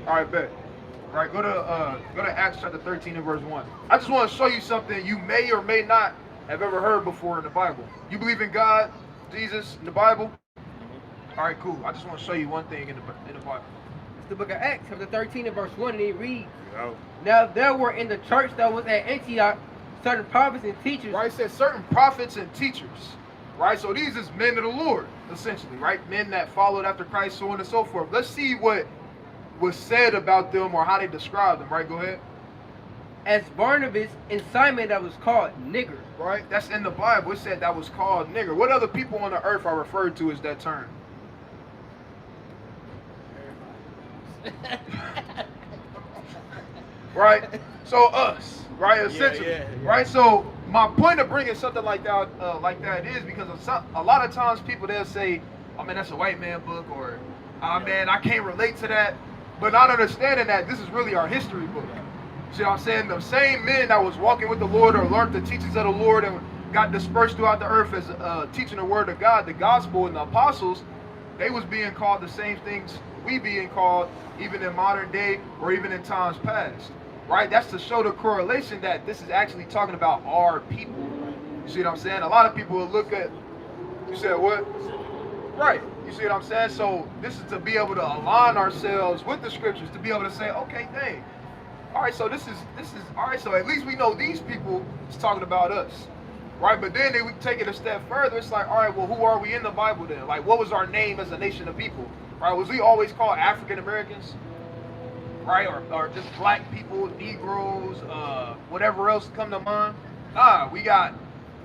All right, bet. All right, go to Acts chapter 13 and verse 1. I just want to show you something you may or may not have ever heard before in the Bible. You believe in God, Jesus, in the Bible? All right, cool. I just want to show you one thing in the Bible. It's the book of Acts, chapter 13 and verse 1, and it reads, Yeah. Now there were in the church that was at Antioch certain prophets and teachers. Right, it says certain prophets and teachers. Right, so these is men of the Lord, essentially, right? Men that followed after Christ, so on and so forth. Let's see what was said about them or how they described them, right? Go ahead. As Barnabas and Simon that was called nigger. Right, that's in the Bible. It said that was called nigger. What other people on the earth are referred to as that term? Right, so us, right, essentially, yeah. right. So my point of bringing something like that is because a lot of times people they'll say, "Oh man, that's a white man book," or "Oh man, I can't relate to that," but not understanding that this is really our history book. See what I'm saying? The same men that was walking with the Lord or learned the teachings of the Lord and got dispersed throughout the earth as teaching the word of God, the gospel, and the apostles, they was being called the same things we being called even in modern day or even in times past. Right? That's to show the correlation that this is actually talking about our people. You see what I'm saying? A lot of people will look at, you said what? Right. You see what I'm saying? So this is to be able to align ourselves with the scriptures, to be able to say, okay, dang. All right, so this is all right, so at least we know these people is talking about us. Right? But then they would take it a step further. It's like, all right, well, who are we in the Bible then? Like, what was our name as a nation of people? Right? Was we always called African Americans? Right, or just black people, Negroes, whatever else come to mind. We got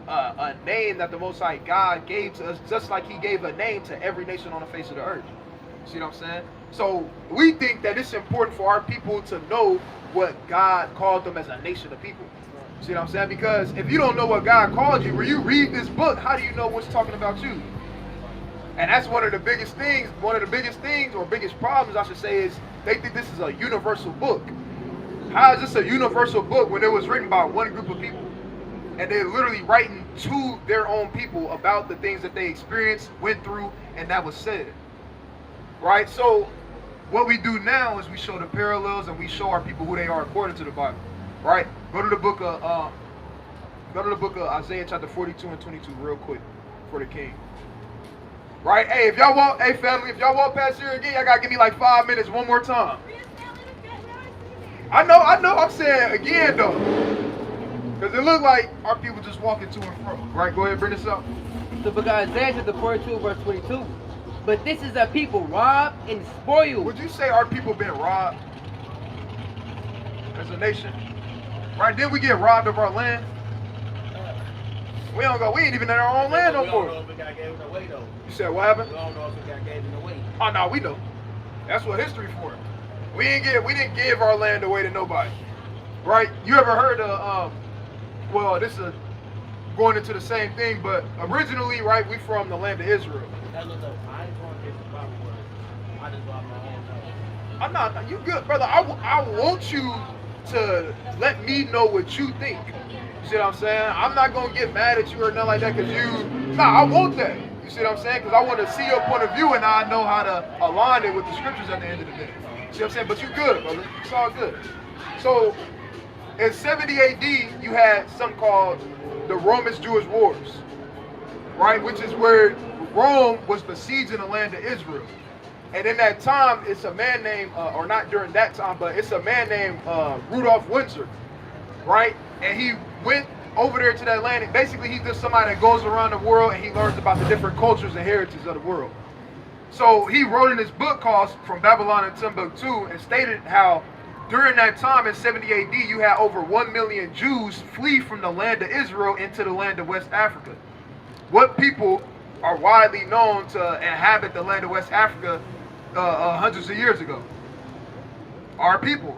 a name that the Most High God gave to us, just like He gave a name to every nation on the face of the earth. See what I'm saying? So we think that it's important for our people to know what God called them as a nation of people. See what I'm saying? Because if you don't know what God called you, when you read this book, how do you know what's talking about you? And that's one of the biggest things, or biggest problems, I should say, is they think this is a universal book. How is this a universal book when it was written by one group of people? And they're literally writing to their own people about the things that they experienced, went through, and that was said. Right? So what we do now is we show the parallels and we show our people who they are according to the Bible. Right? Go to the book of Isaiah chapter 42 and 22 real quick for the king. Right? Hey, if y'all walk, hey family, if y'all walk past here again, y'all gotta give me like 5 minutes one more time. I know, I'm saying again though. Because it looked like our people just walking to and fro. Right, go ahead, bring this up. The book of Isaiah chapter 42 verse 22. But this is a people robbed and spoiled. Would you say our people been robbed as a nation? Right, did we get robbed of our land? We ain't even in our own land no more. We don't know if it got given away though. You said what happened? We don't know if it got given away. Oh no, we know. That's what history for. We didn't give our land away to nobody. Right? You ever heard of well, this is going into the same thing, but originally, right, we from the land of Israel. I ain't going to get the Bible word. I just bought my own house. I'm not, you good, brother. I want you to let me know what you think. You see what I'm saying? I'm not going to get mad at you or nothing like that because I want that. You see what I'm saying? Because I want to see your point of view and I know how to align it with the scriptures at the end of the day. You see what I'm saying? But you good, brother. It's all good. So, in 70 AD, you had something called the Roman-Jewish Wars, right? Which is where Rome was besieging the land of Israel. And in that time, it's a man named, or not during that time, but it's a man named Rudolph Windsor, right? And he went over there to that land. And basically, he's just somebody that goes around the world and he learns about the different cultures and heritages of the world. So he wrote in his book called From Babylon to Timbuktu and stated how during that time in 70 AD, you had over 1 million Jews flee from the land of Israel into the land of West Africa. What people are widely known to inhabit the land of West Africa hundreds of years ago? Our people.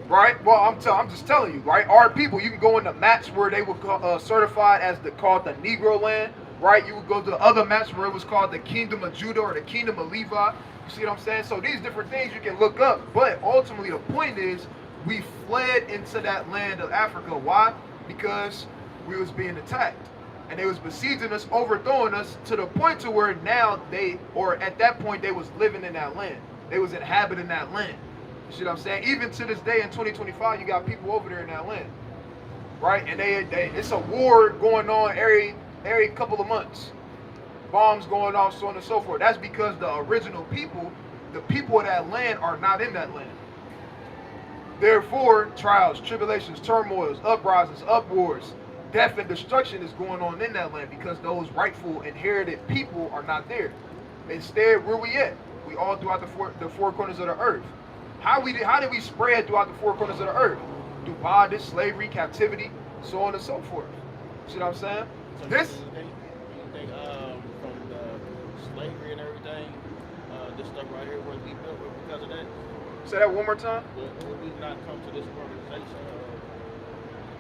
Right? Well, I'm just telling you, right? Our people. You can go into maps where they were certified as called the Negro land, right? You would go to other maps where it was called the Kingdom of Judah or the Kingdom of Levi. You see what I'm saying? So these different things you can look up, but ultimately the point is we fled into that land of Africa. Why? Because we was being attacked. And they was besieging us, overthrowing us to the point to where now at that point they was living in that land. They was inhabiting that land. You see what I'm saying? Even to this day in 2025, you got people over there in that land, right? And it's a war going on every couple of months. Bombs going off, so on and so forth. That's because the original people, the people of that land, are not in that land. Therefore, trials, tribulations, turmoils, uprisings, upwars, death and destruction is going on in that land because those rightful inherited people are not there. Instead, where we at? We all throughout the four corners of the earth. How did we spread throughout the four corners of the earth? Through bondage, slavery, captivity, so on and so forth. See what I'm saying? So This. you think from the slavery and everything, this stuff right here was we built because of that? Say that one more time. Would we not come to this organization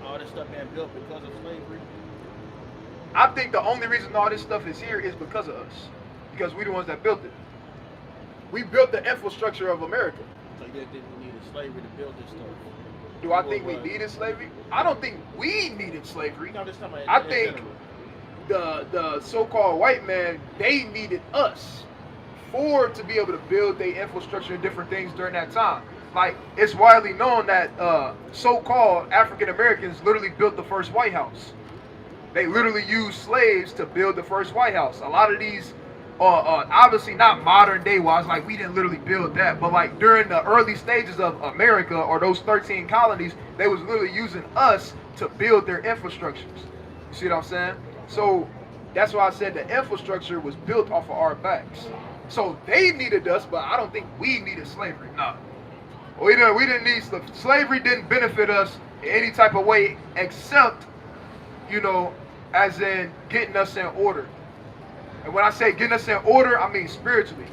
all this stuff being built because of slavery? I think the only reason all this stuff is here is because of us. Because we the ones that built it. We built the infrastructure of America. So you didn't need slavery to build this stuff? Do I think we needed slavery? I don't think we needed slavery. No, this time I think the so-called white man, they needed us to be able to build their infrastructure and different things during that time. Like, it's widely known that so-called African Americans literally built the first White House. They literally used slaves to build the first White House. A lot of these, obviously not modern day wise, like we didn't literally build that, but like during the early stages of America or those 13 colonies, they was literally using us to build their infrastructures. You see what I'm saying? So that's why I said the infrastructure was built off of our backs. So they needed us, but I don't think we needed slavery. No. We didn't need slavery. Slavery didn't benefit us in any type of way except, as in getting us in order. And when I say getting us in order, I mean spiritually.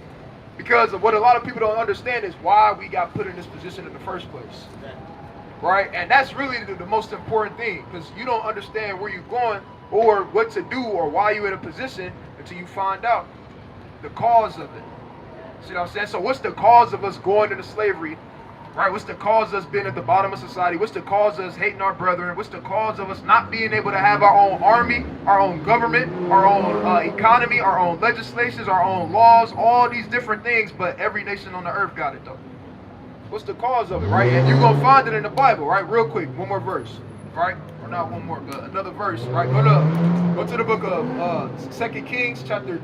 Because of what a lot of people don't understand is why we got put in this position in the first place. Right? And that's really the most important thing. Because you don't understand where you're going or what to do or why you're in a position until you find out the cause of it. See what I'm saying? So what's the cause of us going into slavery? Right? What's the cause of us being at the bottom of society? What's the cause of us hating our brethren? What's the cause of us not being able to have our own army, our own government, our own economy, our own legislations, our own laws, all these different things, but every nation on the earth got it though. What's the cause of it, right? And you're going to find it in the Bible, right? Real quick, one more verse, right? Or not one more, but another verse, right? Go to the book of 2 Kings, chapter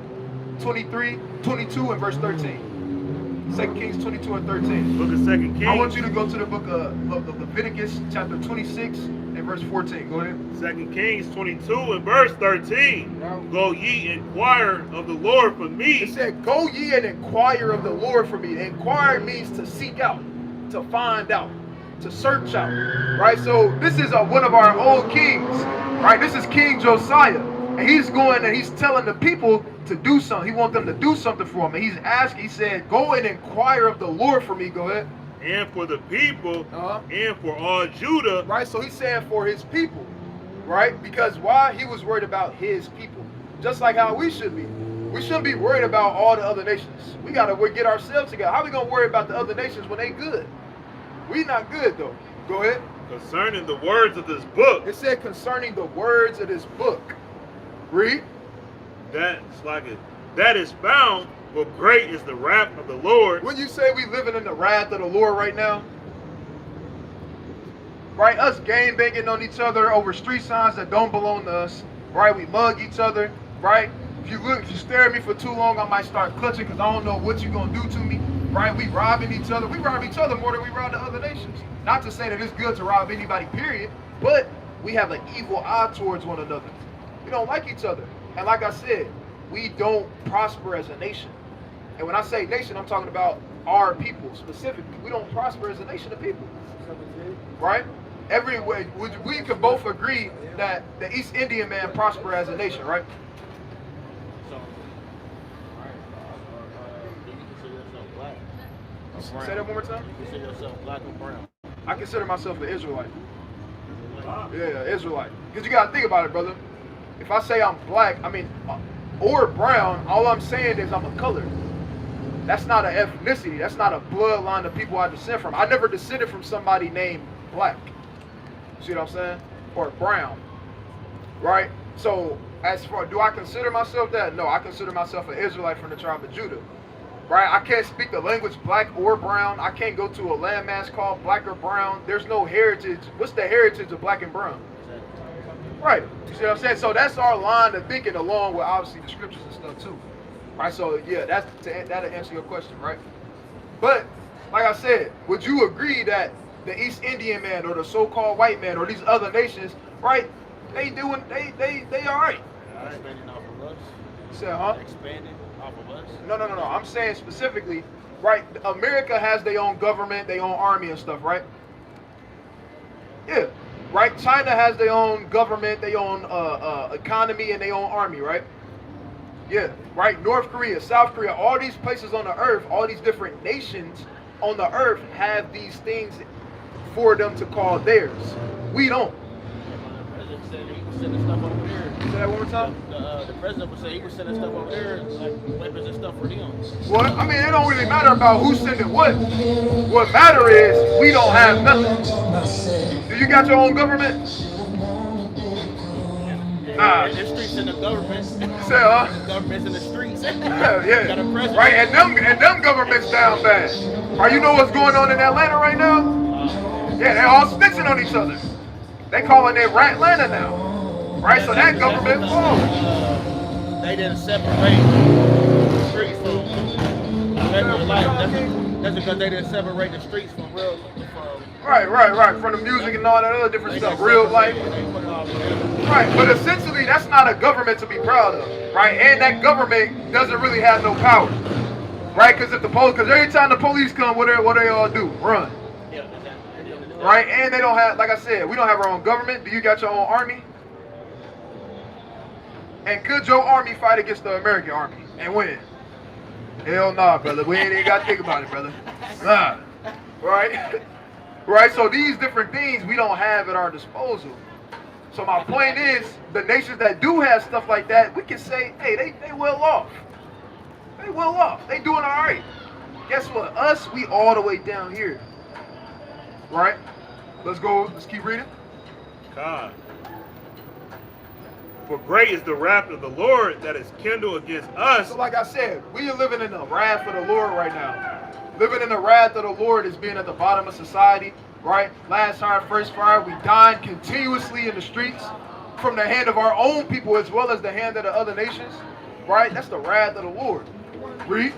23, 22, and verse 13. 2 Kings 22 and 13. Book of 2 Kings. I want you to go to the book of Leviticus, chapter 26 and verse 14. Go ahead. 2 Kings 22 and verse 13. Go ye inquire of the Lord for me. It said, go ye and inquire of the Lord for me. Inquire means to seek out, to find out, to search out. Right? So this is one of our old kings. Right? This is King Josiah. And he's going and he's telling the people to do something. He wants them to do something for him. And he's asking, he said, go and inquire of the Lord for me. Go ahead. And for the people, and for all Judah. Right, so he's saying for his people. Right? Because why? He was worried about his people. Just like how we should be. We shouldn't be worried about all the other nations. We got to get ourselves together. How are we going to worry about the other nations when they good? We not good though. Go ahead. Concerning the words of this book. It said concerning the words of this book. Read. That is found, for great is the wrath of the Lord. When you say we living in the wrath of the Lord right now, right? Us gang banging on each other over street signs that don't belong to us, right? We mug each other, right? If you stare at me for too long, I might start clutching because I don't know what you're gonna do to me, right? We robbing each other. We rob each other more than we rob the other nations. Not to say that it's good to rob anybody, period, but we have an evil eye towards one another. We don't like each other. And like I said, we don't prosper as a nation. And when I say nation, I'm talking about our people specifically. We don't prosper as a nation of people. Right? Everywhere, we can both agree that the East Indian man prosper as a nation, right? So, do you consider yourself black? Or brown? Say that one more time. You consider yourself black or brown? I consider myself an Israelite. Yeah, Israelite. Because you got to think about it, brother. If I say I'm black, or brown, all I'm saying is I'm a color. That's not an ethnicity. That's not a bloodline of people I descend from. I never descended from somebody named black. See what I'm saying? Or brown. Right? So, as far, do I consider myself that? No, I consider myself an Israelite from the tribe of Judah. right? I can't speak the language black or brown. I can't go to a landmass called black or brown. There's no heritage. What's the heritage of black and brown? Right. You see what I'm saying? So that's our line of thinking, along with obviously the scriptures and stuff too. Right. So yeah, that'll answer your question, right? But like I said, would you agree that the East Indian man or the so-called white man or these other nations, right? They all right. Expanding off of us. You said, huh? Expanding off of us. No. I'm saying specifically, right? America has their own government, their own army and stuff, right? Yeah. Right? China has their own government, their own economy, and their own army, right? Yeah. Right? North Korea, South Korea, all these places on the earth, all these different nations on the earth have these things for them to call theirs. We don't. The president said he was sending stuff over there. Say that one more time? The president was saying he was sending stuff over there, like weapons and stuff for them. Well, I mean, it don't really matter about who's sending what. What matter is we don't have nothing. Do you got your own government? Nah. In the streets and the government. Say, huh? The government's in the streets. Yeah. Got a president. Right, and them governments down bad. Right, you know what's going on in Atlanta right now? Yeah, they're all snitching on each other. They calling it Ratlanta now. Right, so that government falls. They didn't separate the streets from regular life. That's because they didn't separate the streets from real. Right. From the music and all that other different stuff, real life. Right, but essentially that's not a government to be proud of, right? And that government doesn't really have no power, right? Because every time the police come, what they all do? Run. Right, and they don't have, like I said, we don't have our own government. Do you got your own army? And could your army fight against the American army and win? Hell nah, brother. We ain't even got to think about it, brother. Nah. Right? Right? So these different things we don't have at our disposal. So my point is, the nations that do have stuff like that, we can say, hey, they well off. They well off. They doing all right. Guess what? Us, we all the way down here. Right? Let's go. Let's keep reading. God. For great is the wrath of the Lord that is kindled against us. So like I said, we are living in the wrath of the Lord right now. Living in the wrath of the Lord is being at the bottom of society, right? Last fire, first fire, we dying continuously in the streets from the hand of our own people as well as the hand of the other nations, right? That's the wrath of the Lord. Read.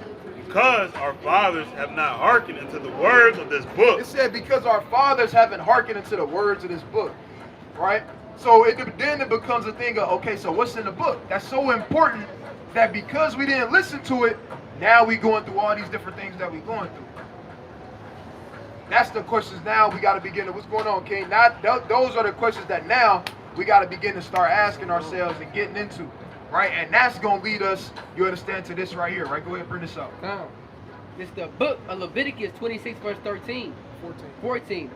Because our fathers have not hearkened unto the words of this book. It said because our fathers haven't hearkened into the words of this book, right? So then it becomes a thing of, okay, so what's in the book? That's so important that because we didn't listen to it, now we going through all these different things that we going through. That's the questions now we got to begin to, what's going on, King? Those are the questions that now we got to begin to start asking ourselves and getting into, right? And that's going to lead us, you understand, to this right here, right? Go ahead and bring this up. It's the book of Leviticus 26, verse 14.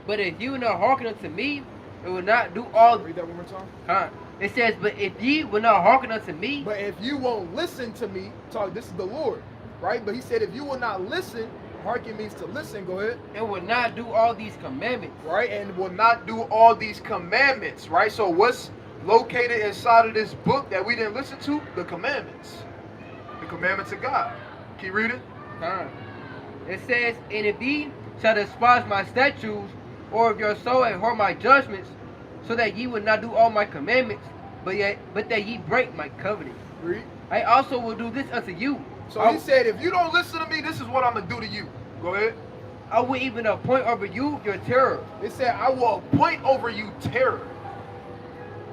But if you will not hearken unto me, it will not do all. Read that one more time. It says, but if ye will not hearken unto me. But if you won't listen to me, this is the Lord, right? But he said, if you will not listen, hearken means to listen, go ahead. And will not do all these commandments. Right, and will not do all these commandments, right? So what's located inside of this book that we didn't listen to? The commandments. The commandments of God. Keep reading. It says, and if ye shall despise my statutes, or if your soul abhor my judgments, so that ye will not do all my commandments, but that ye break my covenant. Read. I also will do this unto you. So he said, if you don't listen to me, this is what I'm going to do to you. Go ahead. I will even appoint over you your terror. It said, I will appoint over you terror.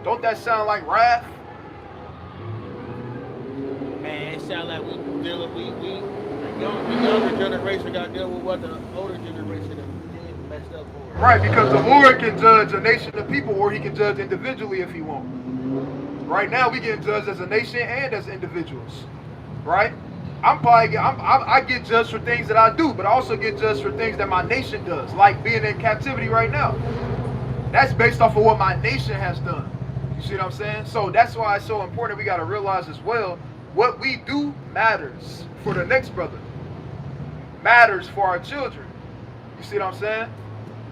Don't that sound like wrath? Man, it sounds like we dealing the younger generation got to deal with what the older generation did messed up for. Right, because the Lord can judge a nation of people, or he can judge individually if he wants. Right now, we get judged as a nation and as individuals. Right? I get judged for things that I do, but I also get judged for things that my nation does, like being in captivity right now. That's based off of what my nation has done. You see what I'm saying? So that's why it's so important. We got to realize as well, what we do matters for the next brother. Matters for our children. You see what I'm saying?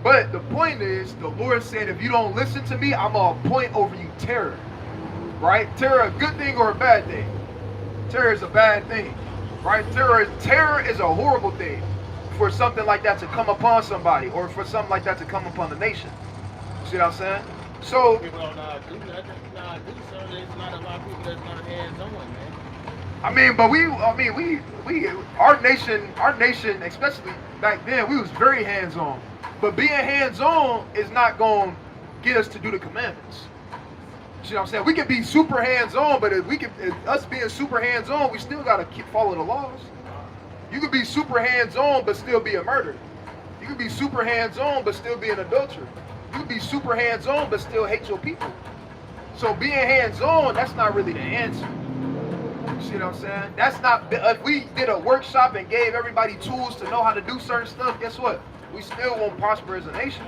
But the point is, the Lord said, if you don't listen to me, I'm going to appoint over you terror. Right? Terror, a good thing or a bad thing? Terror is a bad thing. right? Terror is a horrible thing for something like that to come upon somebody, or for something like that to come upon the nation. You see what I'm saying? So People don't do nothing. Do something. It's not a lot of people that's not hands-on, man. I mean, but our nation, especially back then, we was very hands-on. But being hands-on is not going to get us to do the commandments. You know what I'm saying? We can be super hands-on, but if us being super hands-on, we still got to follow the laws. You could be super hands-on, but still be a murderer. You could be super hands-on, but still be an adulterer. You could be super hands-on, but still hate your people. So being hands-on, that's not really the answer. You see what I'm saying? That's not, if we did a workshop and gave everybody tools to know how to do certain stuff, guess what? We still won't prosper as a nation.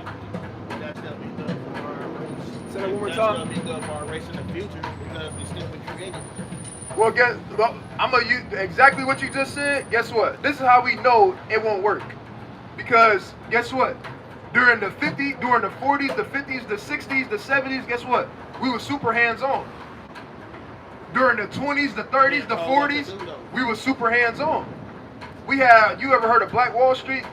That's gonna be good for our race. Say that one more That's time. gonna be good for our race in the future because we still be created. Well, I'm gonna use exactly what you just said. Guess what? This is how we know it won't work. Because guess what? During the 40s, the 50s, the 60s, the 70s, guess what? We were super hands-on. During the 20s, the 30s, the 40s, we were super hands-on. You ever heard of Black Wall Street?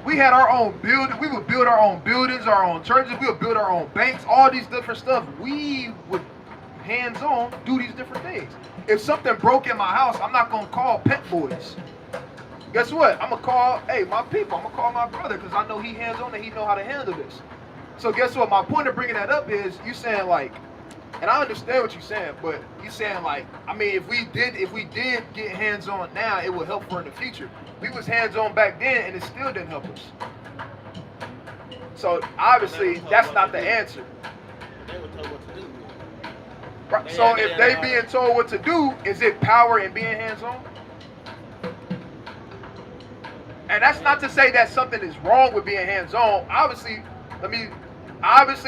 We had our own building. We would build our own buildings, our own churches. We would build our own banks, all these different stuff. We would hands-on do these different things. If something broke in my house, I'm not going to call Pet Boys. Guess what? I'm going to call, my people. I'm going to call my brother because I know he hands-on and he know how to handle this. So guess what? My point of bringing that up is you saying like, and I understand what you're saying, but you saying like, I mean, if we did get hands-on now, it would help for in the future. We was hands-on back then and it still didn't help us. So obviously that's not the answer. They were told what to do. Right. So if they being told what to do, is it power in being hands-on? And that's not to say that something is wrong with being hands-on. Obviously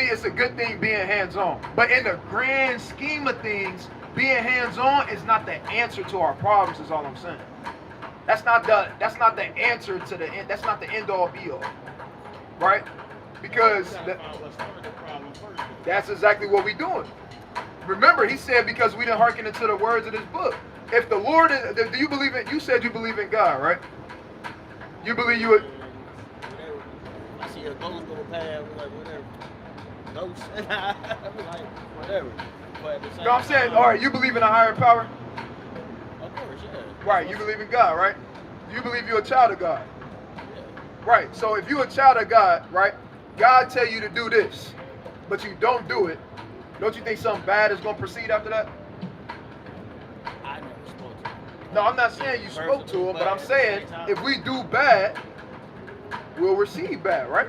it's a good thing being hands-on. But in the grand scheme of things, being hands-on is not the answer to our problems, is all I'm saying. That's not the answer to the end. That's not the end all be all. Right? Because that's exactly what we're doing. Remember, he said because we didn't hearken into the words of this book. If the Lord is, do you believe in, you said you believe in God, right? You believe you would. I see a ghost go past, like whatever. Ghost. Like whatever. But at the same No, I'm saying, all right, you believe in a higher power? Of course, yeah. Right, you believe in God, right? You believe you're a child of God. Yeah. Right, so if you're a child of God, right, God tell you to do this, but you don't do it, don't you think something bad is going to proceed after that? I never spoke to him. No, I'm not saying you spoke to him, but I'm saying if we do bad, we'll receive bad, right?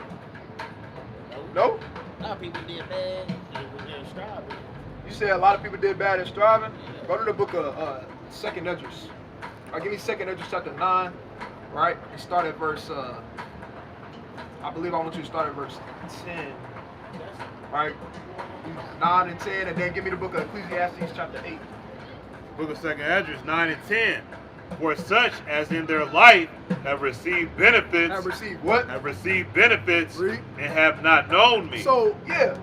No? A lot of people did bad. They were just striving. You said a lot of people did bad in striving? Go to the book of 2nd Esdras. All right, give me 2nd Esdras chapter 9, right? And start at verse, I believe I want you to start at verse 10, right? 9 and 10, and then give me the book of Ecclesiastes chapter 8. Book of 2nd Esdras 9 and 10. For such as in their life have received benefits, Have received what? have received benefits, Read. and have not known me. So, yeah,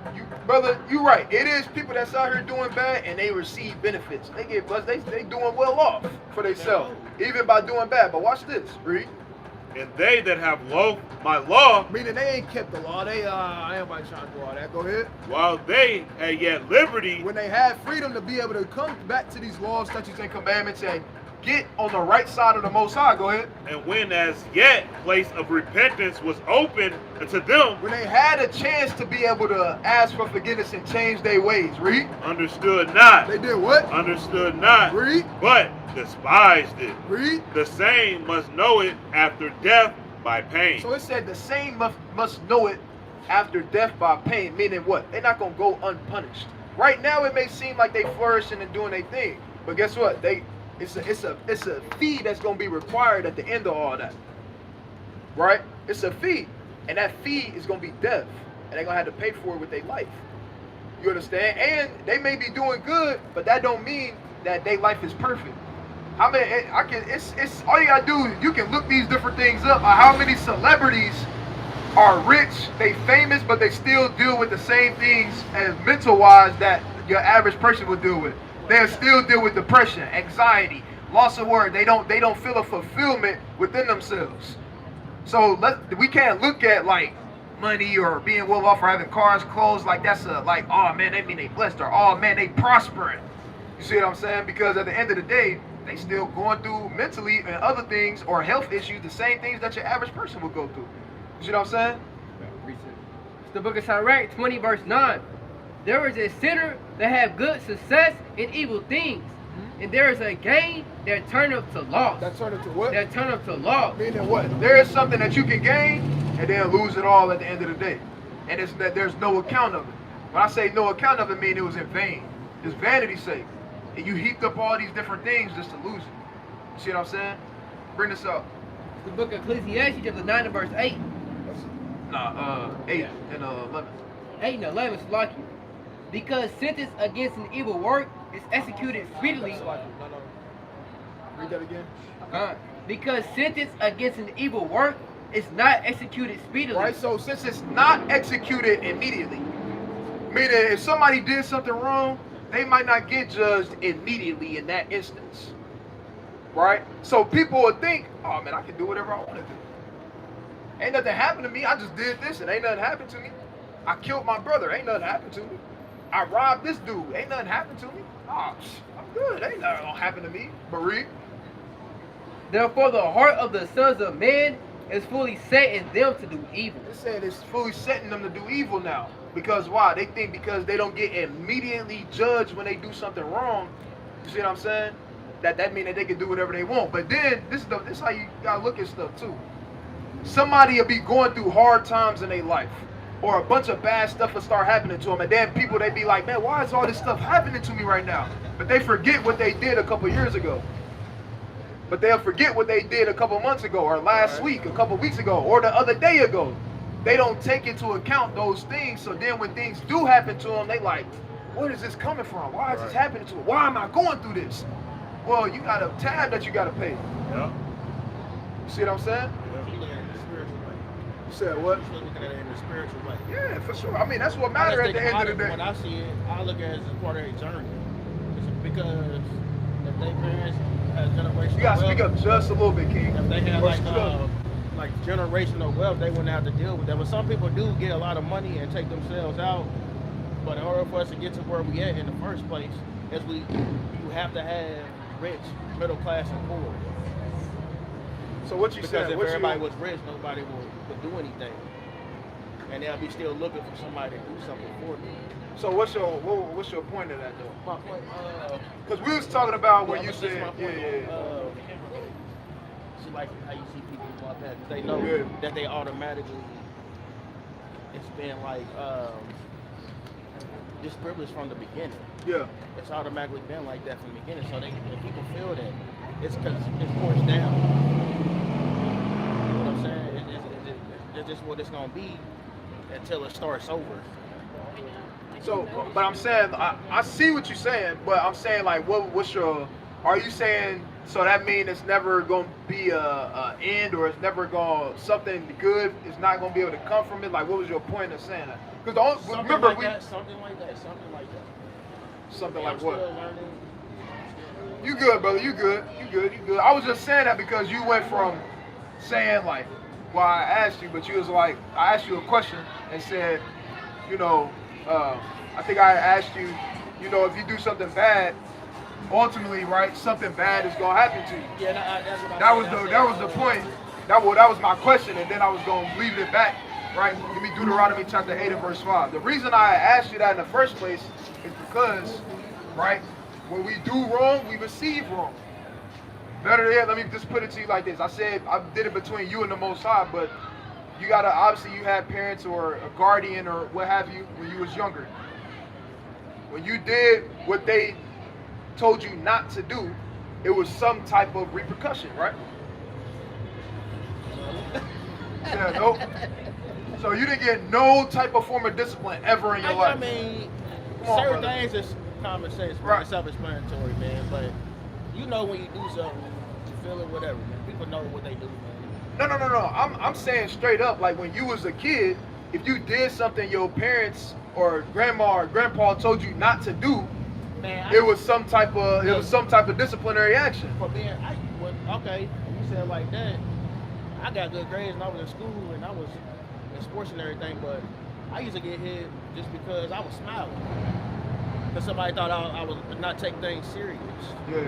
brother, you're right. It is people that's out here doing bad, and they receive benefits. They get blessed. They doing well off for themselves, even by doing bad. But watch this, read. And they that have loathed my law, Meaning they ain't kept the law. Ain't nobody trying to do all that. Go ahead. while they had yet liberty, When they had freedom to be able to come back to these laws, statutes, and commandments and get on the right side of the Most High. Go ahead. and when as yet place of repentance was open unto them, When they had a chance to be able to ask for forgiveness and change their ways. Read. understood not, They did what? understood not, Read. but despised it. Read. The same must know it after death by pain. So it said the same must know it after death by pain. Meaning what? They're not going to go unpunished. Right now it may seem like they flourishing and doing their thing. But guess what? It's a fee that's going to be required at the end of all that. Right? It's a fee. And that fee is going to be death. And they're going to have to pay for it with their life. You understand? And they may be doing good, but that don't mean that their life is perfect. I mean, it's all you gotta do. You can look these different things up. How many celebrities are rich, they famous, but they still deal with the same things as mental-wise that your average person would deal with. They'll still deal with depression, anxiety, Loss of word. They don't feel a fulfillment within themselves. So we can't look at like money or being well off or having cars, clothes like that's a like, oh man, they mean they blessed, or oh man, they prospering. You see what I'm saying? Because at the end of the day, they still going through mentally and other things or health issues, the same things that your average person would go through. You see what I'm saying? It's the book of Sirach 20 verse 9. There is a sinner that have good success in evil things, and there is a gain that turn up to loss. That turn up to what? That turn up to loss. Meaning what? There is something that you can gain and then lose it all at the end of the day. And it's that there's no account of it. When I say no account of it, mean it was in vain. It's vanity's sake. And you heaped up all these different things just to lose it. You see what I'm saying? Bring this up. It's the book of Ecclesiastes chapter 9 and verse 8. 8 and 11. 8 and 11 is like you. Because sentence against an evil work is executed speedily. Read that again. Because sentence against an evil work is not executed speedily. Right, so since it's not executed immediately, meaning if somebody did something wrong, they might not get judged immediately in that instance. Right? So people would think, oh man, I can do whatever I want to do. Ain't nothing happened to me. I just did this and ain't nothing happened to me. I killed my brother. Ain't nothing happened to me. I robbed this dude. Ain't nothing happened to me. Oh, I'm good. Ain't nothing gonna happen to me. But read. Therefore the heart of the sons of men is fully set in them to do evil. It said it's fully setting them to do evil now. Because why? They think because they don't get immediately judged when they do something wrong. You see what I'm saying? That means that they can do whatever they want. But then this is how you gotta look at stuff too. Somebody will be going through hard times in their life, or a bunch of bad stuff will start happening to them, and then people they be like, man, why is all this stuff happening to me right now? But they forget what they did a couple years ago. But they'll forget what they did a couple months ago, or last week, a couple weeks ago, or the other day ago. They don't take into account those things. So then when things do happen to them, they like, where is this coming from? Why is this happening to me? Why am I going through this? Well, you got a tab that you got to pay. Yeah. You see what I'm saying? You said what? Still looking at it in the spiritual way. Yeah, for sure. I mean, that's what matters at the end of the day. When I see it, I look at it as part of a journey. It's because if they parents had generational You gotta speak wealth, up just a little bit, King. if they had Or scoot up. like generational wealth, they wouldn't have to deal with that. But some people do get a lot of money and take themselves out. But in order for us to get to where we at in the first place, you have to have rich, middle class, and poor. So what you Because said? if What everybody you, was rich, nobody would do anything. And they'll be still looking for somebody to do something for them. so what's your point of that though? My point, Because we was talking about where you this is said, my point yeah. see, like how you see people like that, they know that they automatically, it's been like this privilege from the beginning. Yeah. It's automatically been like that from the beginning. So if people feel that, it's because it's forced down. You know what I'm saying? It's just what it's gonna be until it starts over. So, but I'm saying, I see what you're saying, but I'm saying like, what's your? Are you saying so that means it's never gonna be a end, or it's never gonna something good is not gonna be able to come from it? Like, what was your point of saying that? Because remember something like that. something Yeah, like I'm what? still learning. You good, brother. You good. I was just saying that because you went from saying like, well, I asked you, but you was like, I asked you a question and said, you know, I think I asked you, you know, if you do something bad, ultimately, right, something bad is gonna happen to you. Yeah, that's what That was the point. That was my question, and then I was gonna leave it back, right? Give me Deuteronomy chapter 8 and verse 5. The reason I asked you that in the first place is because, right, when we do wrong, we receive wrong. Better yet, let me just put it to you like this. I said I did it between you and the Most High, but you gotta, obviously you had parents or a guardian or what have you when you was younger. When you did what they told you not to do, it was some type of repercussion, right? Yeah, nope. So you didn't get no type of form of discipline ever in your life. I mean, Come on, certain brother. things is common sense, man. Right. It's self-explanatory, man. But you know when you do something, you feel it, whatever, man. People know what they do, man. No. I'm saying straight up, like when you was a kid, if you did something your parents or grandma or grandpa told you not to do, Man, it was some type of disciplinary action. for being, okay, you said it like that. I got good grades and I was in school and I was in sports and everything, but I used to get hit just because I was smiling. Because somebody thought I was not taking things serious. Yeah.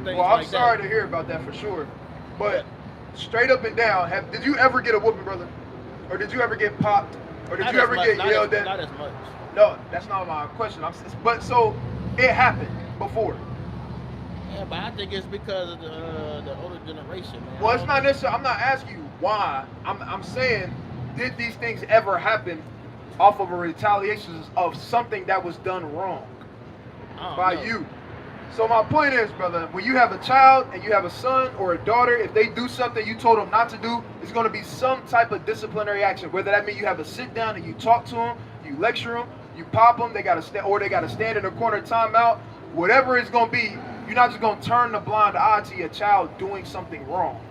Things Well, I'm like sorry that. to hear about that for sure. But straight up and down, did you ever get a whooping, brother? Or did you ever get popped? Or did Not you as ever much, get not yelled as, at? Not as much. No, that's not my question. But so it happened before. Yeah, but I think it's because of the older generation, man. Well, it's not necessarily. I'm not asking you why. I'm saying, did these things ever happen off of a retaliation of something that was done wrong by you? So my point is, brother, when you have a child and you have a son or a daughter, if they do something you told them not to do, it's going to be some type of disciplinary action. Whether that means you have a sit down and you talk to them, you lecture them, you pop them, they got to stand in a corner timeout. Whatever it's going to be, you're not just going to turn the blind eye to your child doing something wrong.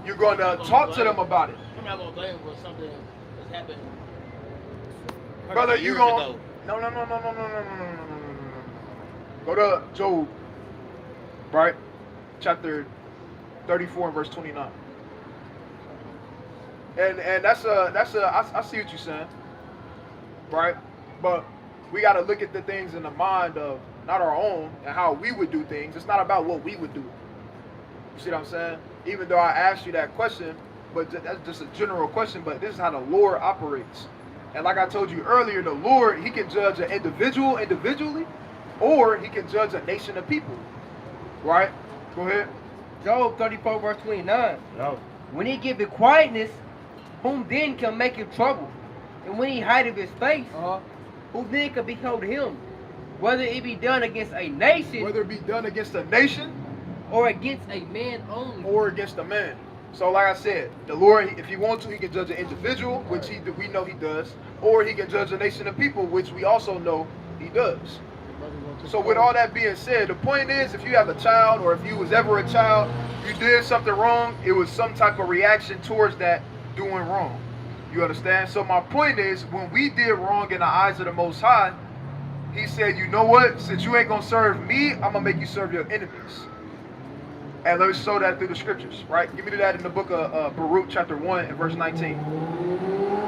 You're going to talk to them about it. I'm not going to blame for something that's happened. Brother, you years going ago. No. Go to Job, right? Chapter 34 and verse 29. And I see what you're saying, right? But we got to look at the things in the mind of not our own and how we would do things. It's not about what we would do. You see what I'm saying? Even though I asked you that question, but that's just a general question, but this is how the Lord operates. And like I told you earlier, the Lord, he can judge an individual individually, or he can judge a nation of people. Right? Go ahead. Job 34 verse 29. No. When he giveth quietness, whom then can make him trouble? And when he hideth his face, who then can behold him? Whether it be done against a nation, Whether it be done against a nation or against a man only. or against a man. So like I said, the Lord, if he wants to, he can judge an individual, which we know he does, or he can judge a nation of people, which we also know he does. So with all that being said, the point is, if you have a child, or if you was ever a child, you did something wrong, it was some type of reaction towards that doing wrong. You understand? So my point is, when we did wrong in the eyes of the Most High, he said, you know what? Since you ain't going to serve me, I'm going to make you serve your enemies. And let's show that through the scriptures, right? Give me that in the book of Baruch chapter 1 and verse 19.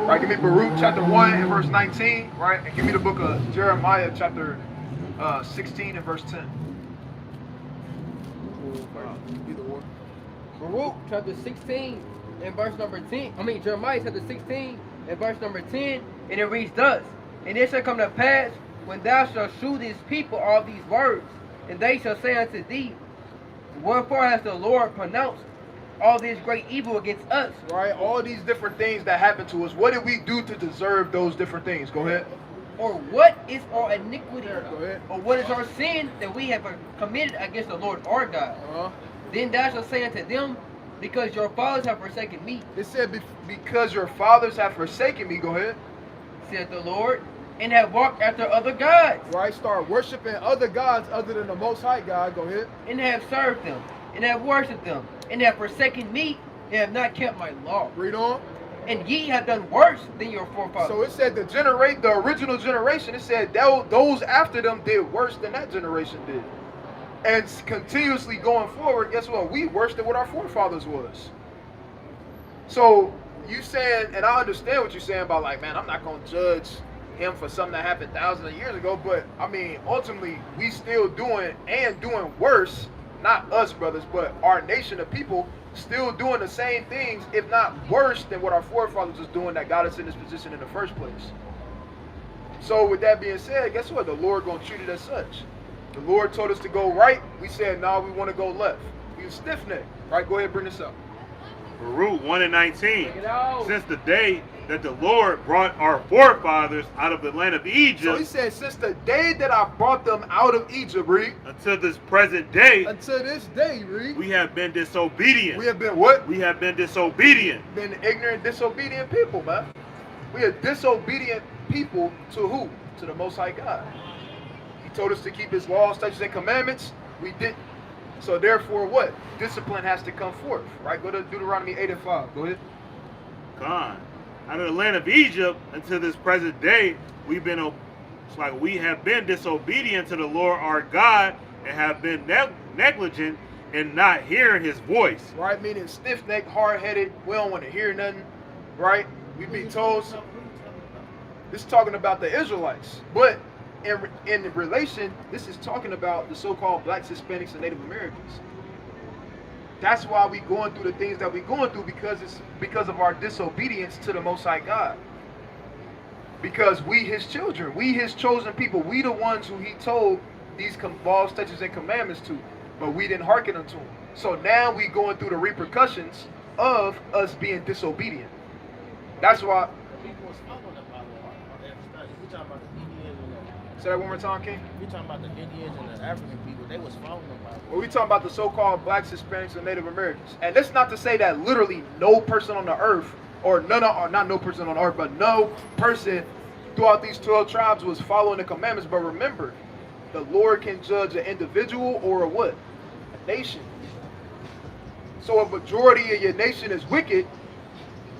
Right, give me Baruch chapter 1 and verse 19, right? And give me the book of Jeremiah chapter 16 and verse 10. Either or. Baruch chapter 16 and verse number 10. Jeremiah chapter 16 and verse number 10. And it reads thus: And it shall come to pass, when thou shalt shew this people all these words, and they shall say unto thee, wherefore has the Lord pronounced all this great evil against us? Right, all these different things that happen to us. What did we do to deserve those different things? Go ahead. Or what is our iniquity? Go ahead. Or what is our sin that we have committed against the Lord our God? Then thou shalt say unto them, because your fathers have forsaken me, It said, because your fathers have forsaken me. Go ahead. saith the Lord, and have walked after other gods, Right, start worshiping other gods other than the Most High God. Go ahead. and have served them, and have worshipped them, and have forsaken me, and have not kept my law. Read on. And ye have done worse than your forefathers. So it said the original generation, it said those after them did worse than that generation did. And continuously going forward, guess what? We worse than what our forefathers was. So you saying, and I understand what you're saying about like, man, I'm not going to judge him for something that happened thousands of years ago, but I mean, ultimately, we still doing worse, not us, brothers, but our nation of people still doing the same things, if not worse than what our forefathers was doing that got us in this position in the first place. So with that being said, guess what? The Lord gonna treat it as such. The Lord told us to go right. We said, no, we want to go left. We was stiff-necked. Right, go ahead, bring this up. Baruch 1 and 19. Check it out. Since the day that the Lord brought our forefathers out of the land of So he Egypt said, since the day that I brought them out of Egypt, Reed, until this present day, until this day, Reed, we have been disobedient. we have been what? We have been disobedient. Been ignorant, disobedient people, man. We are disobedient people to who? To the Most High God. He told us to keep his laws, statutes, and commandments. We didn't. So therefore what? Discipline has to come forth, right? Go to Deuteronomy 8 and 5. Go ahead. Gone. Out of the land of Egypt until this present day, we've been It's like we have been disobedient to the Lord our God and have been negligent in not hearing his voice. Right? Meaning stiff-necked, hard-headed. We don't want to hear nothing. Right? We be told. This is talking about the Israelites. But in relation, this is talking about the so-called blacks, Hispanics, and Native Americans. That's why we going through the things that we going through, because it's because of our disobedience to the Most High God. Because we his children, we his chosen people, we the ones who he told these laws, statutes, and commandments to, but we didn't hearken unto him. So now we going through the repercussions of us being disobedient. That's why. People was following the Bible. We talking about the Indians and Say that one more time, King. we talking about the Indians and the African people. They was following the Bible. Well, we talking about the so-called blacks, Hispanics, and Native Americans. And that's not to say that literally no person on the earth, or not no person on the earth, but no person throughout these 12 tribes was following the commandments. But remember, the Lord can judge an individual or a what? A nation. So a majority of your nation is wicked,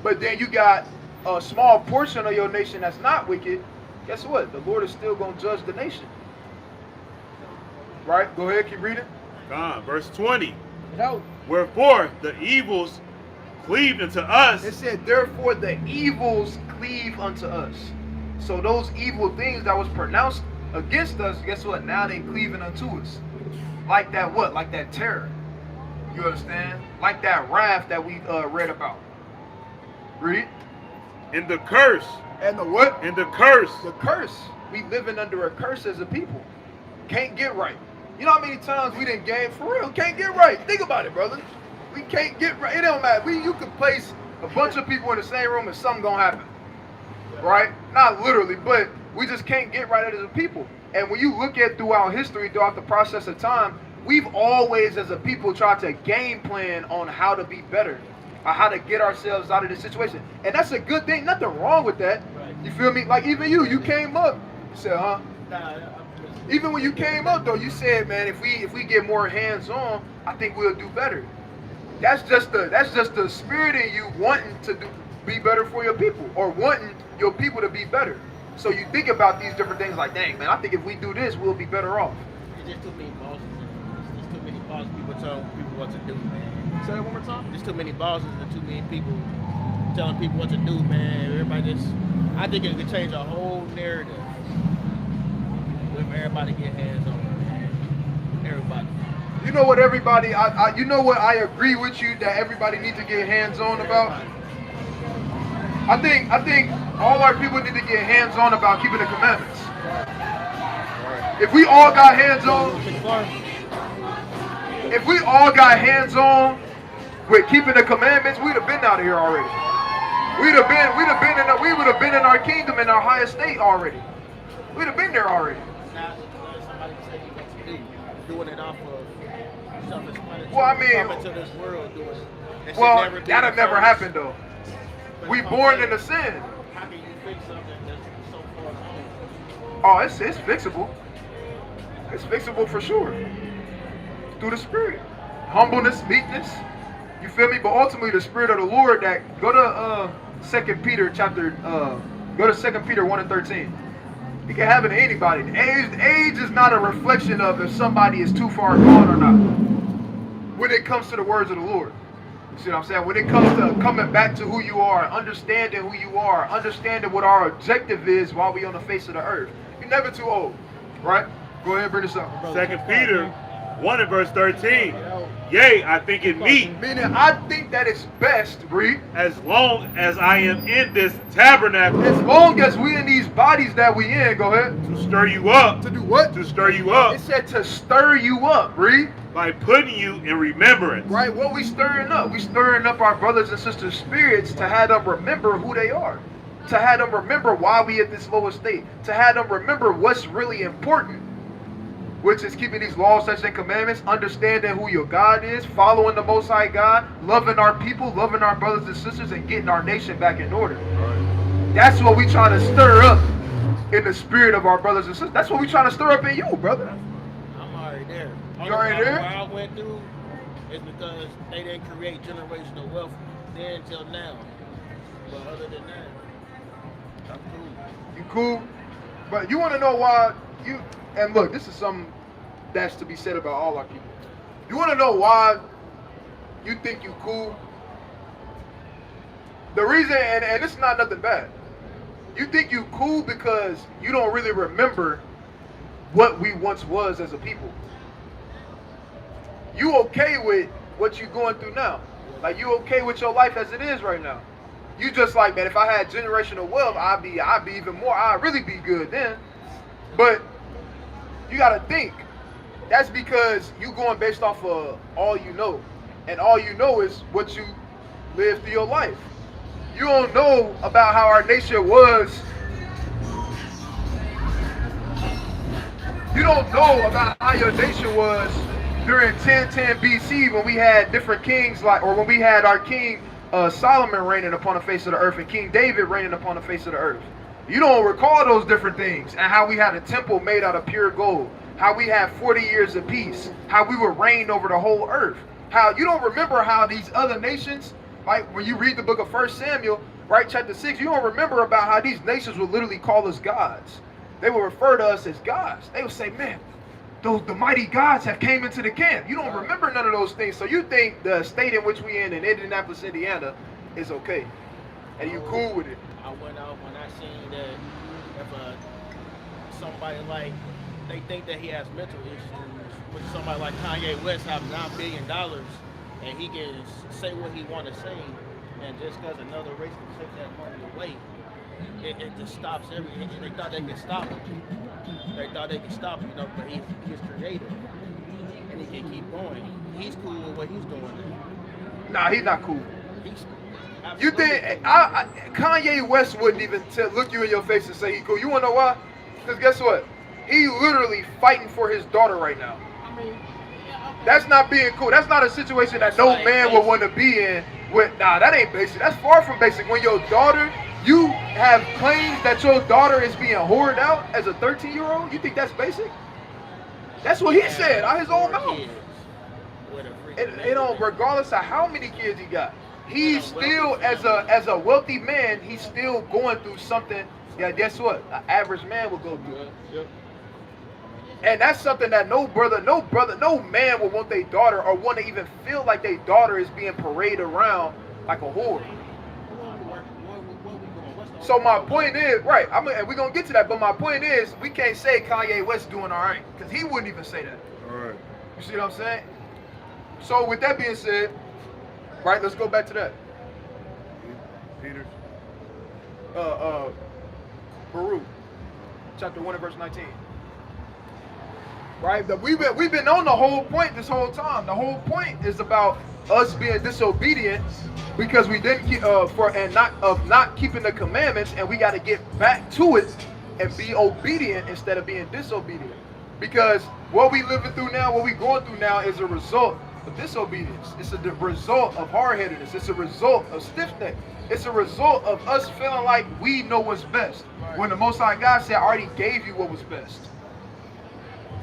but then you got a small portion of your nation that's not wicked. Guess what? The Lord is still going to judge the nation. Right? Go ahead, keep reading. Verse 20. No. Wherefore the evils cleaved unto us. It said, therefore the evils cleave unto us. So those evil things that was pronounced against us, guess what? Now they cleaving unto us. Like that what? Like that terror. You understand? Like that wrath that we read about. Read. In the curse. And the what? In the curse. The curse. We living under a curse as a people. Can't get right. You know how many times we didn't game for real? Can't get right. Think about it, brother. We can't get right. It don't matter. You could place a bunch of people in the same room and something gonna happen. Right? Not literally, but we just can't get right as a people. And when you look at throughout history, throughout the process of time, we've always as a people tried to game plan on how to be better, or how to get ourselves out of this situation. And that's a good thing. Nothing wrong with that. Right. You feel me? Like even you came up. You said, huh? Nah, Even when you came up though, you said, man, if we get more hands on, I think we'll do better. That's just the spirit in you wanting to be better for your people, or wanting your people to be better. So you think about these different things like, dang man, I think if we do this, we'll be better off. There's just too many bosses. There's too many bosses. People telling people what to do, man. Say that one more time. There's too many bosses and too many people telling people what to do, man. Everybody just, I think it could change a whole narrative if everybody get hands on, man. Everybody. You know what everybody, you know what I agree with you that everybody needs to get hands on about? I think all our people need to get hands on about keeping the commandments. If we all got hands on, with keeping the commandments, we'd have been out of here already. We would have been in our kingdom in our highest state already. We'd have been there already. Now, somebody say you what to do, doing it off of self-explanatory. Well, I mean, coming to this world doing it. That should Well, never be that'll the never first. happen though. But We if I'm born saying, into sin. How can you fix something that's so far gone? Oh, it's fixable. It's fixable for sure. Through the Spirit. Humbleness, meekness. You feel me? But ultimately the Spirit of the Lord that go to 2 Peter chapter go to 2 Peter 1 and 13. You can have it in anybody. Age is not a reflection of if somebody is too far gone or not. When it comes to the words of the Lord. You see what I'm saying? When it comes to coming back to who you are, understanding who you are, understanding what our objective is while we on the face of the earth. You're never too old. Right? Go ahead and bring this up. 2 Peter 1 and verse 13. Yea, I think it meet, Meaning, I think that it's best, read, as long as I am in this tabernacle, as long as we in these bodies that we in, go ahead. to stir you up, To do what? to stir you up, It said to stir you up, read. by putting you in remembrance. Right? What we stirring up? We stirring up our brothers and sisters' spirits to have them remember who they are. To have them remember why we at this lower state. To have them remember what's really important. Which is keeping these laws, statutes, and commandments, understanding who your God is, following the Most High God, loving our people, loving our brothers and sisters, and getting our nation back in order. That's what we trying to stir up in the spirit of our brothers and sisters. That's what we trying to stir up in you, brother. I'm already there. You already there? What I went through is because they didn't create generational wealth then till now. But other than that, I'm cool. You cool? But you want to know why you, and look, this is something that's to be said about all our people. You want to know why you think you cool? The reason, and it's not nothing bad. You think you cool because you don't really remember what we once was as a people. You okay with what you going through now? Like you okay with your life as it is right now? You just like, man, if I had generational wealth, I'd be even more. I'd really be good then. But you gotta think. That's because you going based off of all you know, and all you know is what you lived through your life. You don't know about how our nation was. You don't know about how your nation was during 1010 BC when we had different kings, like, or when we had our king Solomon reigning upon the face of the earth and King David reigning upon the face of the earth. You don't recall those different things, and how we had a temple made out of pure gold, how we had 40 years of peace, how we would reign over the whole earth. How you don't remember how these other nations, like when you read the book of 1 Samuel, right, chapter 6, you don't remember about how these nations would literally call us gods. They would refer to us as gods. They would say, man, the mighty gods have came into the camp. You don't remember none of those things. So you think the state in which we in Indianapolis, Indiana, is okay. And you cool with it. I went out when I seen that if somebody like, they think that he has mental issues, with somebody like Kanye West have $9 billion and he can say what he want to say, and just because another race can take that money away, it just stops everything. They thought they could stop him. They thought they could stop him, but he's creative. And he can keep going. He's cool with what he's doing now. Nah, he's not cool. He's You think Kanye West wouldn't even look you in your face and say he cool? You wanna know why? Because guess what? He literally fighting for his daughter right now. That's not being cool. That's not a situation that no man would want to be in. Nah, that ain't basic. That's far from basic. When your daughter, you have claims that your daughter is being whored out as a 13-year-old. You think that's basic? That's what he said out his own mouth. It don't, regardless of how many kids he got, he's still, as a wealthy man, he's still going through something. Yeah, guess what? An average man will go through. Yep. And that's something that no man will want their daughter, or want to even feel like their daughter is being paraded around like a whore. So my point is, right, and we're going to get to that, but my point is, we can't say Kanye West doing all right, because he wouldn't even say that. All right. You see what I'm saying? So with that being said, right, let's go back to that. Peter. Baruch, chapter 1 and verse 19. Right? We've been on the whole point this whole time. The whole point is about us being disobedient because we didn't not keeping the commandments, and we got to get back to it and be obedient instead of being disobedient. Because what we living through now, what we going through now, is a result of disobedience. It's a result of hard-headedness. It's a result of stiff-neck. It's a result of us feeling like we know what's best. When the Most High God said, I already gave you what was best.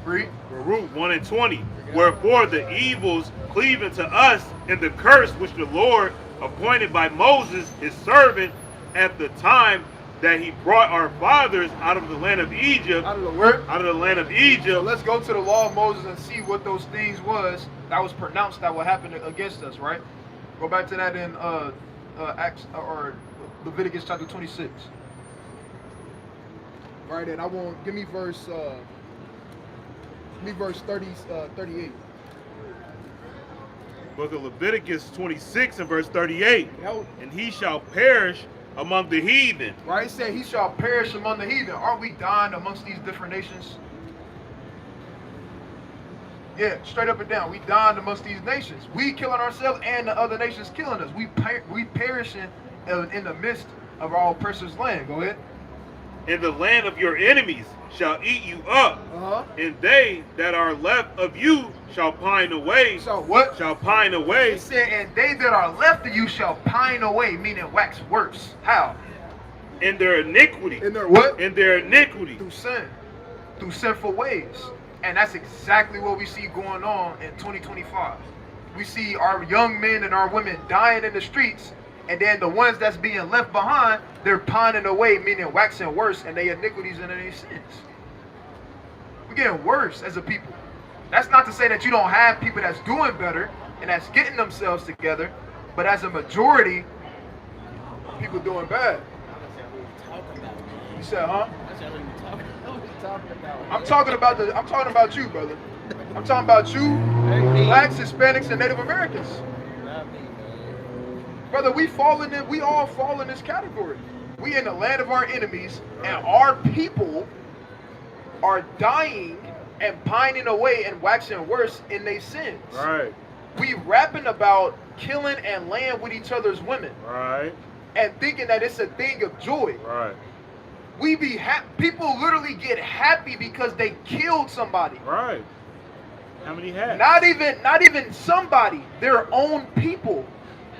Read. Baruch 1 and 20. Wherefore the evils cleave unto us, and the curse which the Lord appointed by Moses his servant at the time that he brought our fathers out of the land of Egypt. Out of the word? Out of the land of Egypt. So let's go to the law of Moses and see what those things was that was pronounced that would happen against us, right? Go back to that in Acts or Leviticus chapter 26. Right, and I want give me verse 38. Book of Leviticus 26 and verse 38. Yep. And he shall perish among the heathen. Right, it said he shall perish among the heathen. Aren't we dying amongst these different nations? Yeah, straight up and down. We dying amongst these nations. We killing ourselves and the other nations killing us. We perishing in the midst of our oppressor's land. Go ahead. And the land of your enemies shall eat you up, and they that are left of you shall pine away. So what? Shall pine away. It said, and they that are left of you shall pine away, meaning wax worse. How? In their iniquity. In their what? In their iniquity. Through sin. Through sinful ways. And that's exactly what we see going on in 2025. We see our young men and our women dying in the streets And then the ones that's being left behind, they're pining away, meaning waxing worse, and they iniquities and their sins. We're getting worse as a people. That's not to say that you don't have people that's doing better and that's getting themselves together, but as a majority, people doing bad. You said, huh? I'm talking about you, brother. I'm talking about you, blacks, Hispanics, and Native Americans. Brother, we all fall in this category. We in the land of our enemies, and our people are dying and pining away and waxing worse in their sins. Right. We rapping about killing and laying with each other's women. Right. And thinking that it's a thing of joy. Right. We be people literally get happy because they killed somebody. Right. How many had? Not even somebody, their own people.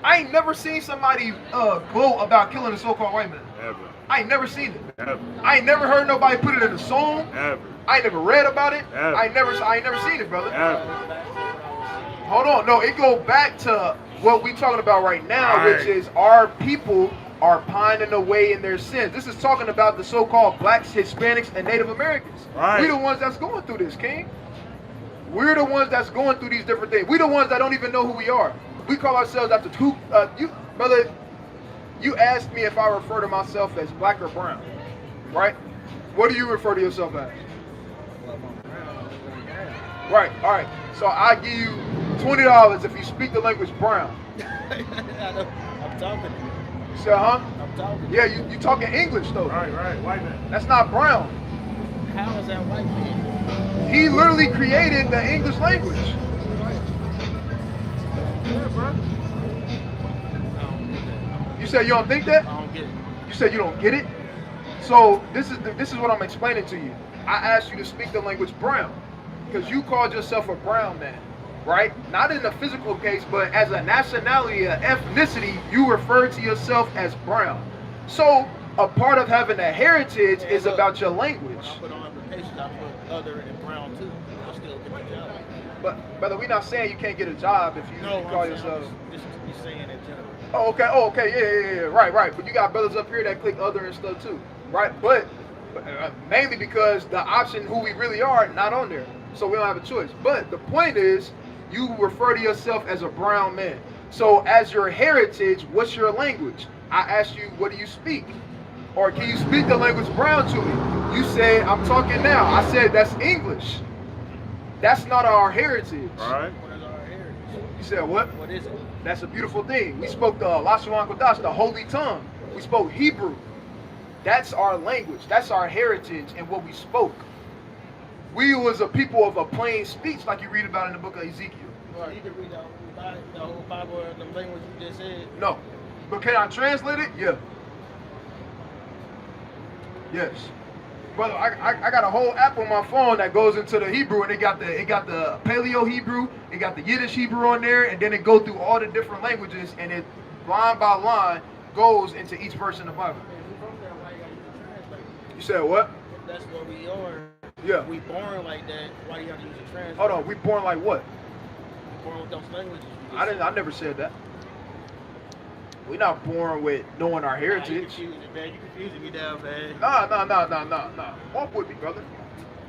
I ain't never seen somebody gloat about killing a so-called white man. Never. I ain't never seen it. Never. I ain't never heard nobody put it in a song. Never. I ain't never read about it. Never. I ain't never seen it, brother. Never. Hold on, no, it go back to what we talking about right now, Right. which is our people are pining away in their sins. This is talking about the so-called blacks, Hispanics, and Native Americans. Right. We the ones that's going through this, King. We're the ones that's going through these different things. We the ones that don't even know who we are. We call ourselves after two. You, brother, you asked me if I refer to myself as black or brown, right? What do you refer to yourself as? Right. All right. So I give you $20 if you speak the language brown. I'm talking to you. You said, huh? I'm talking to Yeah, you talking English though. Right. White man. That's not brown. you. How is that white man? He literally created the English language. Yeah, bro. I don't get that. You said you don't think that? I don't get it. You said you don't get it? So this is what I'm explaining to you. I asked you to speak the language brown because you called yourself a brown man, right? Not in the physical case, but as a nationality, an ethnicity, you refer to yourself as brown. So a part of having a heritage Yeah, is look, about your When language. I put on applications, I put other and brown too. I still get the job. But brother, we're not saying you can't get a job if you No, call I'm yourself. just be saying in general. Oh, okay, yeah, right. But you got brothers up here that click other and stuff too, right? But mainly because the option who we really are not on there, so we don't have a choice. But the point is, you refer to yourself as a brown man. So as your heritage, what's your language? I asked you, what do you speak? Or can you speak the language brown to me? You said, I'm talking now. I said, that's English. That's not our heritage. Right. What is our heritage? You said, what? What is it? That's a beautiful thing. We spoke the Lashawan Kodash, the holy tongue. We spoke Hebrew. That's our language. That's our heritage and what we spoke. We was a people of a plain speech, like you read about in the book of Ezekiel. Well, you can read the whole Bible in the language you just said. No. But can I translate it? Yeah. Yes. Brother, I got a whole app on my phone that goes into the Hebrew, and it got the Paleo Hebrew, it got the Yiddish Hebrew on there, and then it go through all the different languages, and it line by line goes into each verse in the Bible. You said what? If that's what we are. Yeah. We born like that. Why do you have to use a translator? Hold on, we born like what? We born with those languages. I never said that. We not born with knowing our You heritage. confusing, man. You confusing me down, man. Nah. Walk with me, brother.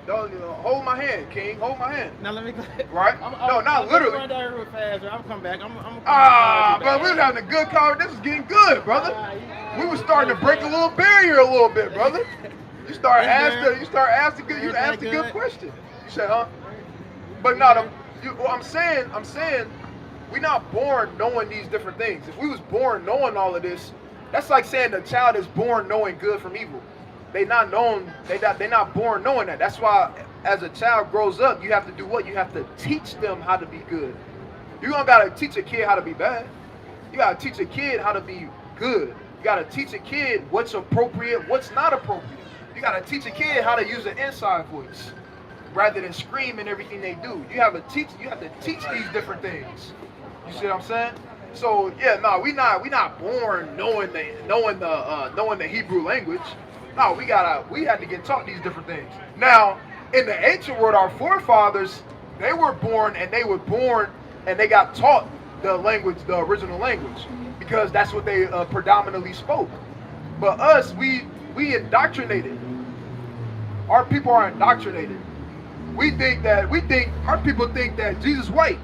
Don't, hold my hand, King. Hold my hand. Now let me go. Right? No, not literally. I'm run down real fast. I'm come back. Brother, we was having a good conversation. This is getting good, brother. We was starting to break a little barrier a little bit, brother. You start asking good question. You said, huh? But no, I'm saying, we're not born knowing these different things. If we was born knowing all of this, that's like saying the child is born knowing good from evil. They not born knowing that. That's why as a child grows up, you have to do what? You have to teach them how to be good. You don't gotta teach a kid how to be bad. You gotta teach a kid how to be good. You gotta teach a kid what's appropriate, what's not appropriate. You gotta teach a kid how to use an inside voice rather than screaming everything they do. You have to teach these different things. You see what I'm saying? So yeah, no, we not born knowing the Hebrew language. No, we had to get taught these different things. Now, in the ancient world, our forefathers, they were born and they got taught the language, the original language, because that's what they predominantly spoke. But us, we indoctrinated. Our people are indoctrinated. We think our people think that Jesus white.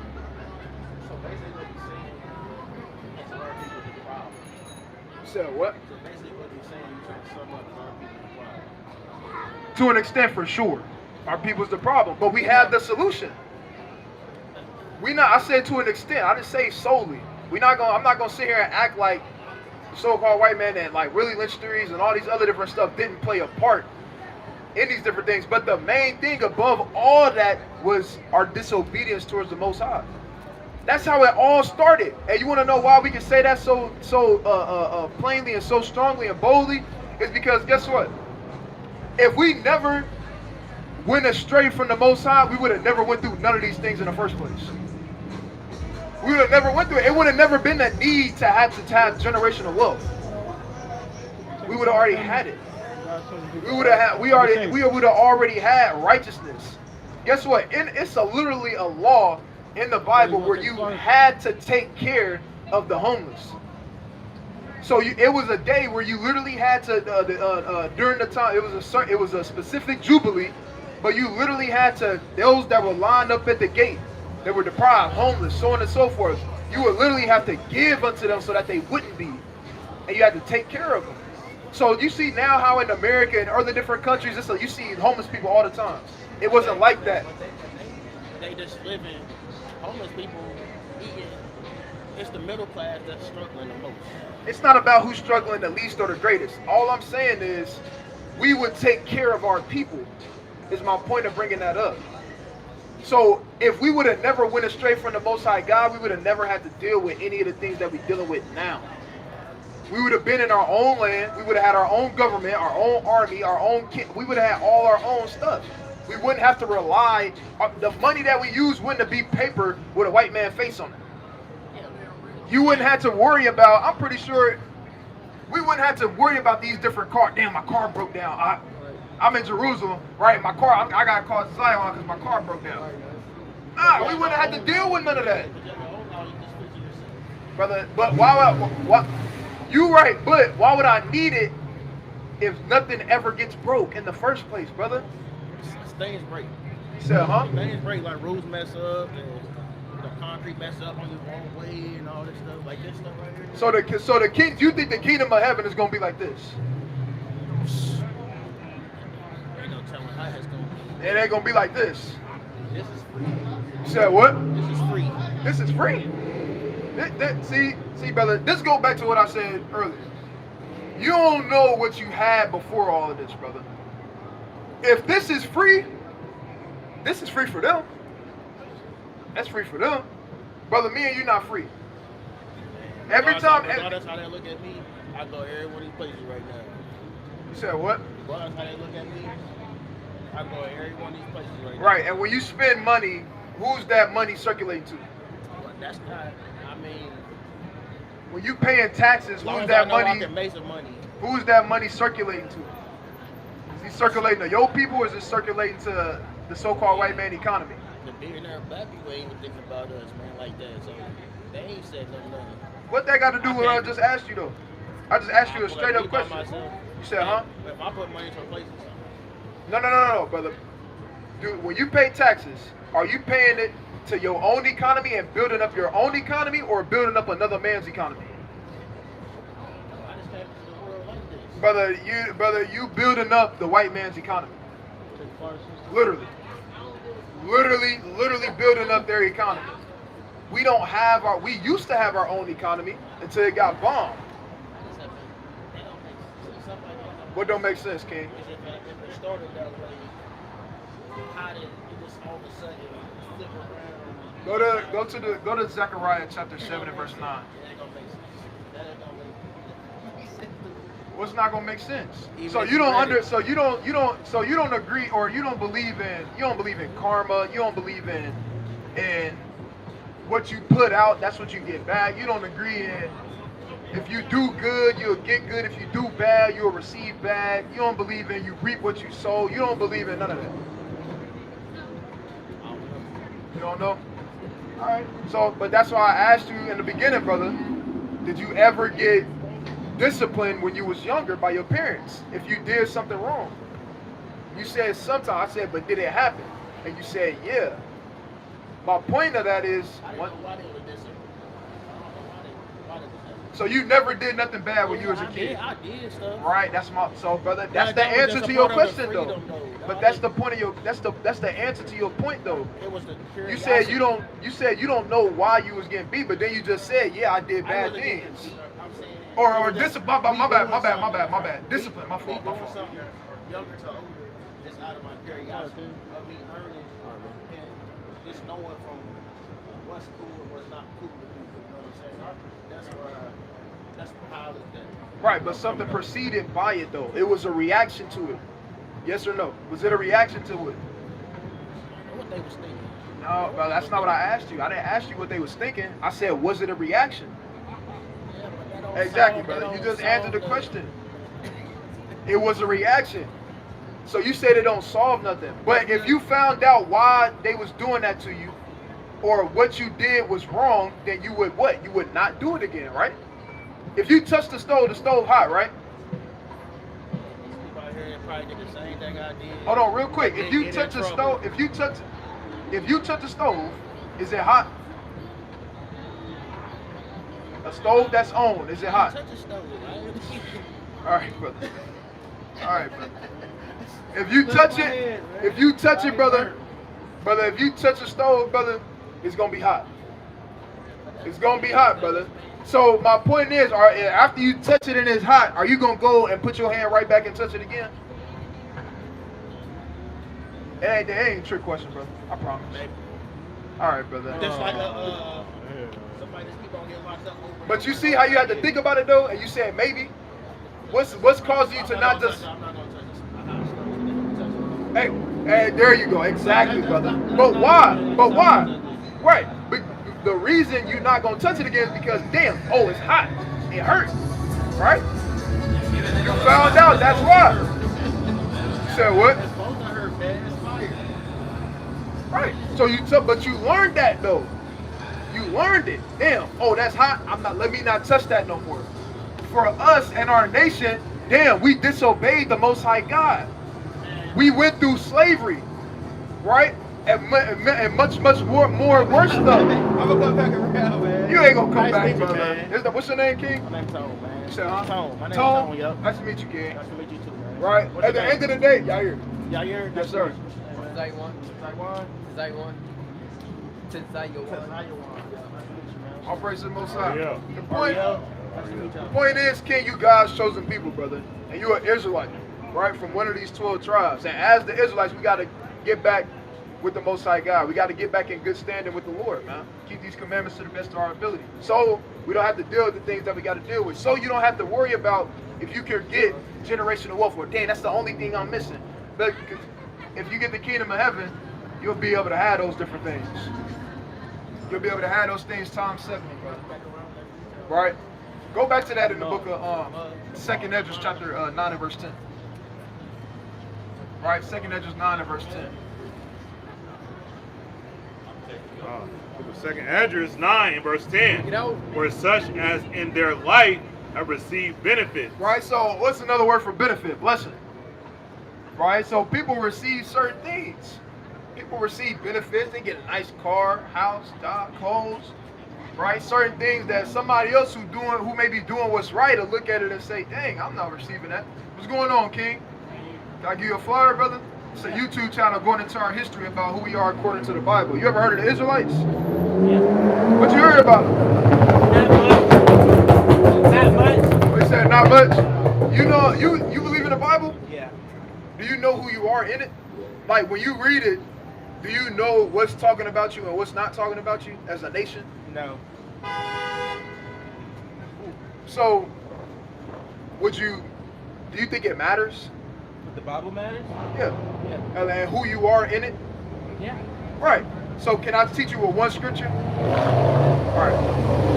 So basically what he's saying is our people the problem. So what? So basically what he's saying, he's trying to sum up is our people the problem. To an extent, for sure, our people's the problem, but we have the solution. I said to an extent. I didn't say solely. I'm not gonna sit here and act like the so-called white man and like really lynch theories and all these other different stuff didn't play a part in these different things. But the main thing above all that was our disobedience towards the Most High. That's how it all started. And you want to know why we can say that so plainly and so strongly and boldly? It's because guess what? If we never went astray from the Most High, we would have never went through none of these things in the first place. We would have never went through it. It would have never been a need to have generational wealth. We would have already had it. We would have already had righteousness. Guess what? It's literally a law in the Bible where you had to take care of the homeless. So it was a day where you literally had to during the time it was a specific jubilee, but you literally had to, those that were lined up at the gate, that were deprived, homeless, so on and so forth, you would literally have to give unto them so that they wouldn't be, and you had to take care of them. So you see now how in America and other different countries, you see homeless people all the time. It wasn't like that. They just living, homeless people eating. It's the middle class that's struggling the most. It's not about who's struggling the least or the greatest. All I'm saying is we would take care of our people, is my point of bringing that up. So if we would have never went astray from the Most High God, we would have never had to deal with any of the things that we're dealing with now. We would have been in our own land. We would have had our own government, our own army, our own we would have had all our own stuff. We wouldn't have to rely on the money that we use wouldn't be paper with a white man face on it. You wouldn't have to worry about, I'm pretty sure we wouldn't have to worry about these different cars. Damn, my car broke down. I'm in Jerusalem, right? My car, I got to call Zion because my car broke down. Nah, we wouldn't have had to deal with none of that. Brother, but why you right, but why would I need it if nothing ever gets broke in the first place, brother? Things break. You said, huh? Things break, like roofs mess up and the concrete mess up on the wrong way and all this stuff, like this stuff right here. So the king, you think the kingdom of heaven is gonna be like this? Ain't no telling how it's gonna be. It ain't gonna be like this. This is free. You said what? This is free. This is free. See, brother, this goes back to what I said earlier. You don't know what you had before all of this, brother. If this is free for them. That's free for them. Brother, me and you not free. Every time. That's how they look at me. I go every one of these places right now. You said what? That's how they look at me. I go every one of these places right now. Right, and when you spend money, who's that money circulating to? Well, that's not, I mean. When you paying taxes, who's that money? I can make some money. Who's that money circulating to? Is it circulating to your people, or is it circulating to the so-called white man economy? The billionaire black people ain't even thinking about us, man, like that. So they ain't said nothing. What that got to do with what I just asked you, though? I just asked you a straight up question. You said, huh? If I put money into a place or something. No, brother. Dude, when you pay taxes, are you paying it to your own economy and building up your own economy, or building up another man's economy? I just came into the world like this. Brother, you building up the white man's economy. Literally building up their economy. We used to have our own economy until it got bombed. What don't make sense, King? If it started that way, how did it just all of a sudden flip around? Go to Zechariah chapter 7 and verse 9. That ain't gonna make sense. That ain't gonna make sense. What's not gonna make sense? Even So if you don't read it. you don't agree, or you don't believe in karma. You don't believe in what you put out, that's what you get back. You don't agree in if you do good, you'll get good. If you do bad, you'll receive bad. You don't believe in you reap what you sow. You don't believe in none of that. I don't know. You don't know? All right. So, but that's why I asked you in the beginning, brother. Did you ever get disciplined when you was younger by your parents if you did something wrong? You said sometimes. I said, but did it happen? And you said, yeah. My point of that is, I don't know why they were disciplined. I don't know why they were disciplined. so you never did nothing bad when you was a kid. I did stuff. Right, that's my brother. That's But the that was answer just to a your part of the question, though. freedom, though. But that's the point of your. That's the answer to your point, though. It was the You curiosity. said you don't. You said you don't know why you was getting beat, but then you just said, yeah, I did I bad wasn't getting things. beat. I'm saying. Or it was just discipline. My bad. me Discipline. My fault. doing something younger to older, just out of my curiosity of me learning and just knowing from what's cool and what's not cool to do. You know what I'm saying? That's how I looked at it. Right, but something preceded by it though. It was a reaction to it. Yes or no? Was it a reaction to it? What they was thinking. No, bro, that's not what I asked you. I didn't ask you what they was thinking. I said, was it a reaction? Yeah, but that don't Exactly, solve- brother. that You don't just answered the solve question. It was a reaction. So you said it don't solve nothing. But if you found out why they was doing that to you, or what you did was wrong, then you would what? You would not do it again, right? If you touch the stove hot, right? People out here probably did the same thing I did. Hold on, real quick. If you Get in touch the trouble. stove, if you touch the stove, is it hot? A stove that's on, is it hot? Touch the stove, right? All right, brother. All right, brother. If you touch it, brother, if you touch the stove, brother, it's gonna be hot. It's gonna be hot, brother. So my point is, after you touch it and it's hot, are you gonna go and put your hand right back and touch it again? It ain't a trick question, brother. I promise. All right, brother. Just like somebody that's keep on getting locked up over. But you see how you had to think about it though, and you said maybe. What's causing you to not just? I'm not gonna touch this. I'm not gonna touch it. Hey, there you go. Exactly, brother. But why? Right. But the reason you're not gonna touch it again is because damn, oh, it's hot. It hurts. Right? You found out. That's why. You said what? It's supposed to hurt, man. It's fire. Right. So but you learned that though. You learned it. Damn. Oh, that's hot. Let me not touch that no more. For us and our nation, damn, we disobeyed the Most High God. We went through slavery, right? And much more worse stuff. I'm gonna come back around, man. You ain't gonna come Nice back, meet you, brother. man. What's your name, King? My name's Tone, man. You said, huh? Tone. My name's Tone, yup. Nice to meet you, King. Nice to meet you too, man. Right. What's At the your end of name? the day, y'all here. Y'all here? Yes, sir. Taiwan. Taiwan? Taiwan. Taiwan. All praise to the Most High. Yeah. The point. Nice to meet The y'all. point is, King, you God's chosen people, brother. And you're an Israelite, right? From one of these 12 tribes. And as the Israelites, we got to get back with the Most High God. We got to get back in good standing with the Lord, man. Keep these commandments to the best of our ability. So we don't have to deal with the things that we got to deal with. So you don't have to worry about if you can get generational wealth or, dang, that's the only thing I'm missing. But if you get the kingdom of heaven, you'll be able to have those different things. You'll be able to have those things times 70, brother. Right? Go back to that in the book of 2nd Ezra chapter 9 and verse 10. Right? 2nd Ezra 9 and verse 10. Book of 2nd Ezra 9 and verse 10. You know? Where such as in their life have received benefit. Right? So what's another word for benefit? Blessing. Right? So people receive certain things. People receive benefits. They get a nice car, house, job, clothes. Right? Certain things that somebody else who may be doing what's right will look at it and say, dang, I'm not receiving that. What's going on, King? Can I give you a flyer, brother? It's a YouTube channel going into our history about who we are according to the Bible. You ever heard of the Israelites? Yeah. What you heard about them? Not much. What you said, not much. You know, you believe in the Bible? Yeah. Do you know who you are in it? Like when you read it, do you know what's talking about you and what's not talking about you as a nation? No. So, do you think it matters? But the Bible matters? Yeah. Yeah. And who you are in it? Yeah. Right. So can I teach you with one scripture? All right.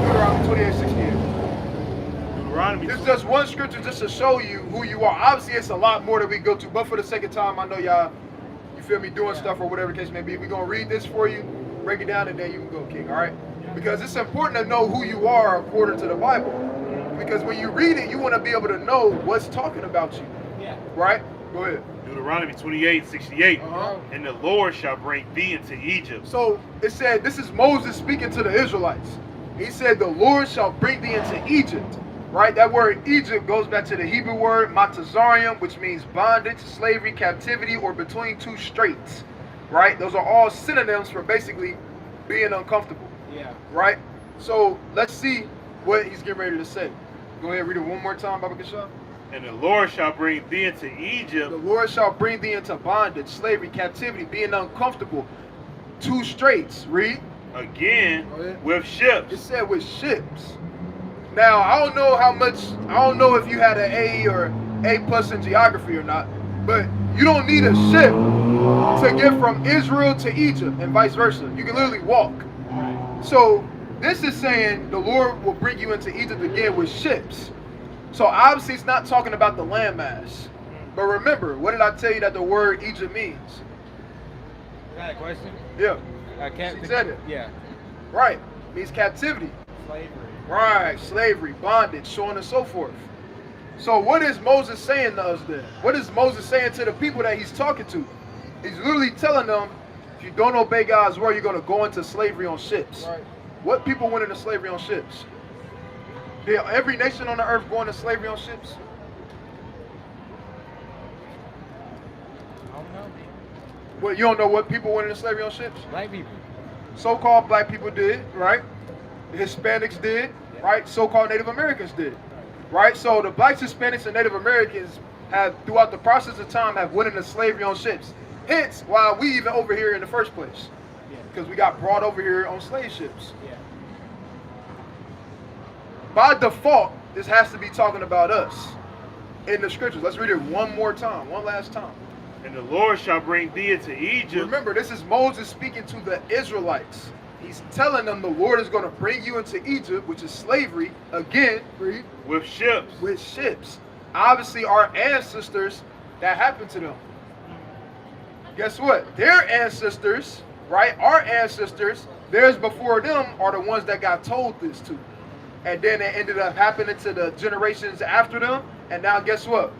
Deuteronomy 28:68. Deuteronomy. It's just one scripture just to show you who you are. Obviously, it's a lot more that we go to, but for the sake of time, I know y'all, you feel me, doing stuff or whatever the case may be. We're going to read this for you. break it down and then you can go, King, all right? Because it's important to know who you are according to the Bible. Because when you read it, you want to be able to know what's talking about you. Yeah. Right? Go ahead. Deuteronomy 28:68. Uh-huh. And the Lord shall bring thee into Egypt. So it said, this is Moses speaking to the Israelites. He said, the Lord shall bring thee into Egypt. Right? That word Egypt goes back to the Hebrew word matazarium, which means bondage, slavery, captivity, or between two straits. Right? Those are all synonyms for basically being uncomfortable. Yeah. Right? So let's see what he's getting ready to say. Go ahead, read it one more time, Baba Kishab. And the Lord shall bring thee into Egypt. The Lord shall bring thee into bondage, slavery, captivity, being uncomfortable. Two straits. Read. Again Go ahead. with It ships. said with ships. Now, I don't know if you had an A or A plus in geography or not, but you don't need a ship to get from Israel to Egypt and vice versa. You can literally walk. Right. So this is saying the Lord will bring you into Egypt again with ships. So obviously it's not talking about the landmass. But remember, what did I tell you that the word Egypt means? You got a question? Yeah, I can't. She said it. Yeah. right. Means captivity. Slavery. Right, slavery, bondage, so on and so forth. So what is Moses saying to us then? What is Moses saying to the people that he's talking to? He's literally telling them, if you don't obey God's word, you're going to go into slavery on ships. Right. What people went into slavery on ships? Did every nation on the earth go into slavery on ships? I don't know. Well, you don't know what people went into slavery on ships? Black people. So-called black people did, right? The Hispanics did, right? So-called Native Americans did, right? So the blacks, Hispanics, and Native Americans have, throughout the process of time, have went into slavery on ships. Hence, why we even over here in the first place, Yeah. because we got brought over here on slave ships. Yeah. By default, this has to be talking about us in the scriptures. Let's read it one more time, one last time. And the Lord shall bring thee into Egypt. Remember, this is Moses speaking to the Israelites. He's telling them the Lord is going to bring you into Egypt, which is slavery, again, read, with ships. with ships. Obviously, our ancestors, that happened to them. Guess what? Their ancestors, right? Our ancestors, theirs before them are the ones that got told this to. And then it ended up happening to the generations after them. And now guess what?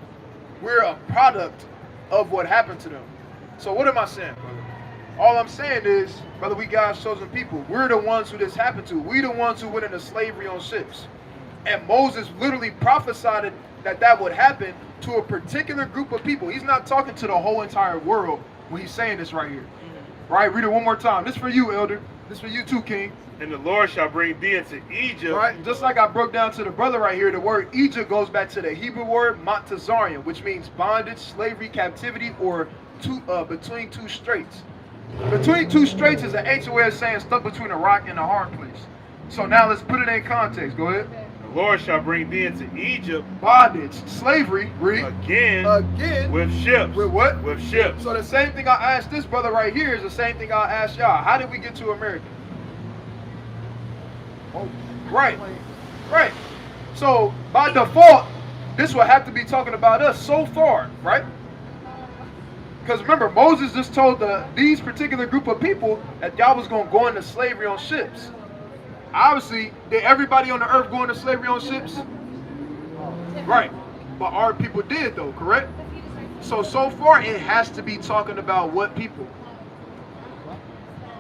We're a product of what happened to them. So what am I saying, brother? All I'm saying is, brother, we God's chosen people. We're the ones who this happened to. We the ones who went into slavery on ships. And Moses literally prophesied that that would happen to a particular group of people. He's not talking to the whole entire world when he's saying this right here. Right? Read it one more time. This for you, elder. This for you too, king. And the Lord shall bring thee into Egypt. Right? Just like I broke down to the brother right here, the word Egypt goes back to the Hebrew word matazarium, which means bondage, slavery, captivity, or between two straits. Between two straits is an ancient way of saying stuck between a rock and a hard place. So now let's put it in context. Go ahead. The Lord shall bring thee into Egypt. Bondage, slavery, read. Again. With ships. With what? With ships. So the same thing I asked this brother right here is the same thing I asked y'all. How did we get to America? Oh, right. Right. So by default, this would have to be talking about us so far, right? Because remember, Moses just told these particular group of people that y'all was going to go into slavery on ships. Obviously, did everybody on the earth go into slavery on ships? Right. But our people did, though, correct? So far, it has to be talking about what people?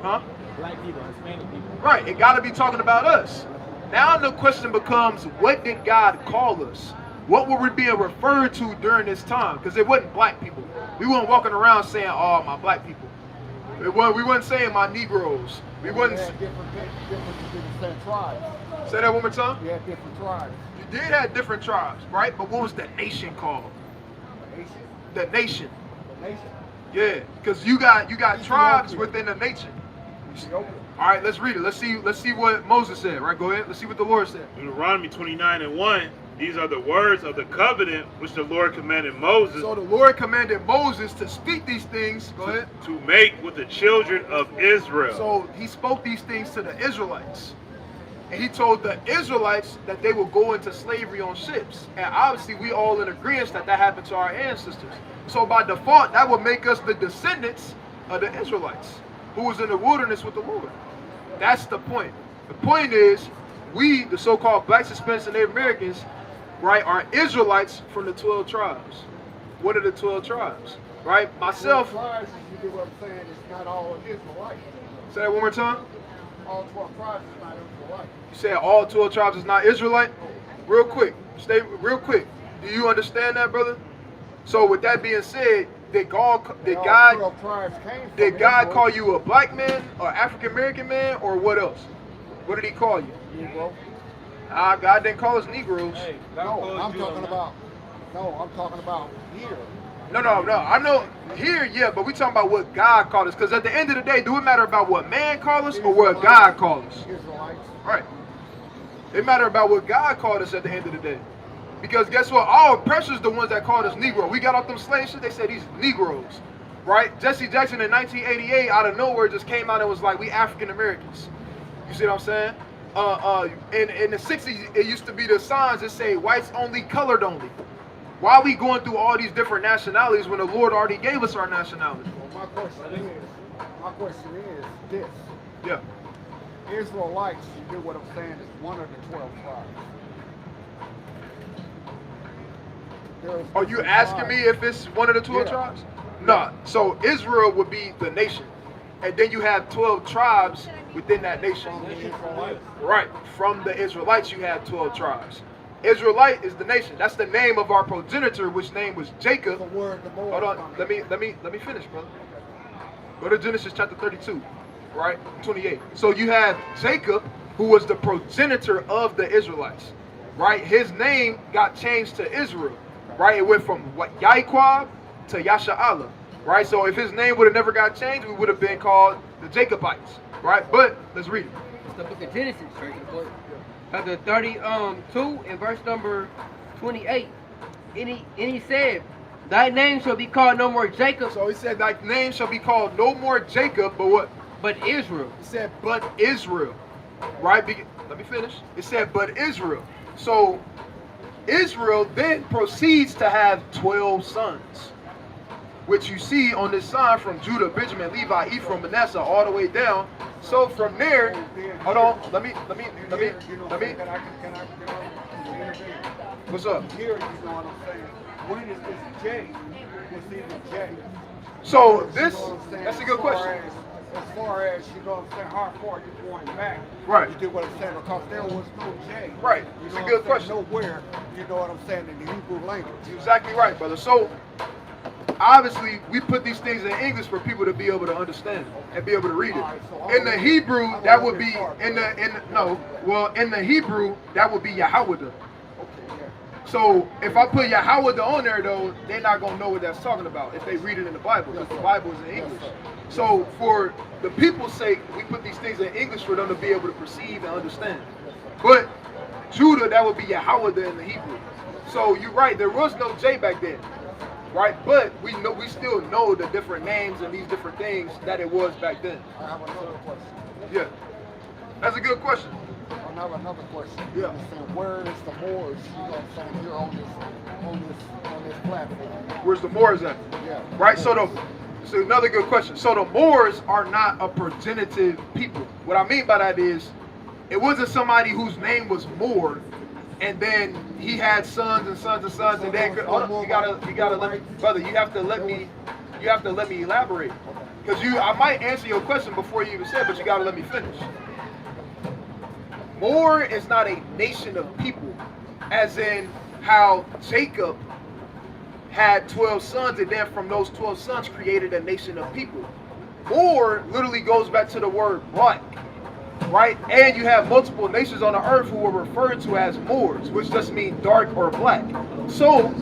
Huh? Black people, Hispanic people. Right. It got to be talking about us. Now the question becomes, what did God call us? What were we being referred to during this time? Because it wasn't black people. We weren't walking around saying, oh, my black people. We weren't saying my Negroes. We wasn't. had different tribes. Say that one more time. You had different tribes. You did have different tribes, right? But what was the nation called? Nation. The nation. The nation. Yeah, because you got tribes within the nation. Ethiopia. All right, let's read it. Let's see what Moses said. Right, go ahead. Let's see what the Lord said. Deuteronomy 29:1. These are the words of the covenant which the Lord commanded Moses So the Lord commanded Moses to speak these things. Go ahead. to make with the children of Israel. So he spoke these things to the Israelites. And he told the Israelites that they will go into slavery on ships. And obviously we all in agreement that happened to our ancestors. So by default, that would make us the descendants of the Israelites. who was in the wilderness with the Lord. That's the point. The point is, we, the so-called blacks, Hispanics, and Native Americans, right, are Israelites from the 12 tribes. What are the 12 tribes? Right? Myself. 12 tribes, you get what I'm saying, it's not all Israelites. Say that one more time. All 12 tribes is not Israelites. You said all 12 tribes is not Israelite? Real quick. Stay real quick. Do you understand that, brother? So with that being said, did God call you a black man, or African American man, or what else? What did he call you? Negro. God didn't call us Negroes. Hey, No, I'm talking about here. No. I know here, yeah, but we talking about what God called us. Because at the end of the day, do it matter about what man called us or what God called us? Israelites. Right. It matter about what God called us at the end of the day. Because guess what? Our oppressors the ones that called us Negro. We got off them slave shit, they said these Negroes. Right? Jesse Jackson in 1988 out of nowhere just came out and was like, we African Americans. You see what I'm saying? In the 60s, it used to be the signs that say whites only, colored only. Why are we going through all these different nationalities when the Lord already gave us our nationality? Well, my question is this. Yeah. Israelites, you get what I'm saying, is one of the 12 tribes. Are you asking me if it's one of the 12 tribes? No. So Israel would be the nation. And then you have 12 tribes within that nation. Right. From the Israelites, you have 12 tribes. Israelite is the nation. That's the name of our progenitor, which name was Jacob. Hold on. Let me finish, brother. Go to Genesis chapter 32, right? 28. So you have Jacob, who was the progenitor of the Israelites. Right? His name got changed to Israel. Right? It went from Yaquab to Yasha'Allah. Right? So if his name would have never got changed, we would have been called the Jacobites. Right? But let's read it. It's the book of Genesis, straight to the point. Chapter 32 and verse number 28. And he said, thy name shall be called no more Jacob. So he said, thy name shall be called no more Jacob, but what? But Israel. He said, but Israel. Right? Let me finish. It said, but Israel. So Israel then proceeds to have 12 sons, which you see on this sign from Judah, Benjamin, Levi, Ephraim, Manasseh, all the way down. So from there, hold on, let me. What's up? Here, you know what I'm saying? When is this J? What's even J? So this, You know what I'm saying? that's a good question. As far as, you know what I'm saying, how far you going back? Right. You do what I'm saying, because there was no J. Right. You It's know a what good I'm question. saying? Nowhere, you know what I'm saying, in the Hebrew language. You're exactly right, brother. So obviously, we put these things in English for people to be able to understand and be able to read it. In the Hebrew, that would be in the Hebrew, that would be Yahweh. So if I put Yahweh on there, though, they're not gonna know what that's talking about if they read it in the Bible, because the Bible is in English. So for the people's sake, we put these things in English for them to be able to perceive and understand. But Judah, that would be Yahweh in the Hebrew. So you're right, there was no J back then. Right, but we still know the different names and these different things that it was back then. I have another question. Yeah, that's a good question. I have another question. Yeah. You understand, where is the Moors, you know what I'm saying, here on this platform? Where's the Moors at? Yeah. Right, so another good question. So the Moors are not a progenitive people. What I mean by that is, it wasn't somebody whose name was Moor, and then he had sons and sons and sons, and then you gotta let me, brother. You have to let me elaborate, because I might answer your question before you even said, but you gotta let me finish. Moor is not a nation of people, as in how Jacob had 12 sons, and then from those 12 sons created a nation of people. Moor literally goes back to the word black. Right? And you have multiple nations on the earth who were referred to as Moors, which just means dark or black. So,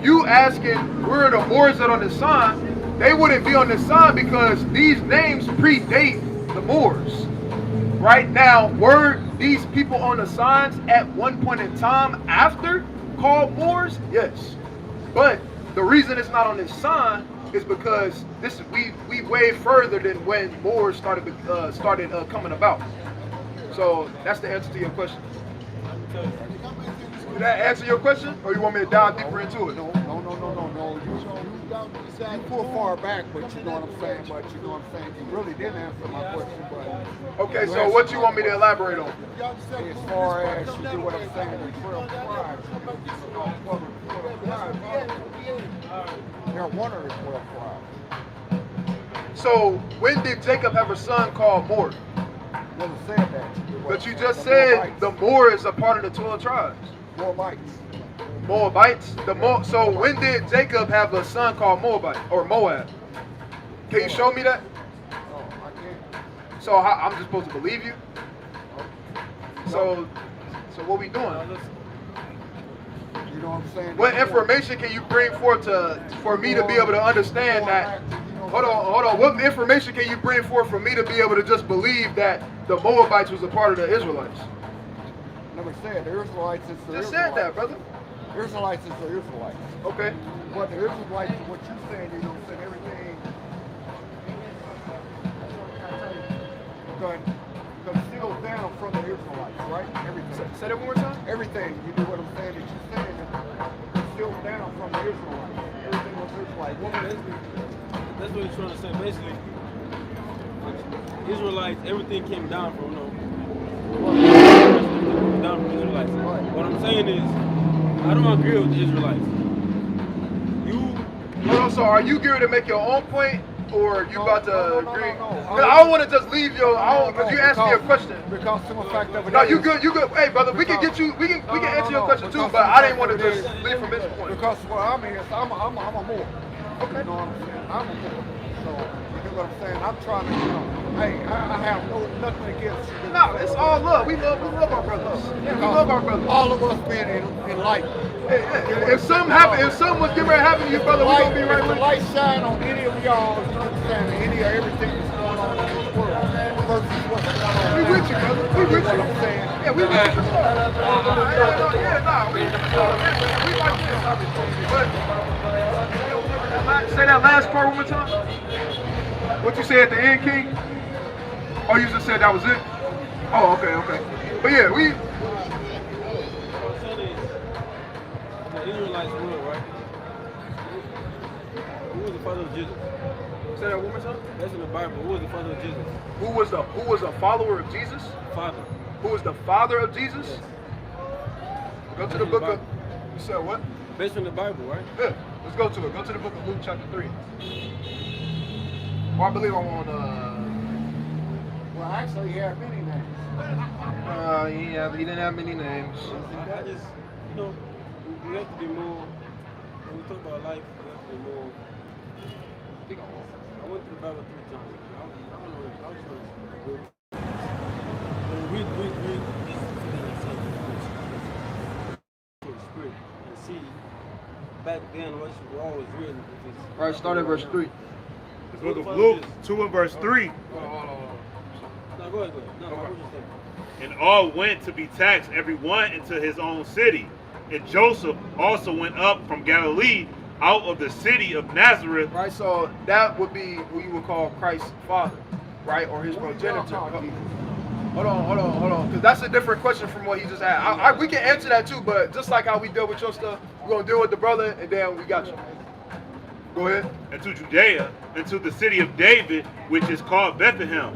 you asking where are the Moors that on this sign, they wouldn't be on this sign because these names predate the Moors. Right? Now, were these people on the signs at one point in time after called Moors? Yes. But the reason it's not on this sign is because we way further than when Moors started coming about. So that's the answer to your question. Did that answer your question, or you want me to dive deeper into it? No. You You pull far back, but you know what I'm saying. But you know what I'm saying. You really didn't answer my question, but Okay, so what you want me to elaborate on? as far as you do what I'm saying, the 12 tribes, they're one of the 12 tribes. So when did Jacob have a son called Mor? Never said that. But you just said the Mor is a part of the 12 tribes. Moabites. Moabites. So when did Jacob have a son called Moabite or Moab? Can you show me that? Oh, I can't. So I'm just supposed to believe you? So what we doing? You know what I'm saying? What information can you bring forth for me to be able to understand that? Hold on. What information can you bring forth for me to be able to just believe that the Moabites was a part of the Israelites? Never said the Israelites is the Just Israelites. said that, brother. Israelites is the Israelites. Okay. But the Israelites, what you saying, you know, said everything. Because steal down from the Israelites, right? Everything. Say that one more time. Everything. You do what I'm saying that you're saying. Steal down from the Israelites. Everything was Israelites. That's what he's trying to say. Basically, Israelites, everything came down from down from Israelites. Right. What I'm saying is, I don't agree with the Israelites. Hold on, so are you geared to make your own point, or you about to agree? No. 'Cause I don't want to just leave you. Because you asked me a question. Because the fact of it No, is- you good. Hey, brother, we can get you. We can answer your question too. But I didn't want to just leave from this point. Because what I'm here, I'm a Moor. Okay. You know what I'm saying? I'm a Moor. So you get what I'm saying? I'm trying to, hey, I have nothing against you. No, it's all love. We love our brothers. We love our brothers. All of us being enlightened. If something was getting ready to happen to you, brother, we gonna be right If with the you. light shine on any of y'all, you understand, any of everything that's going on in this world, versus what's going on. We with you, brother. We with What you. I'm saying. Yeah, we with you. We like this. But say that last part one more time. What you said at the end, King? Oh, you just said that was it? Oh, okay. But yeah, What I'm saying is, the Israelites were, right? Who was the father of Jesus? say that one more time. That's in the Bible. Who was the father of Jesus? Who was a follower of Jesus? Father. Who was the father of Jesus? Go to the book of. You said what? Based on the Bible, right? Yeah, let's go to it. Go to the book of Luke chapter 3. Well, I believe I'm on. Well, actually, he had many names. Yeah, he didn't have many names. I just, we have to be more, when we talk about life, we have to be more. I went through the Bible 3 times. I don't know, I was trying to read this spirit and see back then what you were always reading. All right, start at verse 3. The book of Luke 2 and verse 3. No, go ahead. No, I was just saying. And all went to be taxed, every one into his own city. And Joseph also went up from Galilee, out of the city of Nazareth. Right, so that would be who you would call Christ's father, right, or his progenitor. Hold on, because that's a different question from what he just asked. We can answer that too, but just like how we deal with your stuff, we're gonna deal with the brother, and then we got you. Go ahead. And to Judea, and to the city of David, which is called Bethlehem,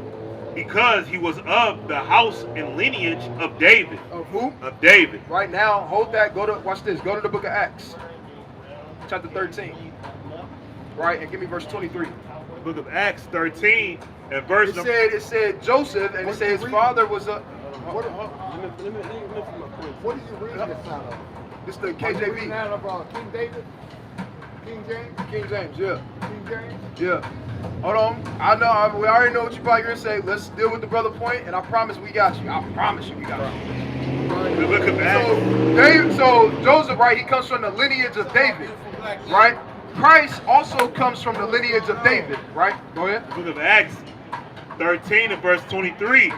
because he was of the house and lineage of David. Of who? Of David. Right now, hold that. Watch this. Go to the book of Acts, chapter 13. Right, and give me verse 23. The book of Acts 13 and verse number. It said Joseph, and it said his father was a. What are What you reading this out of? It's the Are you reading KJV. out of King David? King James? King James, yeah. King James? Yeah. Hold on. We already know what you're probably going to say. Let's deal with the brother point, and I promise we got you. I promise you we got you. The book of Acts. So Joseph, right, he comes from the lineage of David, right? Christ also comes from the lineage of David, right? Go ahead. The book of Acts 13 and verse 23.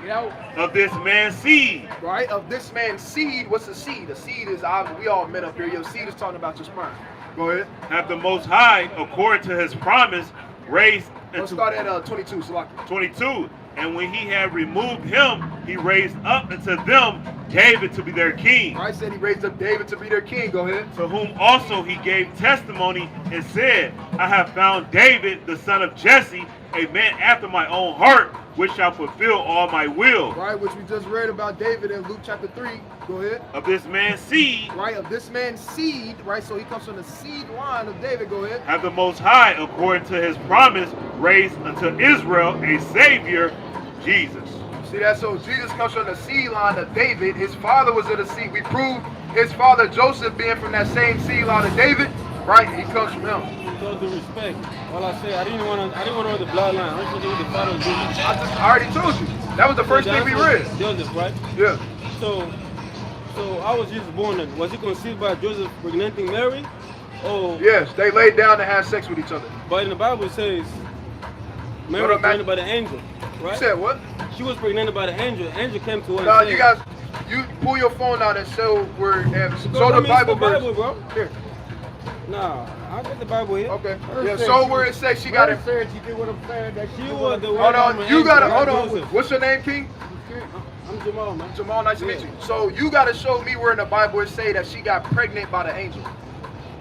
Of this man's seed. Right? Of this man's seed. What's a seed? A seed is, we all met up here. Your seed is talking about your sperm. Go ahead. Have the Most High, according to his promise, raised Let's into start at 22, Salaki. 22. And when he had removed him, he raised up unto them David to be their king. Right, said he raised up David to be their king. Go ahead. To whom also he gave testimony and said, I have found David, the son of Jesse, a man after my own heart, which shall fulfill all my will. Right, which we just read about David in Luke chapter 3. Go ahead. Of this man's seed, Right, of this man's seed. Right, so he comes from the seed line of David. Go ahead. have the Most High, according to his promise, raised unto Israel a Savior, Jesus. See that? So Jesus comes from the seed line of David. His father was of the seed. We proved his father Joseph being from that same seed line of David. Right, he comes from him. With all due respect, all I said, I didn't want to know the bloodline. I just wanted to know the father of Jesus. I already told you. That was the first thing we read. Joseph, right? Yeah. So I was just born then. Was he conceived by Joseph pregnanting Mary? Or Yes, they laid down to have sex with each other. but in the Bible it says Mary Hold was on, Matt. pregnant by the angel, You right? said what? She was pregnant by the angel. The angel came to her No, and said, you guys, you pull your phone out and show where and Bro, show the let me Bible see the Bible, verse. bro. Here. Nah, I got the Bible here. Okay. Her Yeah, said show she where was- it says she got it. Mary said, you get what I'm saying? That She did was what the I'm one. Hold on, you gotta Angel, hold not on. Joseph. What's your name, King? I'm Jamal, man. Jamal, nice to meet Yeah. you. So you gotta show me where in the Bible it say that she got pregnant by the angel.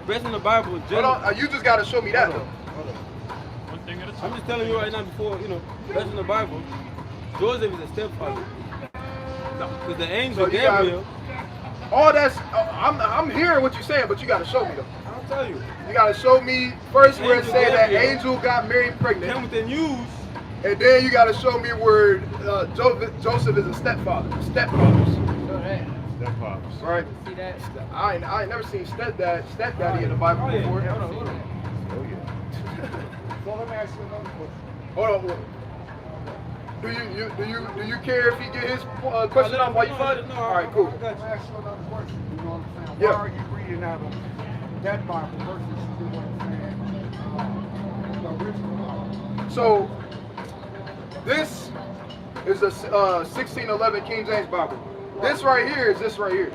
Based on the Bible, Hold Joseph. on, you just gotta show me that Hold though. I'm just telling you right now before, based on the Bible, Joseph is a stepfather. Because the angel So you got- Gabriel, All that's I'm hearing what you're saying, but you gotta show me though. I'll tell you, You gotta show me first where it Angel say that Gabriel. angel got Mary came pregnant, with the news. and then you gotta show me where Joseph is a stepfather. Stepfathers, Stepfathers. right? See that? I ain't never seen stepdaddy in the Bible Oh, yeah. before. Hold on. So let me ask you another question. Hold on. Do you care if he get his question off while you find it? No, All right, cool. I got Let me you. ask you another question. You know what I'm saying? Yeah. Why are you reading out of that Bible versus you know what I'm saying? The original Bible. So this is a 1611 King James Bible. This right here is this right here.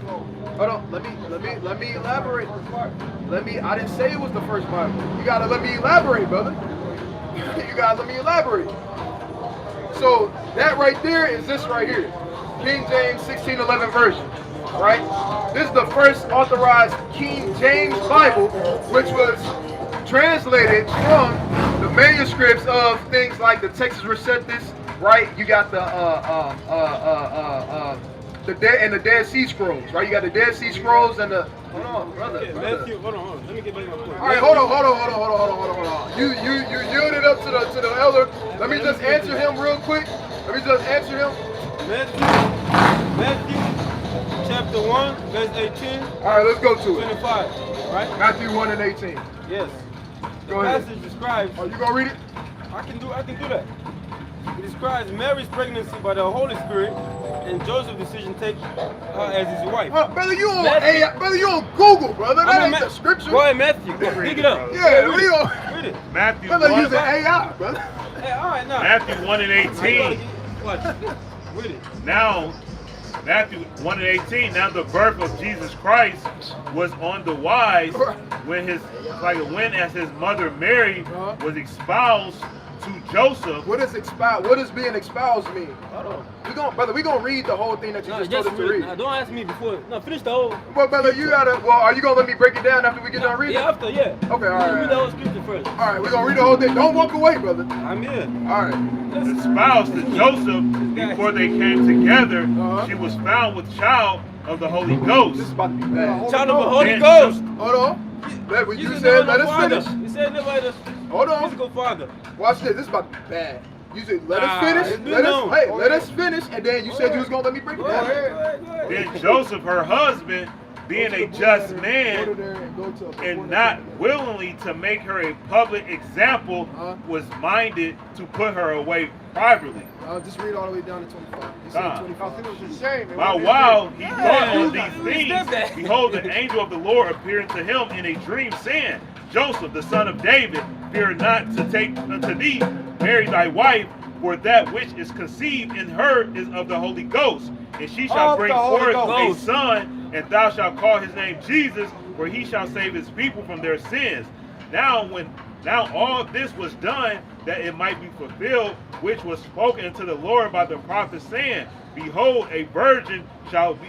So, Hold on, let me elaborate. I didn't say it was the first Bible. You gotta let me elaborate, brother. You gotta let me elaborate. So that right there is this right here. King James 1611 version. Right? This is the first authorized King James Bible, which was translated from the manuscripts of things like the Texas Receptus, right? You got the Dead Sea Scrolls, right? You got the Dead Sea Scrolls and the hold on, brother. Yeah, brother. Matthew, hold on. Let me get back to my point. All right, hold on. You yielded up to the elder. Let me just answer him real quick. Matthew chapter 1, verse 18, All right, let's go to it. 25, right? Matthew 1 and 18. Yes. The Go ahead. passage describes, Are you gonna read it? I can do that. It describes Mary's pregnancy by the Holy Spirit and Joseph's decision to take her as his wife. Brother, you on Matthew. AI, brother, you on Google, brother. That ain't the scripture. Go ahead, Matthew. Go, pick it up. Yeah, read we it. on. Read it. Matthew Brother 1, using AI, brother. Hey, all right, now. Matthew 1 and 18. Watch. Read it. Now, Matthew 1 and 18. Now the birth of Jesus Christ was on the wise when as his mother Mary was espoused to Joseph. What does being espoused mean? Hold on. We gonna read the whole thing that you No, just told just us to read. read. Now, don't ask me before. No, finish the whole. Well, brother, you gotta. Well, are you gonna let me break it down after we get done reading? Yeah, after, yeah. Okay, all right. Read the whole scripture first. All right, we're gonna read the whole thing. Don't walk away, brother. I'm here. All right. Espoused to Joseph before they came together. Uh-huh. She was found with child of the Holy Ghost. This is about to be bad. Child of the Holy Then Ghost. Hold on. You Jesus said never let no us father. finish. You said never had a Hold on. physical father. Watch this. This is about to be bad. You said let Nah, us finish. it's been known. Let us finish, and then you said you was gonna let me break it Go down. ahead. Then Joseph, her husband, being a just man and not willingly to make her a public example, was minded to put her away privately. Just read all the way down to 25. You said Ah. 25. it was a shame. While he thought on Yeah. these things, behold, the angel of the Lord appeared to him in a dream, saying, Joseph, the son of David, fear not to take unto thee Mary thy wife, for that which is conceived in her is of the Holy Ghost. And she shall Of bring the Holy forth a Ghost. son, and thou shalt call his name Jesus, for he shall save his people from their sins. Now all this was done, that it might be fulfilled, which was spoken to the Lord by the prophet, saying, behold, a virgin shall be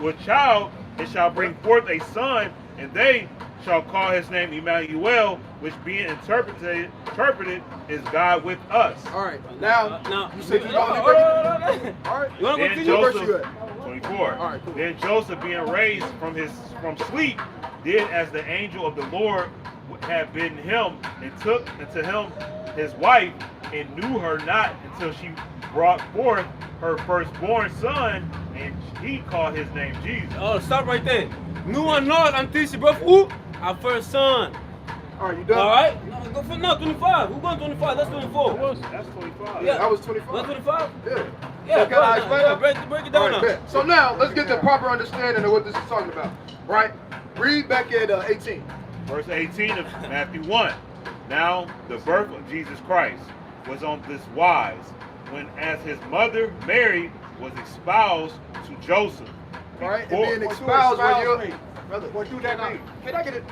with child, and shall bring forth a son, and they shall call his name Emmanuel, which being interpreted is God with us. All right. Now, now you said you hold don't on. All right. You want to Then continue? Where's you Joseph, at? 24. All right, cool. Then Joseph, being raised from sleep, did as the angel of the Lord had bidden him, and took unto him his wife, and knew her not until she brought forth her firstborn son, and he called his name Jesus. Oh, stop right there. Knew one not until she brought who? Our first son. All right, you done? All right. No, go for no 25. Who going 25? That's 24. That's 25. Yeah. That was 25. That's 25. Yeah. Yeah. So can I explain that? Break it down All now. right, bet. So now, let's get the proper understanding of what this is talking about. Right? Read back at 18. Verse 18 of Matthew 1. Now the birth of Jesus Christ was on this wise, when as his mother Mary was espoused to Joseph. Right? And before- being espoused when you... Brother, What do that mean? Can I get it?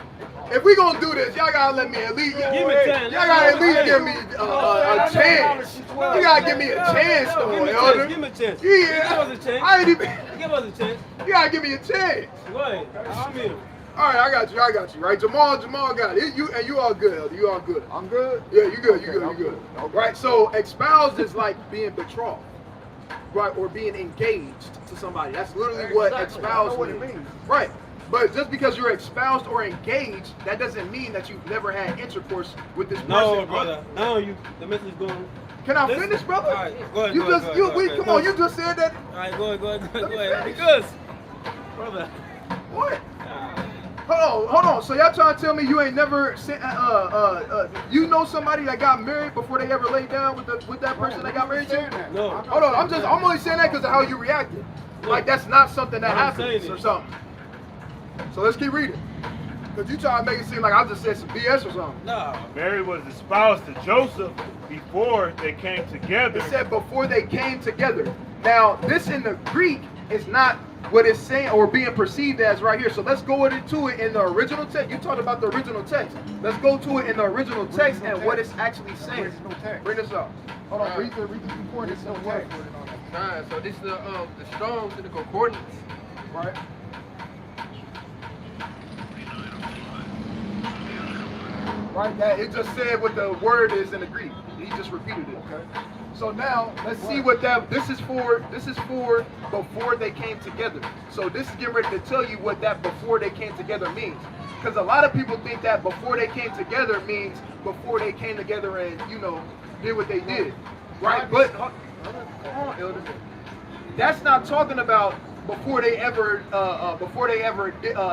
If we gonna do this, y'all gotta let me at least... Give me 10. Y'all gotta at least give me a chance. You gotta give me a chance, though, Give me a Elder. chance. Give me a chance. Yeah. Give us a chance. I ain't even... Give us a chance. You gotta give me a chance. Go ahead. I'm here. All right, I got you, right? Jamal got it. You all good, Elder. You all good. I'm good. Yeah, you good, Okay, you I'm good. Okay. Right, so espoused is like being betrothed, right, or being engaged to somebody. That's literally what Exactly. espoused I know what it means. means. Right, but just because you're espoused or engaged, that doesn't mean that you've never had intercourse with this person. No, brother. Now the message is going. Can I Listen. finish, brother? All right, go ahead, You go ahead, just, go you, ahead, we, go come ahead. on, you just said that. All right, go ahead. Let me finish. Because, brother. What? Hold on. So y'all trying to tell me you ain't never seen, you know somebody that got married before they ever laid down with that person they got married to? No. Hold on, I'm only saying that because of how you reacted. Like that's not something that I'm happens saying or it. something. So let's keep reading. Cause you trying to make it seem like I just said some BS or something. No. Mary was espoused to Joseph before they came together. It said before they came together. Now this in the Greek is not what it's saying or being perceived as right here. So let's go into it in the original text. You talked about the original text. Let's go to it in the original text and what it's actually saying. Original text. Bring this up. Hold on, read the concordance of text. Alright, so this is the Strong's and the concordance. Right? Right, that it just said what the word is in the Greek. He just repeated it. Okay. So now let's see what that this is for before they came together. So this is getting ready to tell you what that before they came together means. Because a lot of people think that before they came together means before they came together and did what they did. Right? But come on, Elder. That's not talking about before they ever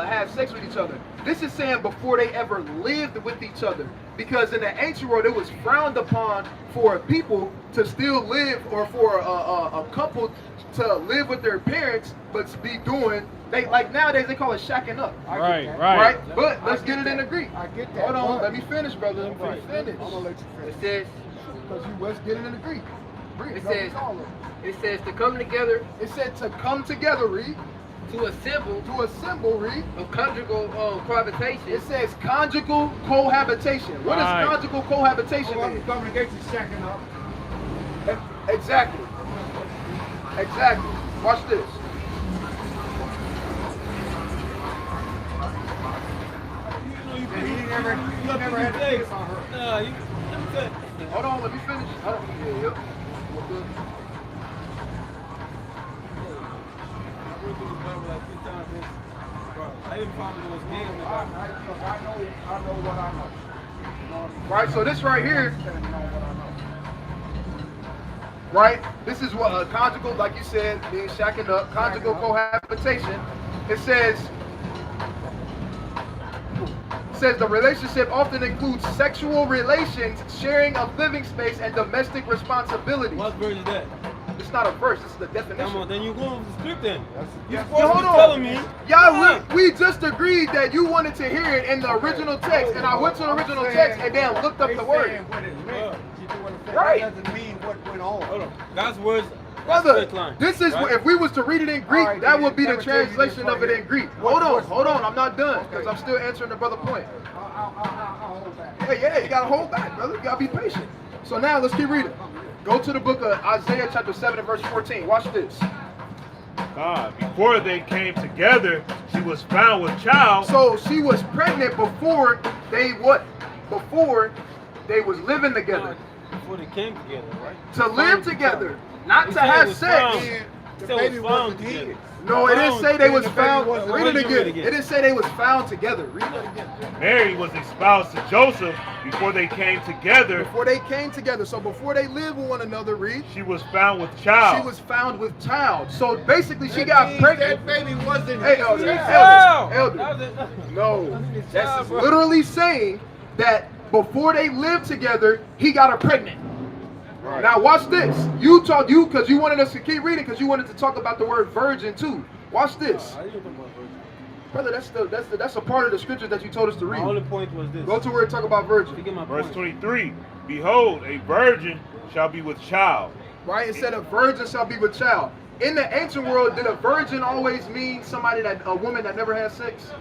had sex with each other. This is saying before they ever lived with each other. Because in the ancient world, it was frowned upon for people to still live, or for a couple to live with their parents, but be doing, like nowadays they call it shacking up. Right? But let's get it in the Greek. I get that. Hold on, but- let me finish, brother. Let me Right. finish. I'm gonna let you It finish. says Because let's get it in the Greek. Read It no, says- call it. it says to come together It said to come together, read. to assemble To assemble, read. of conjugal cohabitation. It says conjugal cohabitation. What does conjugal cohabitation Hold on, mean? coming to get you shacking up. Exactly. Watch this. And he never had to kiss on her. Nah, you. Hold on, let me finish. Hold on. Yeah. I didn't find it was gay on the I Bible. know what I know. Right, so this right here, I know what I know. right? This is what conjugal, like you said, being shacking up, conjugal cohabitation. It says the relationship often includes sexual relations, sharing of living space, and domestic responsibilities. What verse is that? It's not a verse, this is the Come definition. on, then you go with the script then. You're That's- supposed to hold be on. telling me. Yeah, we just agreed that you wanted to hear it in the original text, and I went to the original text and then looked up the word. What it meant. You do what it said. Right. That doesn't mean what went on. Hold on. God's words. Brother, straight line, this is right? if we was to read it in Greek, All right, that then, would be the let me tell you this translation right of it here. in Greek. What- Hold on, I'm not done because Okay. I'm still answering the brother point. I'll hold back. Yeah, you gotta hold back, brother. You gotta be patient. So now let's keep reading. Go to the book of Isaiah chapter 7 and verse 14. Watch this. Before they came together, she was found with child. So she was pregnant before they what? Before they was living together. Before they came together, right? To live together, not He to said it have was sex. found. And He the said it baby was found wasn't hid. together. No, it didn't say they was the baby found. wasn't Read it hid. again. It didn't say they was found together. Read it again. Mary was espoused to Joseph before they came together. Before they came together. So before they lived with one another, read. She was found with child. She was found with child. So basically, she That got means pregnant. That baby wasn't Hey, his elder, child. elder. That was it. No, Child, that's bro. literally saying that before they lived together, he got her pregnant. Right. Now watch this. You because you wanted us to keep reading because you wanted to talk about the word virgin too. Watch this, I didn't talk about virgin. brother. That's a part of the scripture that you told us to My only read. point was this. Go to where it talk about virgin, To get my Verse point. 23. Behold, a virgin shall be with child. right? It said a virgin shall be with child. In the ancient world, did a virgin always mean a woman that never had sex?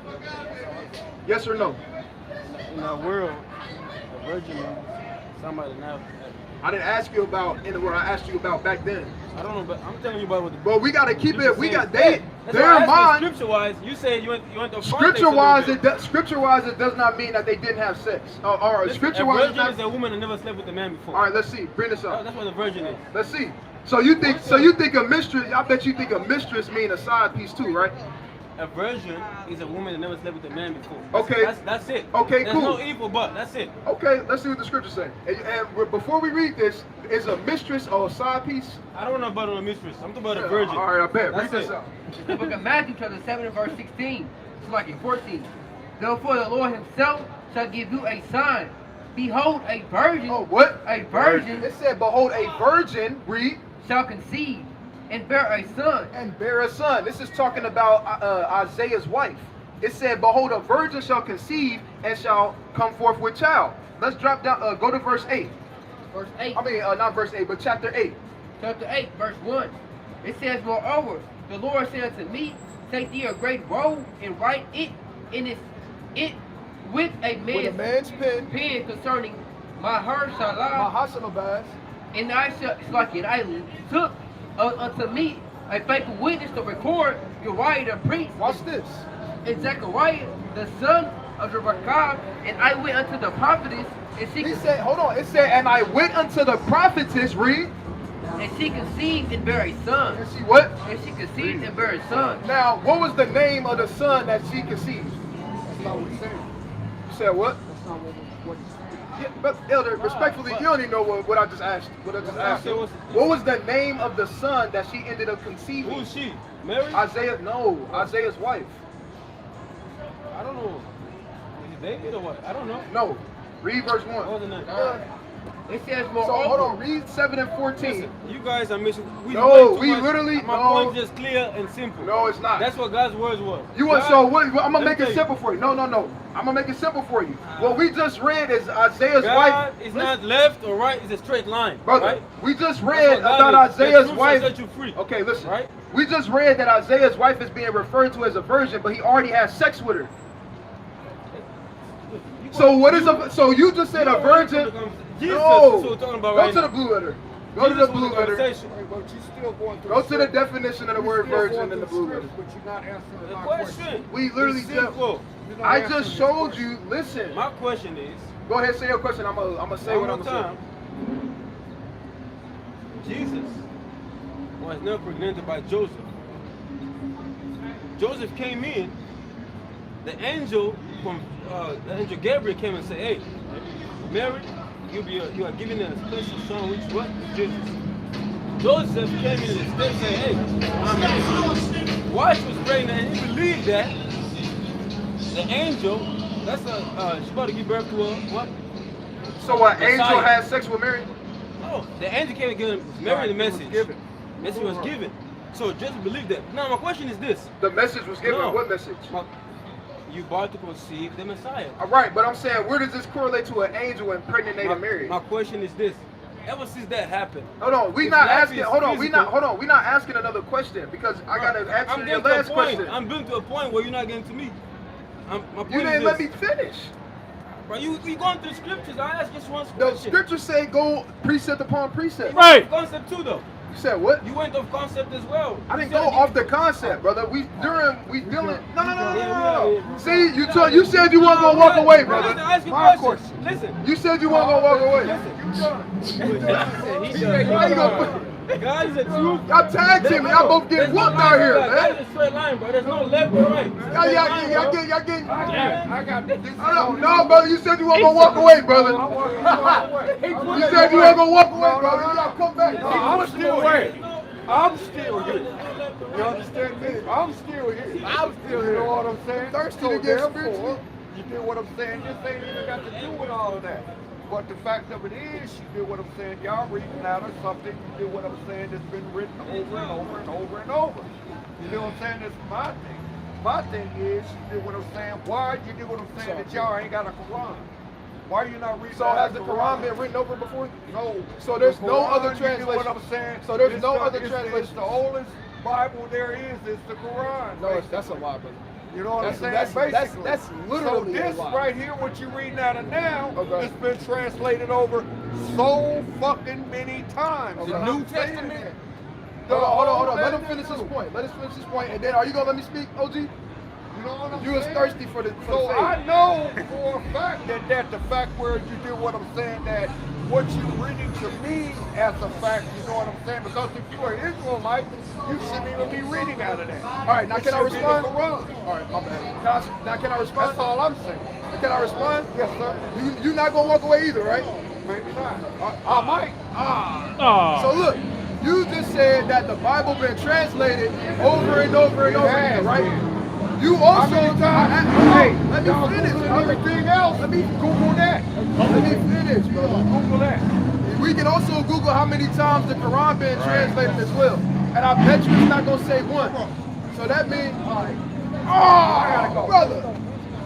Yes or no? In our world, a virgin is somebody now. I didn't ask you about in the world. I asked you about back then. I don't know, but I'm telling you about what the. But we gotta keep it. We got That's their mind. Scripture-wise, you said you went to Scripture-wise, it does not mean that they didn't have sex. Or A scripture-wise, virgin is a woman that never slept with a man before. all right. Let's see. Bring this up. That's what a virgin is. Let's see. So you think a mistress? I bet you think a mistress mean a side piece too, right? A virgin is a woman that never slept with a man before. Okay. That's it. Okay, There's cool. no evil, but that's it. Okay. Let's see what the scripture say. And before we read this, is a mistress or a side piece? I don't know about a mistress. I'm talking about a virgin. All right. I bet. That's Read this it. out. The book of Matthew chapter 7 and verse 16. It's like 14. Therefore the Lord himself shall give you a sign. Behold, a virgin. Oh, what? A virgin It said, "Behold, a virgin." Read. shall conceive and bear a son. And bear a son. This is talking about Isaiah's wife. It said, "Behold, a virgin shall conceive and shall come forth with child." Let's drop down. Go to verse 8. Verse 8. I mean, not verse 8, but chapter 8. Chapter 8, verse 1. It says, moreover, the Lord said unto me, take thee a great roll and write it with a With a man's pen. pen concerning Maher-shalal. Mahasalabaz. And I shall, it's like it, I took unto me a faithful witness to record Uriah the priest Watch this. and Zechariah the son of Jeroboam, and I went unto the prophetess, and she He said, hold on. It said, "And I went unto the prophetess." Read. conceived and bare a son. And she what? And she conceived and bare a son. Now, what was the name of the son that she conceived? That's not what he said. You said what? That's not what he said. Yeah, but elder, respectfully, you don't even know what I just asked. What I just asked. said you. what's- What was the name of the son that she ended up conceiving? Who is she? Mary? Isaiah's wife. I don't know. Is it David or what? I don't know. No. Read verse 1. What was the name? It says, So moreover, hold on, read 7 and 14. Listen, you guys are missing. No, way too we much. literally- My no. point is just clear and simple. No, it's not. That's what God's words were. You want God- so what? I'm gonna Let me make it tell you. simple for you. No. I'm gonna make it simple for you. What we just read is Isaiah's God wife. is Listen, not left or right. It's a straight line. brother. Right? We just That's read what God about is. The Isaiah's truth wife. shall set you free. Okay, listen. Right? We just read that Isaiah's wife is being referred to as a virgin, but he already has sex with her. You So go- what is a? So you just said you a already virgin? become- Jesus No. is what we're talking about Go right to now. the blue letter. Go to the Jesus was blue the letter. conversation. Hey, but you're still going through Go to the script. definition of the You're word still virgin going in the through blue letter. script, but you're not answering The my question. We literally is just. simple. You're not I answering just this showed question. you. Listen. My question is, Go ahead, say your question. I'm gonna say one what I'm more gonna time, Jesus was never pregnant by Joseph. Joseph came in. The angel Gabriel came and said, "Hey, Mary, you are giving a special son, which what? Jesus." Joseph came in and said, "Hey, I'm wife was pregnant, and he believed that the angel, she's about to give birth to a what? say. So an angel Messiah. had sex with Mary? No, the angel came and gave Mary the message. Message was given. So Joseph believed that. Now my question is this: The message was given. No. What message? you about to conceive the Messiah. All right, but I'm saying, where does this correlate to an angel impregnating Mary? My question is this: ever since that happened, Hold on, we If not life asking. is Hold on, physical- we not asking another question because I gotta answer I'm your getting to a last point. question. I'm getting to a point where you're not getting to me. My point You is didn't this. let me finish. Bro, you going through scriptures. That's just one The scripture. scriptures say go precept upon precept. Right. Concept too, though. You said what? You went off concept as well. I didn't You go said off you- the concept, brother. We dealing. No. Yeah. See, you said you weren't gonna walk away, brother. Listen, ask you My a question. Listen. You said you weren't gonna walk away. Why you gonna God is a truth. Y'all tag team, y'all both getting whooped out here, God man. is a straight line, bro. There's no left or right. Y'all getting. I got this. No, brother. You said you weren't gonna walk away, brother. You said you weren't gonna walk away, brother. You gotta come back. I'm still here. I'm still here. You understand me? I'm still here. You know what I'm saying? Thirsty So to get therefore, spiritually. you do what I'm saying. This ain't even got to do with all of that. But the fact of it is, you do what I'm saying. Y'all reading out of something. You do what I'm saying. That's been written over and over and over and over. You know what I'm saying? That's my thing. My thing is, you do what I'm saying. Why you do what I'm saying that y'all ain't got a Quran? Why are you not reading? So out has of the Quran been written over before? No. So there's The no Quran, other you know what translation. I'm saying? So there's It's no the- other it's translation. the oldest Bible there is the Quran. No, that's a lie, brother. You know what I'm saying? That's Basically. literally So this a lie. right here, what you're reading out of now, Okay. it's been translated over so fucking many times. Okay. And The I'm New saying Testament? that. Hold on. Let him that finish his too. point. Let us finish his point. And then, are you gonna let me speak, OG? You know what I'm You was saying? thirsty for the So faith. I know for a fact that the fact where you do what I'm saying, that what you're reading to me as a fact, you know what I'm saying? Because if you are Israelite, you shouldn't even be reading out of that. All right, now It can I should be the respond? Quran. All right, my bad. Now can I respond? That's all I'm saying. Can I respond? Yes, sir. You not gonna walk away either, right? Maybe not. I might. So look, you just said that the Bible been translated over and over and It over has again, right? been. You also, How many times? hey, Hey, let y'all me finish. Googling everything else. Let me Google that. Let me finish, brother. Google that. We can also Google how many times the Quran been translated as well, and I bet you it's not gonna say one. So that means, I gotta go. brother.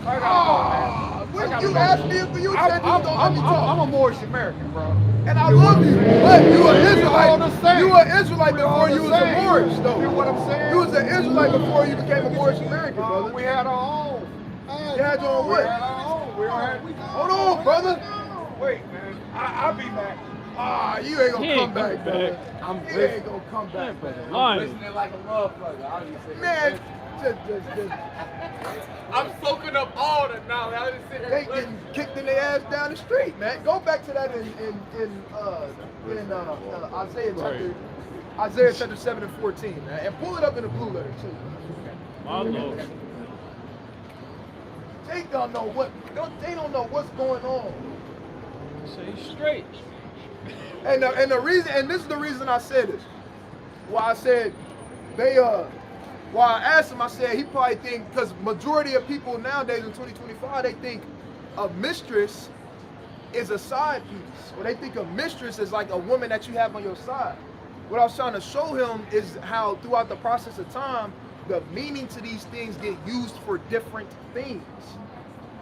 I gotta go, man. I gotta You go. asked me if you said you was gonna let me talk. I'm a Moorish American, bro. And I love you, but you an We all the Israelite. same. You an Israelite We all before the you was a same. Moorish, though. You know what I'm saying? You was an Israelite before you became a Moorish American, brother. We had our own. You had your own We what? had our own. We all had. Hold on, brother. Wait, man. I'll be back. You ain't gonna come back, brother. I'm You ain't gonna come back, brother. listening like a motherfucker. Obviously. Man, just. I'm soaking up all the knowledge. I just sit They getting kicked in their ass down the street, man. Go back to that in Isaiah chapter 7 and 14, man, and pull it up in the blue letter too. My Lord. They don't know what's going on. Say straight. And the reason, and this is the reason I said this. Why I said why I asked him, I said he probably think, because majority of people nowadays in 2025, they think a mistress is a side piece, or they think a mistress is like a woman that you have on your side. What I was trying to show him is how throughout the process of time, the meaning to these things get used for different things.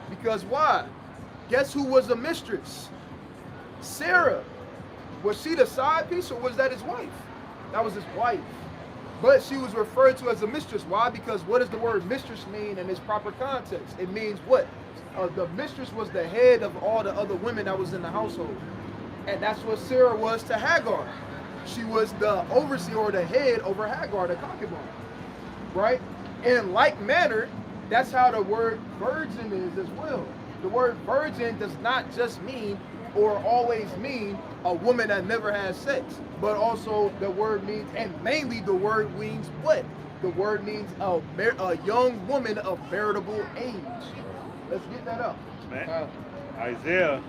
Because why? Guess who was a mistress? Sarah. Was she the side piece, or was that his wife? That was his wife. But she was referred to as a mistress. Why? Because what does the word mistress mean in its proper context? It means what? The mistress was the head of all the other women that was in the household. And that's what Sarah was to Hagar. She was the overseer or the head over Hagar, the concubine. Right? In like manner, that's how the word virgin is as well. The word virgin does not just mean or always mean a woman that never has sex, but also the word means, and mainly the word means what? The word means a young woman of veritable age. Let's get that up. Man, Isaiah.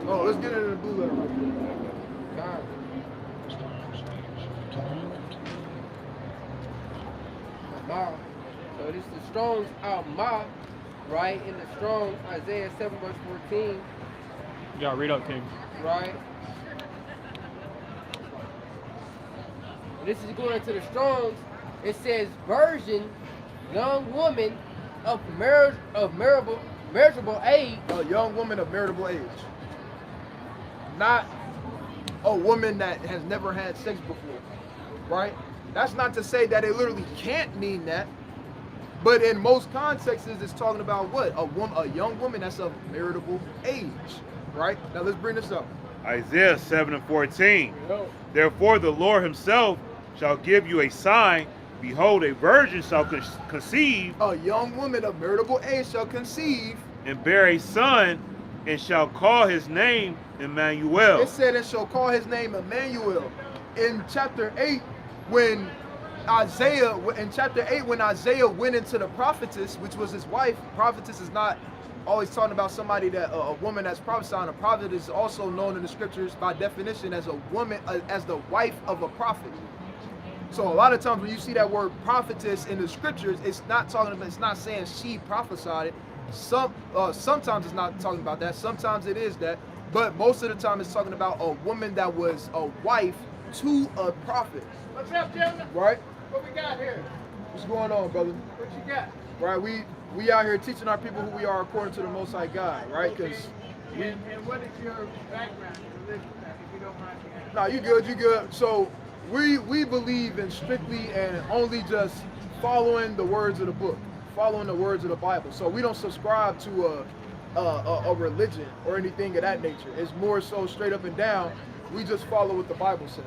Oh, let's get it in the blue letter right quick. So this is the Strong's Alma, right? In the Strong's Isaiah 7 verse 14, You gotta read up, King. right? And this is going into the Strong's. It says virgin, young woman of marriageable age. A young woman of veritable age. Not a woman that has never had sex before, right? That's not to say that it literally can't mean that, But in most contexts, it's talking about what? A young woman that's of marriageable age, right? Now let's bring this up. Isaiah 7:14. Yo, Therefore the Lord himself shall give you a sign. Behold, a virgin shall conceive A young woman of marriageable age shall conceive. and bear a son, and shall call his name Emmanuel. It said it shall call his name Emmanuel. In chapter 8, when Isaiah went into the prophetess, which was his wife. Prophetess is not always talking about somebody that a woman that's prophesying. A prophet is also known in the scriptures by definition as a woman, as the wife of a prophet. So a lot of times when you see that word prophetess in the scriptures, it's not saying she prophesied it. Sometimes it's not talking about that. Sometimes it is that. But most of the time it's talking about a woman that was a wife to a prophet. what's up, gentlemen? Right? What we got here? What's going on, brother? What you got? Right? We out here teaching our people who we are according to the Most High God, right? Because And what is your background, your religion, if you don't mind me asking? no, you good. So we believe in strictly and only just following the words of the book, following the words of the Bible. So we don't subscribe to a religion or anything of that nature. It's more so straight up and down. We just follow what the Bible says,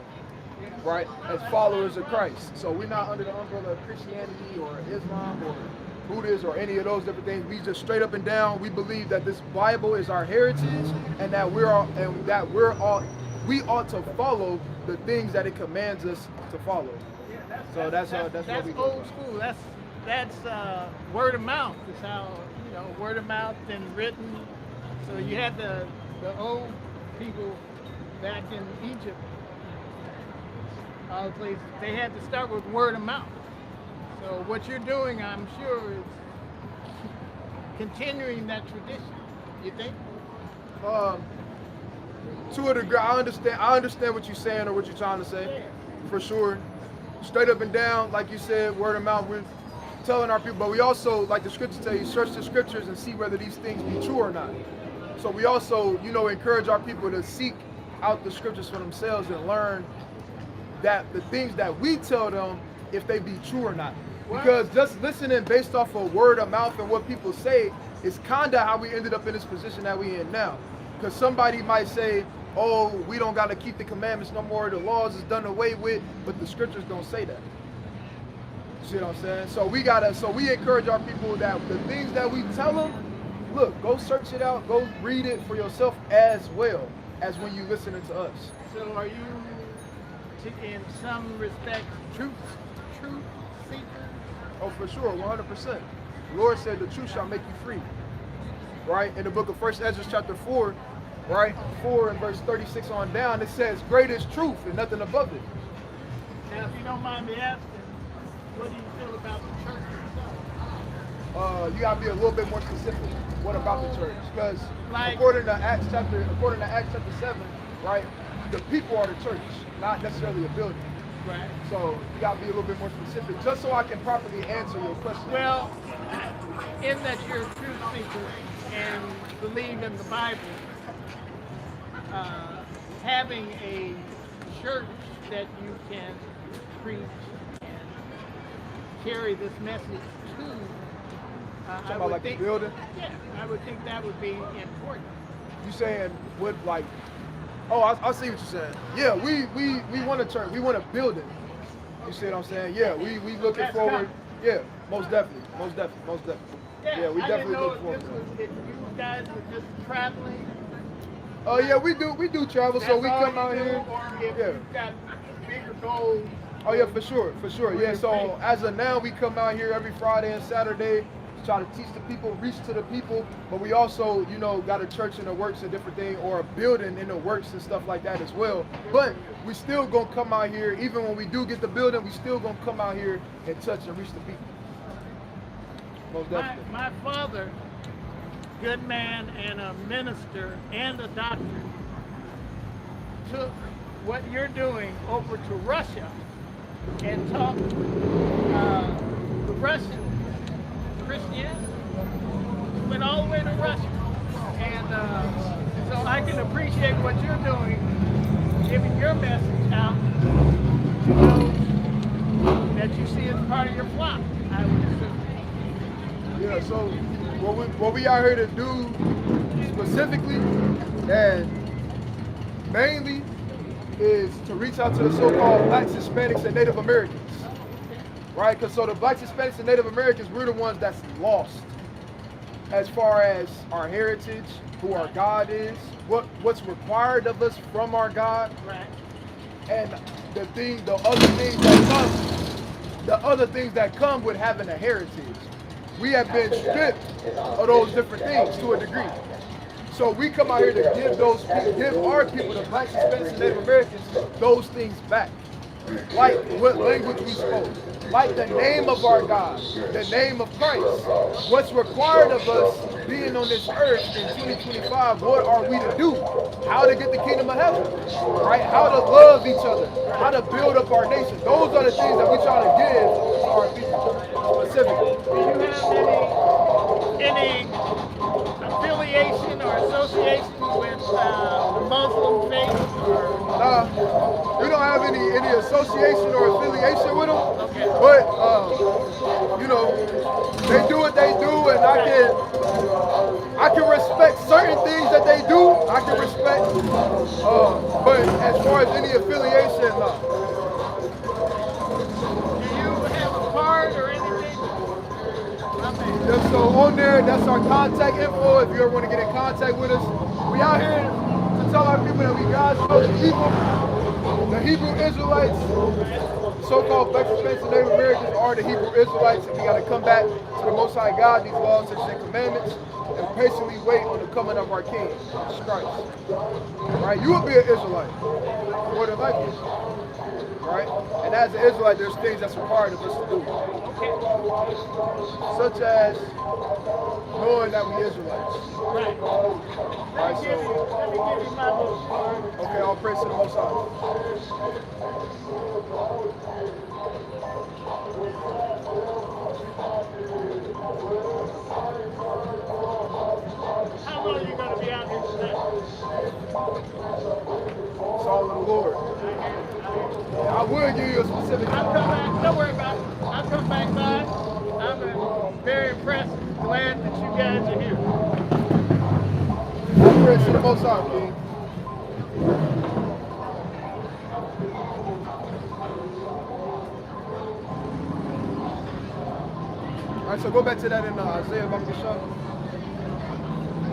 right? As followers of Christ. So we're not under the umbrella of Christianity or Islam or Buddhism or any of those different things. We just straight up and down. We believe that this Bible is our heritage, and that we ought to follow the things that it commands us to follow. So that's what we do. old school. That's word of mouth. Is how word of mouth and written. So you had the old people back in Egypt, all places. They had to start with word of mouth. So what you're doing, I'm sure, is continuing that tradition. You think? To a degree, I understand what you're saying or what you're trying to say, for sure. Straight up and down, like you said, word of mouth. We're telling our people, but we also, like the scriptures tell you, search the scriptures and see whether these things be true or not. So we also, encourage our people to seek out the scriptures for themselves and learn that the things that we tell them, if they be true or not. Because just listening based off of word of mouth and what people say is kind of how we ended up in this position that we in now. Because somebody might say, oh, we don't got to keep the commandments no more, the laws is done away with, but the scriptures don't say that. You see what I'm saying? So we encourage our people that the things that we tell them, look, go search it out, go read it for yourself as well as when you listening to us. So are you, in some respects, truth seekers? Oh, for sure, 100%. The Lord said the truth shall make you free. Right? In the book of 1 Ezra chapter 4, right? 4 and verse 36 on down, it says, great is truth and nothing above it. Now, if you don't mind me asking, what do you feel about the church itself? You gotta be a little bit more specific. What about the church? Because Like- according to Acts chapter 7, right? The people are the church, not necessarily a building. Right. So you gotta be a little bit more specific, just so I can properly answer your question. Well, in that you're a truth seeker and believe in the Bible, having a church that you can preach and carry this message to, I Talking about would like think, the building. yeah, I would think that would be important. You saying what, like? Oh, I see what you're saying. Yeah, we want a church. We want a building. You see what I'm saying? Yeah, we looking That's forward. coming. Yeah, most definitely. Yeah, we I definitely didn't know look forward if to this was, if you guys were just traveling. Oh yeah, we do travel. So That's we all come you out do, here. or if Yeah. you've got bigger goals. Oh yeah, for sure. Yeah, so as of now, we come out here every Friday and Saturday to try to teach the people, reach to the people. But we also, got a church in the works and different thing, or a building in the works and stuff like that as well. But we still gonna come out here, even when we do get the building, we still gonna come out here and touch and reach the people. Most definitely. My father, good man and a minister and a doctor, took what you're doing over to Russia and taught the Russian Christianity. Went all the way to Russia. And so I can appreciate what you're doing, giving your message out to those that you see as part of your flock, I would assume. Yeah, so what we out here to do specifically and mainly is to reach out to the so-called blacks, Hispanics, and Native Americans. Right? Because so the blacks, Hispanics, and Native Americans, we're the ones that's lost as far as our heritage, who our God is, what's required of us from our God, Right. and the other things that come with having a heritage. We have been stripped of those different things to a degree. So we come out here to give our people, the blacks, Hispanics, and Native Americans, those things back. Like what language we spoke, like the name of our God, the name of Christ. What's required of us being on this earth in 2025, what are we to do? How to get the kingdom of heaven, right? How to love each other, how to build up our nation. Those are the things that we try to give to our people specifically. Do you have any affiliation or association with the Muslim faith? We don't have any association or affiliation with them, Okay. but they do what they do, and I can respect certain things that they do. I can respect, but as far as any affiliation, no. Do you have a card or anything? Yeah, so on there, that's our contact info. If you ever want to get in contact with us, we out here to tell our people that we God's chosen people. The Hebrew Israelites, so-called black, Hispanics, and Native Americans are the Hebrew Israelites, and we got to come back to the Most High God, these laws, statutes, and commandments, and patiently wait on the coming of our King, Jesus Christ. Right? You will be an Israelite, more than likely. Right? And as an Israelite, there's things that's required of us to do, such as knowing that we Israelites. Right. Right, Let me give you my little card. Okay, all praise to the Most High. How long are you going to be out here today? It's all of the Lord. I would give you a specific. I'll come back. Don't worry about it. I'll come back by. I'm very impressed. Glad that you guys are here. All praise to the Most High, King. All right, so go back to that in Isaiah,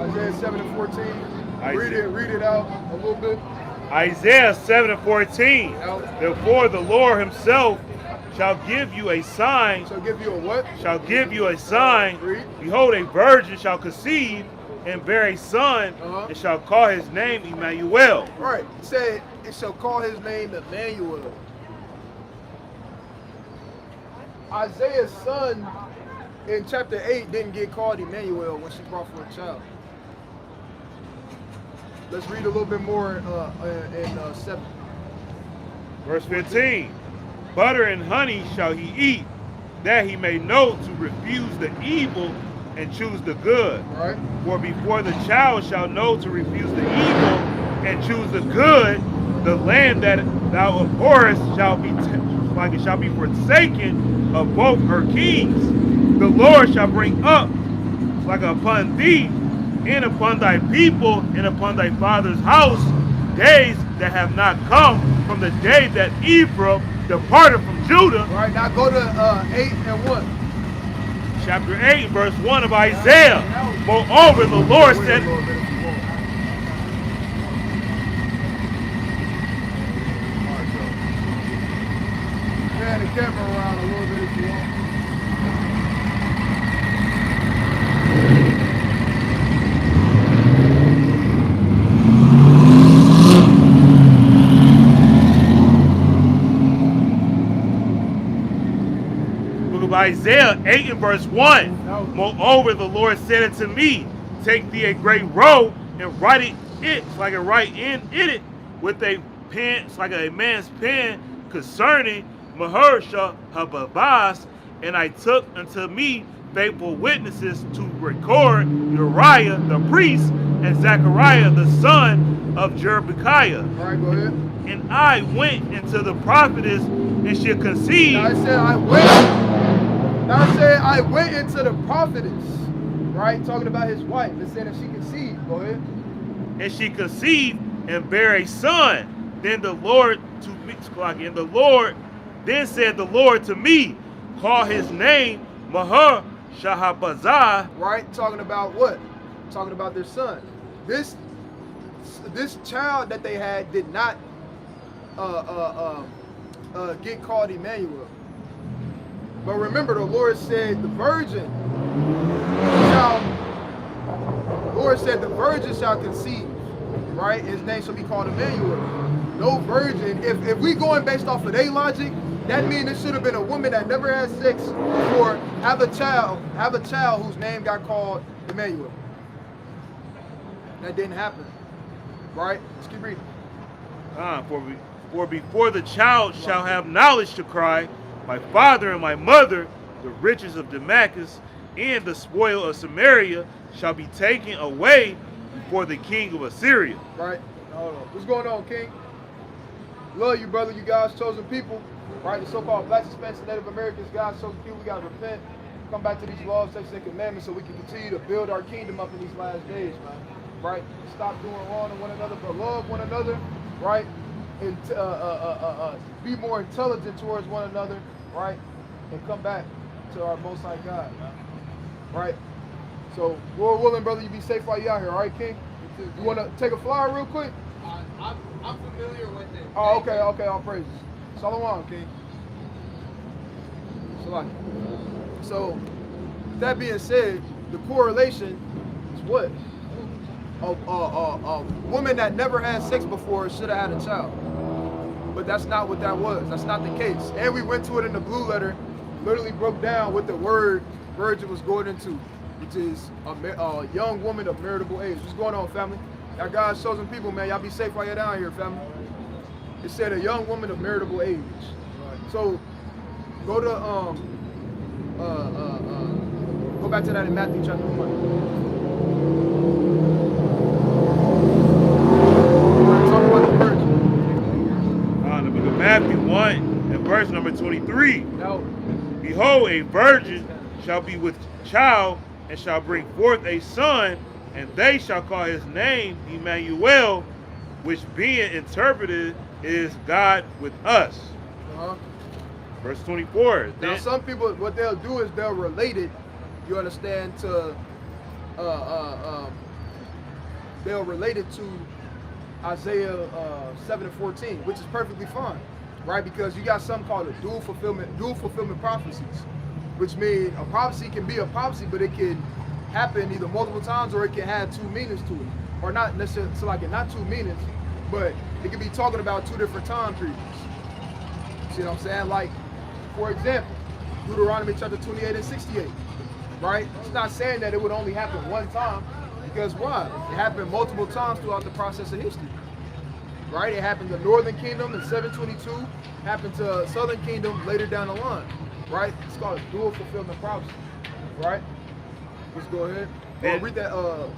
Isaiah 7:14. Read it out a little bit. Isaiah 7:14. Therefore the Lord himself shall give you a sign. Shall give you a what? Shall give you a sign. Read. Behold, a virgin shall conceive and bear a son, and shall call his name Emmanuel. Right. It said it shall call his name Emmanuel. Isaiah's son in chapter 8 didn't get called Emmanuel when she brought forth a child. Let's read a little bit more in 7. Verse 15. Butter and honey shall he eat, that he may know to refuse the evil and choose the good. Right. For before the child shall know to refuse the evil and choose the good, the land that thou abhorrest shall be forsaken of both her kings. The Lord shall bring up like upon thee, and upon thy people, and upon thy father's house, days that have not come from the day that Ephraim departed from Judah. All right, now go to 8 and 1. Chapter 8, verse 1 of Isaiah. Moreover, the Lord said, Pan the camera around a little bit if you want. Isaiah 8 and verse 1. Moreover, the Lord said unto me, take thee a great roll and write it like a write in it with a pen, like a man's pen, concerning Mahersha Hababas. And I took unto me faithful witnesses to record Uriah the priest and Zechariah the son of Jerebekiah. All right, go ahead. And I went into the prophetess, and she conceived. Now I said I went Now it said, I went into the prophetess, right? Talking about his wife. It said if she conceived. Go ahead. And she conceived and bare a son. Then the Lord to me, and the Lord, then said the Lord to me, call his name Mahar Shahabazah. Right? Talking about what? Talking about their son. This child that they had did not get called Emmanuel. But remember, the Lord said the virgin shall conceive, right? His name shall be called Emmanuel. No virgin. If we going based off of their logic, that means it should have been a woman that never had sex or have a child whose name got called Emmanuel. That didn't happen, right? Let's keep reading. For before the child shall have knowledge to cry, my father and my mother, the riches of Damascus and the spoil of Samaria shall be taken away before the king of Assyria. Right? Hold on. What's going on, King? Love you, brother. You God's chosen people. Right? The so-called Blacks, Hispanics, and Native Americans, God's chosen people. We got to repent. Come back to these laws, statutes, and commandments so we can continue to build our kingdom up in these last days, man. Right? Stop doing wrong to one another, but love one another. Right? And be more intelligent towards one another. Right? And come back to our Most High God, man. Right? So, Lord willing, brother, you be safe while you out here, all right, King? You want to take a flyer real quick? I'm familiar with it. Oh, okay, all praises. Shalom, King. Shalom. So, that being said, the correlation is what? A woman that never had sex before should have had a child. But that's not what that was. That's not the case. And we went to it in the blue letter, literally broke down what the word virgin was going into, which is a young woman of marriageable age. What's going on, family? Y'all God's chosen people, man. Y'all be safe while you're down here, family. It said a young woman of marriageable age. So go to go back to that in Matthew chapter 1. Talk about the virgin. The book of Matthew 1 and verse number 23. No. Behold, a virgin shall be with child and shall bring forth a son, and they shall call his name Emmanuel, which being interpreted is God with us. Verse 24. Now some people, what they'll do is they'll relate it, you understand, to they'll relate it to Isaiah 7:14, which is perfectly fine, right? Because you got something called a dual fulfillment prophecies, which means a prophecy can be a prophecy, but it can happen either multiple times or it can have two meanings to it, or not necessarily, so like not two meanings, but it can be talking about two different time periods. See what I'm saying? Like, for example, Deuteronomy chapter 28 and 68, right? It's not saying that it would only happen one time, because why? It happened multiple times throughout the process of history, right? It happened to Northern Kingdom in 722, happened to Southern Kingdom later down the line, right? It's called a dual fulfillment prophecy, right? Let's go ahead. Read that, one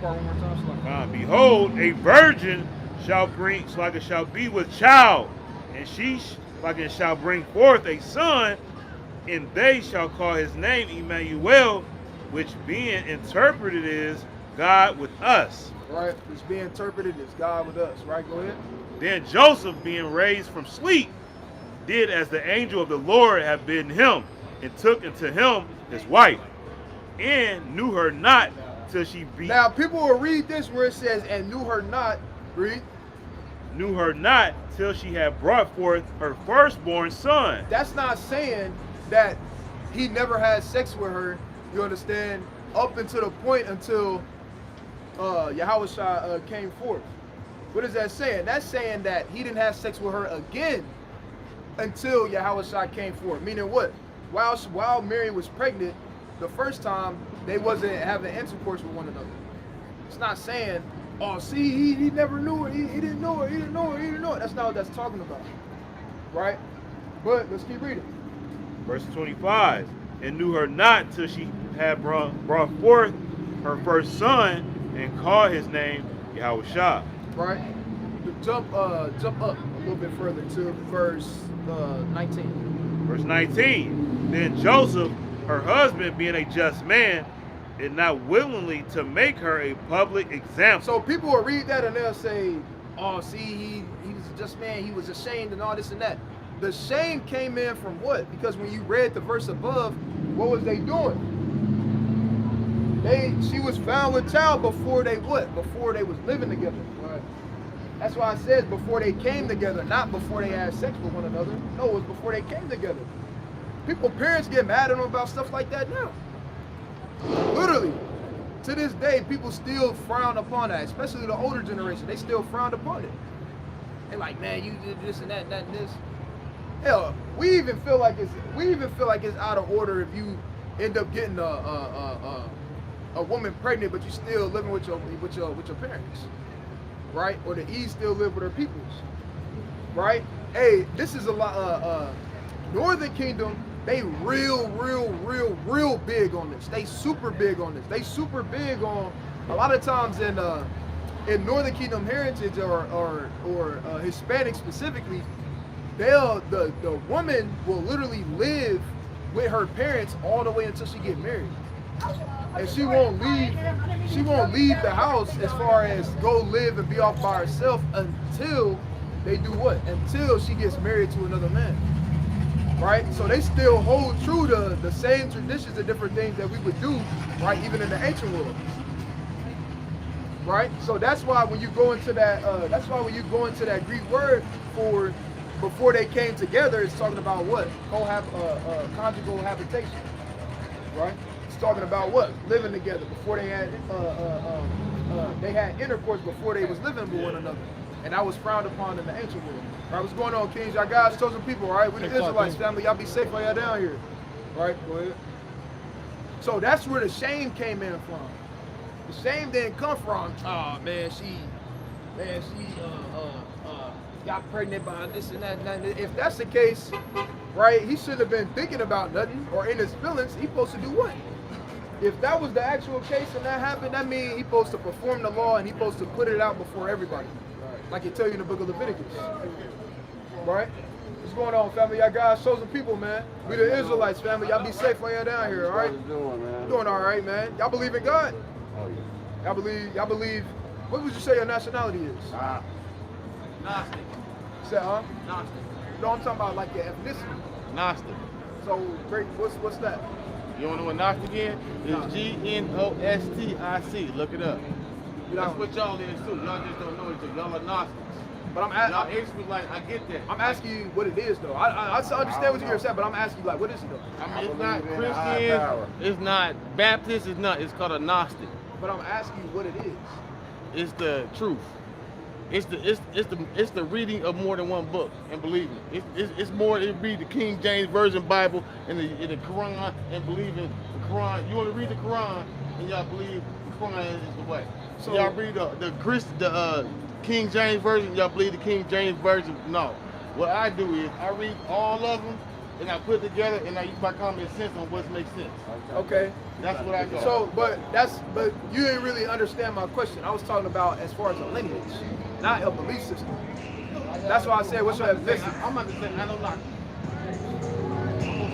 part one more time. Behold, a virgin shall be with child, and she shall bring forth a son, and they shall call his name Emmanuel, which being interpreted is God with us. Right, which being interpreted is God with us. Right, go ahead. Then Joseph, being raised from sleep, did as the angel of the Lord had bidden him, and took unto him his wife, and knew her not till she be. Now people will read this where it says, and knew her not. Read. Knew her not till she had brought forth her firstborn son. That's not saying that he never had sex with her, you understand, up until the point until Yahushua came forth. What is that saying? That's saying that he didn't have sex with her again until Yahushua came forth. Meaning what? While Mary was pregnant, the first time they wasn't having intercourse with one another. It's not saying, oh, see, he never knew her, he didn't know her, he didn't know her, he didn't know her. That's not what that's talking about, right? But let's keep reading. Verse 25, and knew her not till she had brought forth her first son, and called his name Yahushua. Right? Jump up a little bit further to verse 19. Verse 19. Then Joseph, her husband, being a just man, did not willingly to make her a public example. So people will read that and they'll say, oh, see, he was a just man, he was ashamed and all this and that. The shame came in from what? Because when you read the verse above, what was they doing? She was found with child before they what? Before they was living together. Right. That's why it says before they came together, not before they had sex with one another. No, it was before they came together. People, parents get mad at them about stuff like that now. Literally, to this day, people still frown upon that, especially the older generation. They still frown upon it. They're like, man, you did this and that and this. Hell, we even feel like it's out of order if you end up getting a woman pregnant, but you still living with your parents, right? Or the East still live with her peoples, right? Hey, this is a lot. Northern Kingdom, they real big on this. They super big on this. They super big on a lot of times in Northern Kingdom heritage or Hispanic specifically. The woman will literally live with her parents all the way until she get married. And she won't leave the house as far as go live and be off by herself until they do what? Until she gets married to another man. Right? So they still hold true to the same traditions and different things that we would do, right, even in the ancient world. Right? So that's why when you go into that Greek word for before they came together, it's talking about what? Conjugal habitation. Right? It's talking about what? Living together before they had intercourse before they was living with one another. And that was frowned upon in the ancient world. All right, what's going on, Kings? Y'all guys, chosen people, all right? We the Israelites, family. Y'all be safe while y'all down here. All right, go ahead. So that's where the shame came in from. The shame didn't come from, oh, man, she got pregnant by this and that and that. If that's the case, right, he shouldn't have been thinking about nothing or in his feelings. He's supposed to do what? If that was the actual case and that happened, that means he's supposed to perform the law and he's supposed to put it out before everybody. Like it tell you in the book of Leviticus. Right? What's going on, family? Y'all guys, chosen people, man. We the Israelites, family. Y'all be safe while y'all down here, all right? Doing all right, man. Y'all believe in God? Oh, yeah. Y'all believe, what would you say your nationality is? Gnostic. Say, huh? Gnostic. No, I'm talking about like your ethnicity. Gnostic. So, great, what's that? You don't know what Gnostic is? It's Gnostic. Look it up. That's what y'all is too. Y'all just don't know it too. Y'all are Gnostics. But y'all experts, like, I get that. I'm asking you what it is though. I understand what you're saying, but I'm asking you like, what is it though? I mean, it's not Christian, it's not Baptist, it's called a Gnostic. But I'm asking you what it is. It's the truth. It's the reading of more than one book, and believe me, it's more. It read the King James Version Bible and the Quran and believe in the Quran. You want to read the Quran and y'all believe the Quran is the way. So y'all read the King James Version. Y'all believe the King James Version? No. What I do is I read all of them and I put it together and I use my common sense on what makes sense. Okay. That's what I do. So, but you didn't really understand my question. I was talking about as far as a lineage, not a belief system. That's why I said, what's your ethnicity? I'm about to say I don't knock it.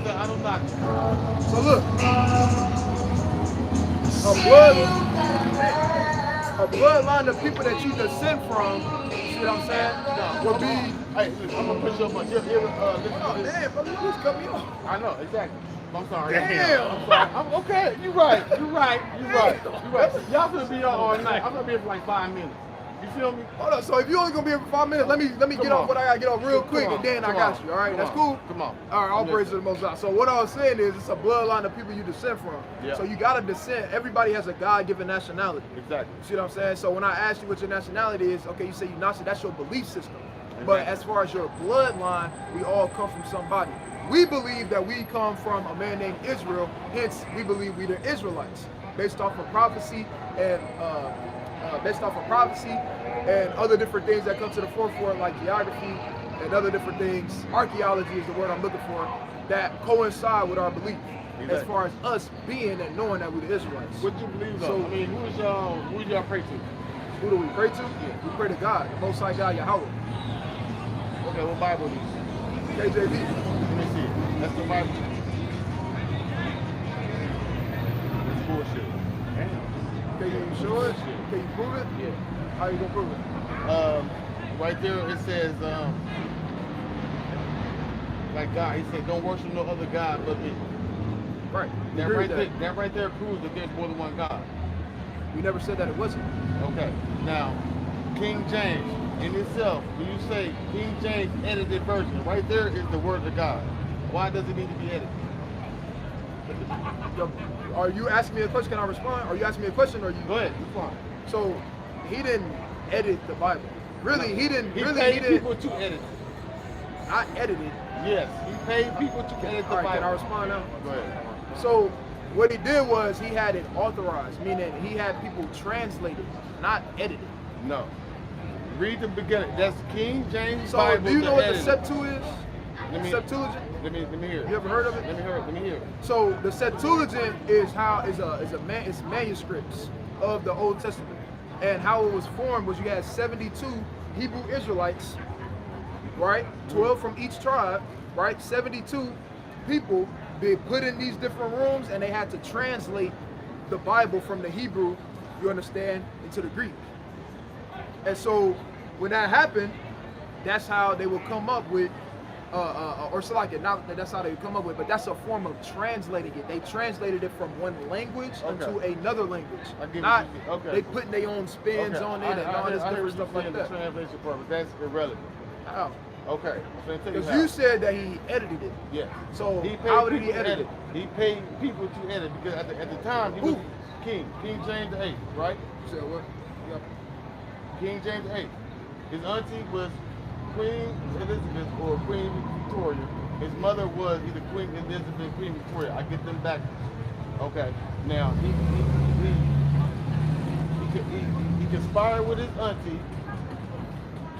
I don't knock it. So look, a bloodline of people that you descend from, you see what I'm saying, would be. Hey, listen, I'm gonna push you up on this. Oh, damn, brother, you just cut me off. I know, exactly. I'm sorry. Damn. I'm sorry. I'm okay. You're right. Y'all gonna be here all night. I'm gonna be here for like 5 minutes. You feel me? Hold on. So if you only gonna be here for 5 minutes, let me get off what I gotta get off real quick, and then I got you. All right, that's cool. Come on. All right, all praise to the Most High. So what I was saying is, it's a bloodline of people you descend from. Yeah. So you gotta descend. Everybody has a God-given nationality. Exactly. You see what I'm saying? So when I ask you what your nationality is, okay, you say you Gnostic. That's your belief system. Exactly. But as far as your bloodline, we all come from somebody. We believe that we come from a man named Israel. Hence, we believe we the Israelites, based off of prophecy and other different things that come to the forefront, like geography and other different things. Archaeology is the word I'm looking for, that coincide with our belief. Exactly. As far as us being and knowing that we're the Israelites. What you believe though? So, I mean, who do y'all pray to? Who do we pray to? Yeah. We pray to God, the Most High God, Yahweh. Okay, what Bible do you? KJV. Let me see it. That's the Bible. It's bullshit. Can you show it? Can you prove it? Yeah. How you gonna prove it? Right there it says, like God, he said, don't worship no other God but me. Right. That Agree right, with there, that right there proves that there's more than one God. We never said that it wasn't. Okay. Now, King James in itself, when you say King James edited version, right there is the word of God. Why does it need to be edited? Are you asking me a question? Can I respond? Are you asking me a question or you? Go ahead, respond. So he didn't edit the Bible. Really, he didn't. He Really, paid he didn't. people to edit it. Not edited. Yes, he paid people to edit the All right, Bible. can I respond now? Go ahead. So what he did was he had it authorized, meaning he had people translate it, not edit it. No. Read the beginning. That's King James So Bible. do you know what the edit. Septu is? Let me- Septuagint? Let me hear it. You ever heard of it? Let me hear it. Let me hear it. So the Septuagint is it's manuscripts of the Old Testament, and how it was formed was you had 72 Hebrew Israelites, right? 12 from each tribe, right? 72 people be put in these different rooms, and they had to translate the Bible from the Hebrew, you understand, into the Greek. And so when that happened, that's how they would come up with. Or so like it, not that that's how they come up with, but that's a form of translating it. They translated it from one language into another language. Not they putting their own spins on it and all this different stuff like that. The translation part, but that's irrelevant. How? Okay. Because you said that he edited it. Yeah. So He paid how did he people to edit it? He paid people to edit because at the time he was King James VIII, right? You said what? Yep. King James VIII. His auntie was Queen Elizabeth or Queen Victoria. His mother was either Queen Elizabeth or Queen Victoria. I get them back. Okay. Now he conspired with his auntie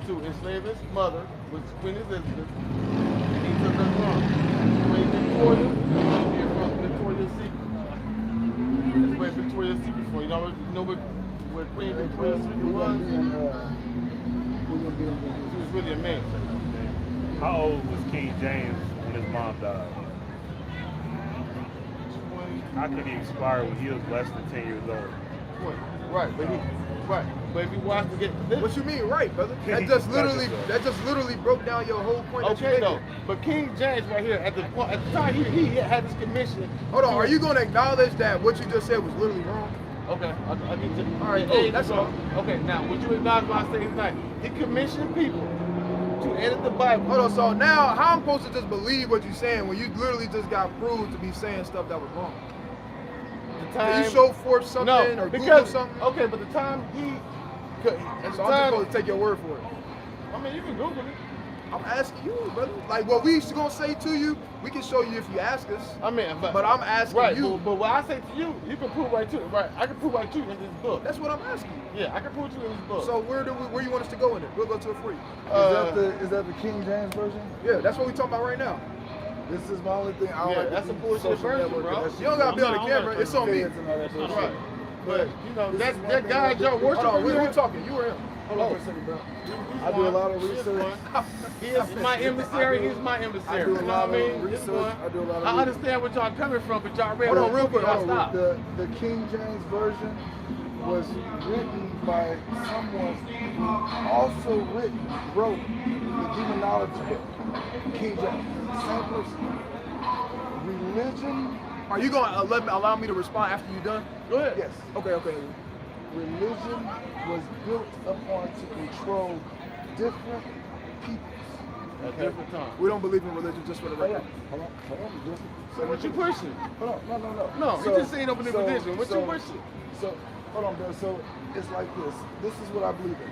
to enslave his mother, which is Queen Elizabeth, and he took her throne. Queen Victoria, here from Victoria's Secret. That's where Victoria's Secret from. You know where Queen Victoria's Secret was? He was really a man. How old was King James when his mom died? How could he expire when he was less than 10 years old? Right, but if you watch the get What you mean, right, brother? That just literally broke down your whole point. okay though, but King James right here at the time he had this commission. Hold on, are you going to acknowledge that what you just said was literally wrong? Okay, I need to. All right, cool, that's all. Okay, now would you acknowledge my statement tonight? He commissioned people to edit the Bible. Hold on, so now how I'm supposed to just believe what you're saying when you literally just got proved to be saying stuff that was wrong? Can you show forth something or Google something? Okay, but the time So I'm just supposed to take your word for it. I mean, you can Google it. I'm asking you, brother. Like what we gonna say to you, we can show you if you ask us. I mean, but I'm asking right, you. But what I say to you, you can prove right to it. Right, I can prove right to you in this book. That's what I'm asking you. Yeah, I can prove to you in this book. So where you want us to go in it? We'll go to it for you. Is that the King James version? Yeah, that's what we talking about right now. This is my only thing. I don't like that's to a be bullshit social version, network, bro. that shit. You don't gotta be on the camera. It's on me. Right. But you know This is one that thing guy I do. Joe worship. Hold on, we're talking. You or him? Hold on for a second, bro. I do a lot of research. He is my emissary. He's my emissary. I do a You know lot what I of mean? research. This one, I do a lot of I research. understand where y'all coming from, but y'all read. Hold on, real quick. Y'all stop. The King James version was written by someone who also wrote the Demonology book. King James, same person. Religion. Are you gonna allow me to respond after you're done? Go ahead. Yes. Okay. Religion was built upon to control different peoples. At different times. We don't believe in religion, just for the Hold record. on. Just, So what you pushing? hold on. No, we just saying open the religion. What you pushing? So, hold on, bro. So, it's like this. This is what I believe in.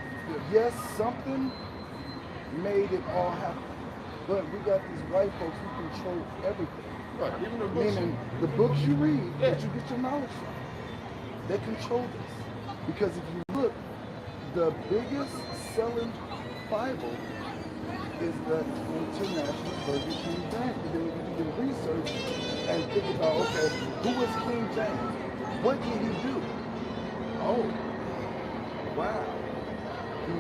Yes, something made it all happen. But we got these white folks who control everything. Right. Even the books. Meaning, the books you read, that you get your knowledge from, they control this. Because if you look, the biggest selling Bible is the International Version King James. And then when you do the research and think about, okay, who was King James? What did he do? Oh, wow. He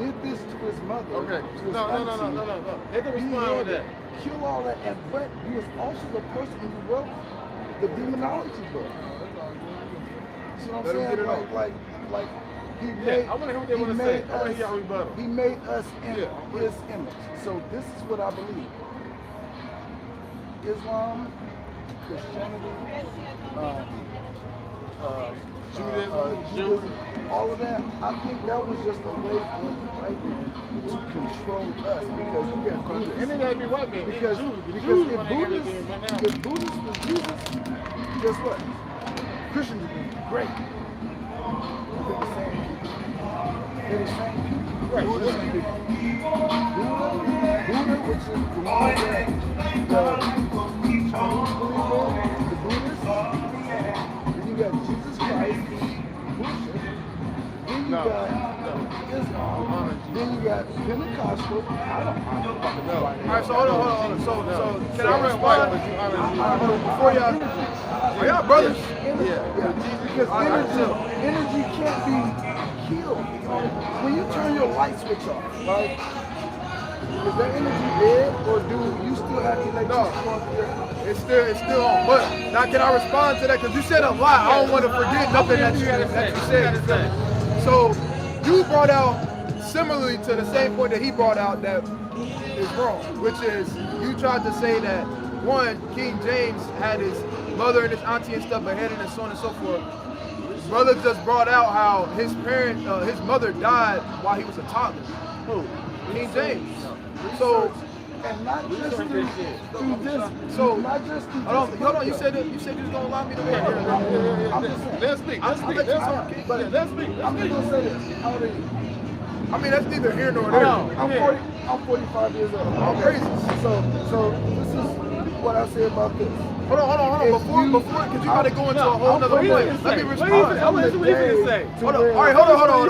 did this to his mother. Okay. To his No. auntie. They can respond with that. kill all that, but he was also the person who wrote the demonology book. See what I'm Let him get saying? it off. Like he Yeah, made, I want to hear what they want to say. I want to hear y'all rebuttal. he made us in Yeah. his image. So this is what I believe. Islam, Christianity, Judaism, all of that. I think that was just a way for the white man to control us because you got Buddhists. And it ain't be white man. Because Jews. if Jews Buddhists was Jesus, guess what? Christians would be great. They're the same people. They're the same people. Right. Buddha, which is the one that the Chinese believe in, the Buddhists. Then you got Jesus Christ, bullshit. Then you got Islam. Then you got Pentecostal. I don't know. All right, so hold on. So can I respond? Before y'all, are y'all brothers? Because energy can't be killed. When you turn your light switch off, right? Is that energy dead, or do you still have electricity? It's still on. But now can I respond to that? Because you said a lot. I don't want to forget nothing that you said. So you brought out similarly to the same point that he brought out that is wrong, which is you tried to say that one, King James had his mother and his auntie and stuff beheaded and so on and so forth. Brother just brought out how his mother died while he was a toddler. Who? King James. So and not just through this. So not just through hold this. on. You said you was gonna allow me to win. Let's speak. I'm just gonna say this. How old are you? I mean, that's neither here nor there. I'm 45 years old. I'm crazy. So this is what I say about this. Hold on. Before, because you gotta go into a whole nother place. Let me respond. I want to see what he's gonna say. Hold on. All right, hold on.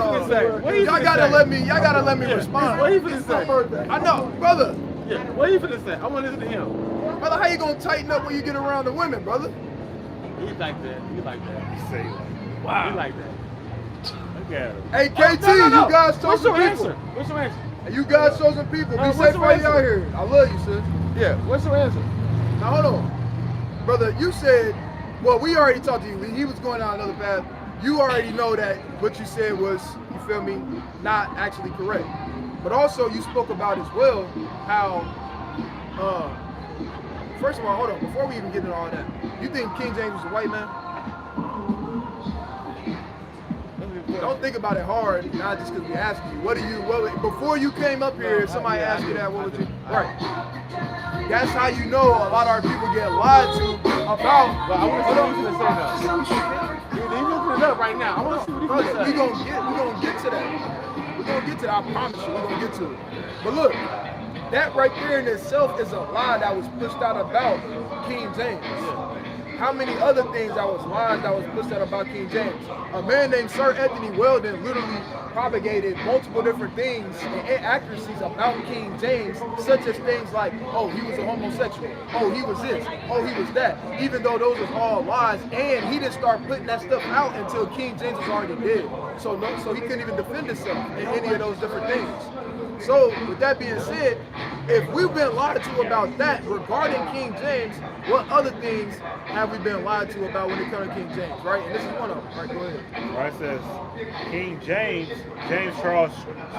Y'all gotta let me respond. What he finna say? I know, brother. Yeah. What he finna say? I want to listen to him. Brother, how you gonna tighten up when you get around the women, brother? He like that. You say like, He wow. like that. Look at him. Hey, KT, No. you guys What's chosen your people. answer? What's your answer? You guys chosen people. Be what's safe your while you answer? out here. I love you, sis. Yeah. What's your answer? Now hold on, brother. You said, well, we already talked to you. He was going down another path. You already know that what you said was, you feel me, not actually correct. But also, you spoke about as well how, first of all, hold on. Before we even get into all that, you think King James was a white man? Don't think about it hard, not just because we asked you. Before you came up here, if somebody asked you that, what would you? Right. That's how you know a lot of our people get lied to about. But I want to see what he's gonna say now. He's gonna put it up right now. I want to see what he's gonna say. We gonna get to that. We're gonna get to that. I promise you, we're gonna get to it. But look, that right there in itself is a lie that was pushed out about King James. How many other things that was lies that was pushed out about King James? A man named Sir Anthony Weldon literally propagated multiple different things and inaccuracies about King James, such as things like, oh, he was a homosexual, oh, he was this, oh, he was that, even though those was all lies, and he didn't start putting that stuff out until King James was already dead. So he couldn't even defend himself in any of those different things. So with that being said, if we've been lied to about that regarding King James, what other things have we been lied to about when it comes to King James, right? And this is one of them. Right, go ahead. Right, it says King James Charles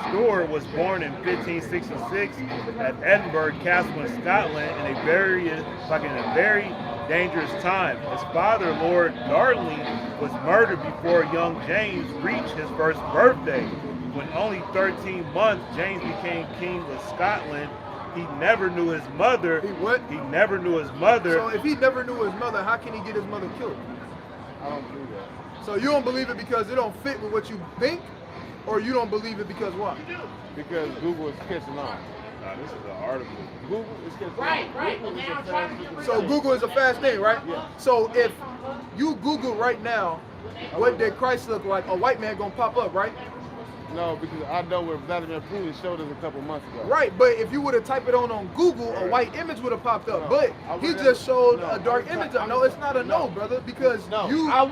Stuart was born in 1566 at Edinburgh Castle in Scotland in a very dangerous time. His father, Lord Darnley, was murdered before young James reached his first birthday. When only 13 months, James became king of Scotland. He never knew his mother. He what? He never knew his mother. So if he never knew his mother, how can he get his mother killed? I don't believe that. So you don't believe it because it don't fit with what you think, or you don't believe it because what? Because Google is catching on. This is an article. Google is catching on. Right. But now I'm trying to get So Google is a fast thing, right? Yeah. So if you Google right now, what did Christ look like? A white man gonna pop up, right? No, because I know where Vladimir Putin showed us a couple months ago. Right, but if you would have typed it on Google, a white image would have popped up. No, But I he would've- just showed no, a dark image. No, it's not a no, brother, because No, you. I'm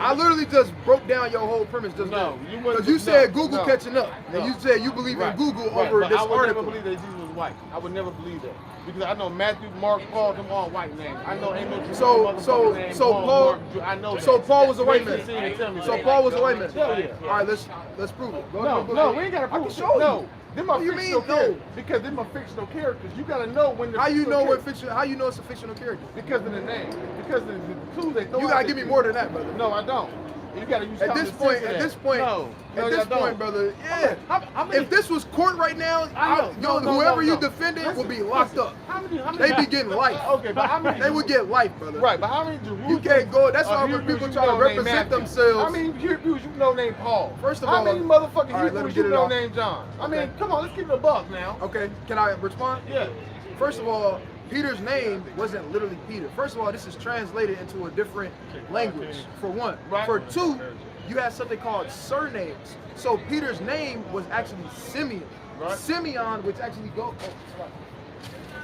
I literally just broke down your whole premise just No, now. you wouldn't. Because you said no, Google no, catching up. no. And you said you believe in Google over but this I would article. never believe that Jesus was white. I would never believe that. Because I know Matthew, Mark, Paul, them all white names. I know ain't no motherfucking name, Paul, Mark, I know so that. Paul was a white You ain't seen it, tell man. me So that. Paul was a white man. Hell yeah. All right, let's prove it. Go to the No, book. no, we ain't gotta I prove can it. show you. No, them are What do you fictional mean, no? characters. Because them are fictional characters. You gotta know when they're How you fictional know what characters. fiction? How you know it's a fictional character? Because of the name. Because of the clues they throw You out gotta there give me to more you. than that, brother. No, I don't. You gotta use At this point, no, brother, yeah. How many, If this was court right now, whoever you defended would be locked up. How many, They be getting life. Okay, but how many? They would get life, brother. Right, but how many Jerusalem? You can't go. That's why when Hebrews people you try to know named represent Matthew? themselves. How many Hebrews you know named Paul? First of how all, many motherfucking all right, let him Hebrews get you it know off. named John? I mean, Okay. come on, let's keep it a buck now. Okay, can I respond? Yeah. First of all, Peter's name wasn't literally Peter. First of all, this is translated into a different language, for one. Right. For two, you have something called surnames. So Peter's name was actually Simeon. Right. Simeon, which actually goes,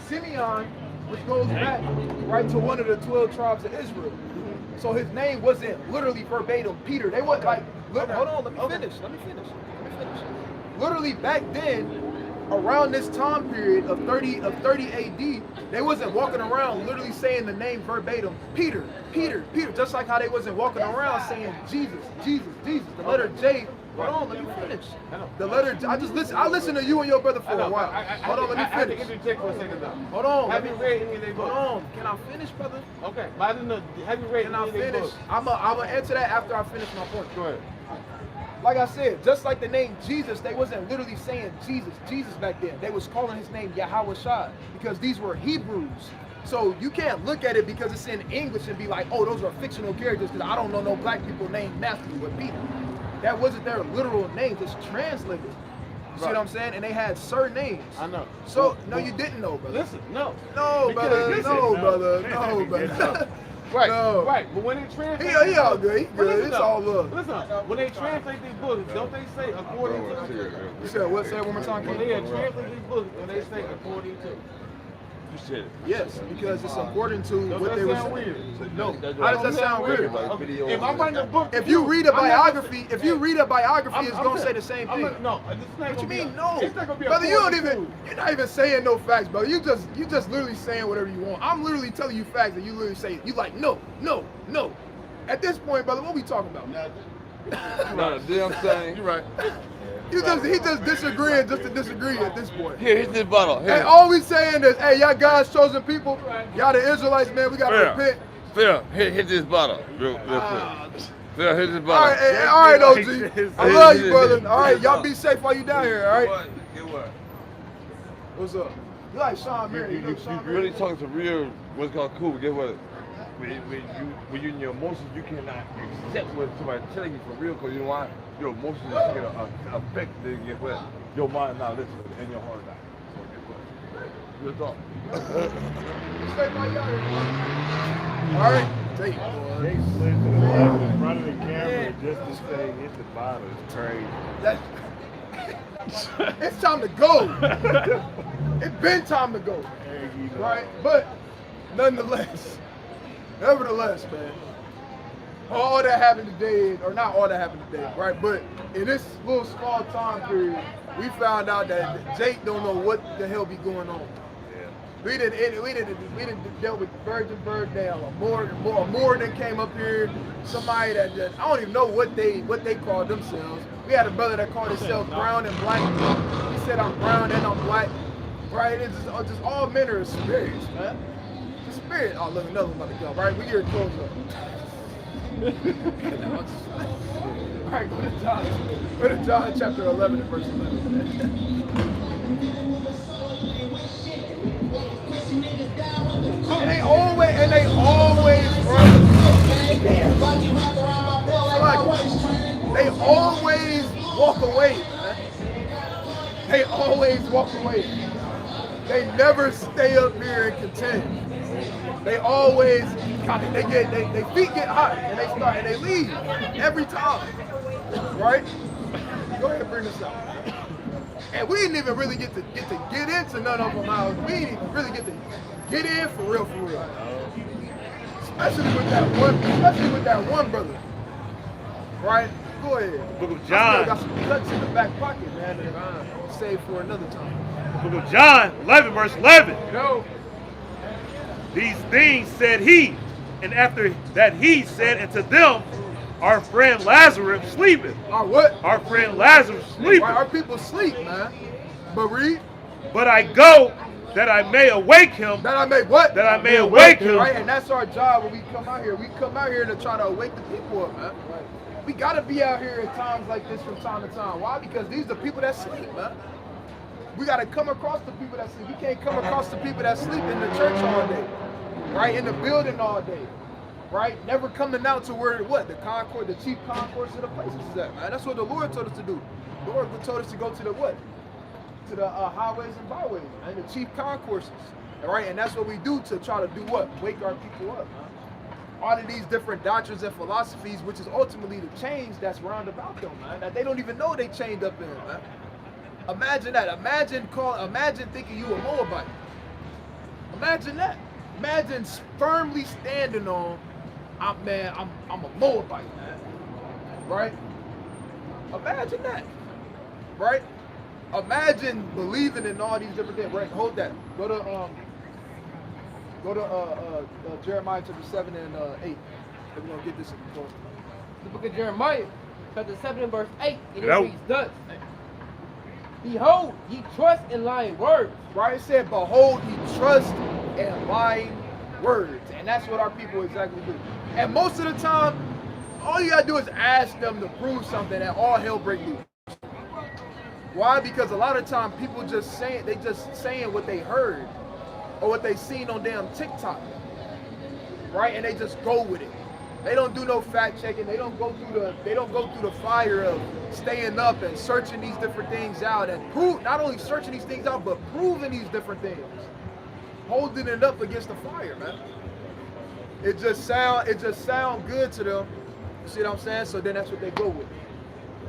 Simeon, which goes back right to one of the 12 tribes of Israel. So his name wasn't literally verbatim Peter. They wasn't like, look, hold on, let me finish. Literally back then, around this time period of 30 AD, they wasn't walking around literally saying the name verbatim, Peter, just like how they wasn't walking around saying Jesus. The letter J. Hold on, let me finish. The letter I listened to you and your brother for a while. Hold on, let me I had to finish. interject for a second though. Hold on. Have you read any of their Hold books? on. Can I finish, brother? Okay, but I didn't know. Have you read Can any I of their finish? books? I'm gonna answer that after I finish my point. Go ahead. Like I said, just like the name Jesus, they wasn't literally saying Jesus back then. They was calling his name Yahweh Shai because these were Hebrews. So you can't look at it because it's in English and be like, oh, those are fictional characters because I don't know no black people named Matthew or Peter. That wasn't their literal names, it's translated. You see what I'm saying? And they had surnames. I know. So, no, you didn't know, brother. Listen, no. No, Because brother. listen, No, brother. Right, No. right. But when they translate, He all good. He But good. listen It's though, all love. Listen, when they translate these books, don't they say according to? You said what? Say it one more time, When King. they translate these books, when they say according to. Yes, because it's according to Does what that they were sound saying. weird? No. How does that sound weird? Okay. If I'm writing a book, If you read a I'm not biography, gonna- if you read a biography, I'm- it's I'm gonna saying- say the same I'm thing. not- No, this is not What you gonna be mean, a- no? It's not gonna be a Brother, you don't according even, to. you're not even saying no facts, brother. You just literally saying whatever you want. I'm literally telling you facts and you literally say, you like, no. At this point, brother, what we talking about? No, you know what I'm saying? You're right. He just disagreeing just to disagree at this point. Here, here's this bottle. Hey, Here. all we saying is, hey, y'all God's chosen people, y'all the Israelites, man, we gotta repent. Phil, hit this bottle real quick. Phil, hit this bottle. All right, hey, all right, OG. I love you, brother. All right, y'all be safe while you down here, all right? Get what? What's up? You like Sean Mary? You know You Sean really Mary? talking to real, what's called cool. Get what? When you in your emotions, you cannot accept what somebody telling you for real, because you know why? Your emotions is taking a effect to get what? Your mind not listening and your heart not. So get what? Real talk. Stay while you out here. All right, take it. They slid to the left in front of the camera just to say hit the bottle. It's crazy. It's time to go. It's been time to go. Right? But nevertheless, man, all that happened today, or not all that happened today, right? But in this little small time period, we found out that Jake don't know what the hell be going on. We didn't dealt with Virgin Birddale, a Morgan came up here, somebody that I don't even know what they called themselves. We had a brother that called himself brown and black. He said I'm brown and I'm black. Right? It's just all manner of spirits, man. The spirit. Oh, look, another one about to go. Right? We get it close up. All right, go to John. Go to John chapter 11 and verse 11. And they always, they always walk away, man. They always walk away. They never stay up here and contend. They always, they feet get hot and they start and they leave every time, right? Go ahead and bring this up. And we didn't even really get into none of them out. We didn't even really get to get in for real. Especially with that one brother. Right? Go ahead. The book of I John. still got some cuts in the back pocket, man, that save for another time. The book of John, 11, verse 11. Go. These things said he, and after that he said unto them, our friend Lazarus sleepeth. Our what? Our friend Lazarus sleepeth. Right, our people sleep, man. But read. But I go that I may awake him. That I may what? That I may awake him. Right, and that's our job when we come out here. We come out here to try to awake the people up, man. We gotta be out here at times like this from time to time. Why? Because these are the people that sleep, man. We gotta come across the people that sleep. We can't come across the people that sleep in the church all day, right? In the building all day, right? Never coming out to where what? The concourse, the chief concourse of the places is at, man. That's what the Lord told us to do. The Lord told us to go to the what? To the highways and byways, and the chief concourses, all right? And that's what we do to try to do what? Wake our people up, man. All of these different doctrines and philosophies, which is ultimately the change that's round about them, man, that they don't even know they chained up in, man. Imagine that. Imagine thinking you a Moabite. Imagine that. Imagine firmly standing on, I'm a Moabite, man. Right? Imagine that. Right? Imagine believing in all these different things. Right? Hold that. Go to Jeremiah chapter 7 and 8. We're gonna get this in control. The book of Jeremiah, chapter 7 and verse 8, and it Nope. reads thus. Behold, ye trust in lying words. Right? It said, behold, ye trust in lying words. And that's what our people exactly do. And most of the time, all you gotta do is ask them to prove something and all hell break loose. Why? Because a lot of time people just saying what they heard or what they seen on damn TikTok. Right? And they just go with it. They don't do no fact checking. They don't go through the fire of staying up and searching these different things out and not only searching these things out, but proving these different things. Holding it up against the fire, man. It just sound good to them. You see what I'm saying? So then that's what they go with.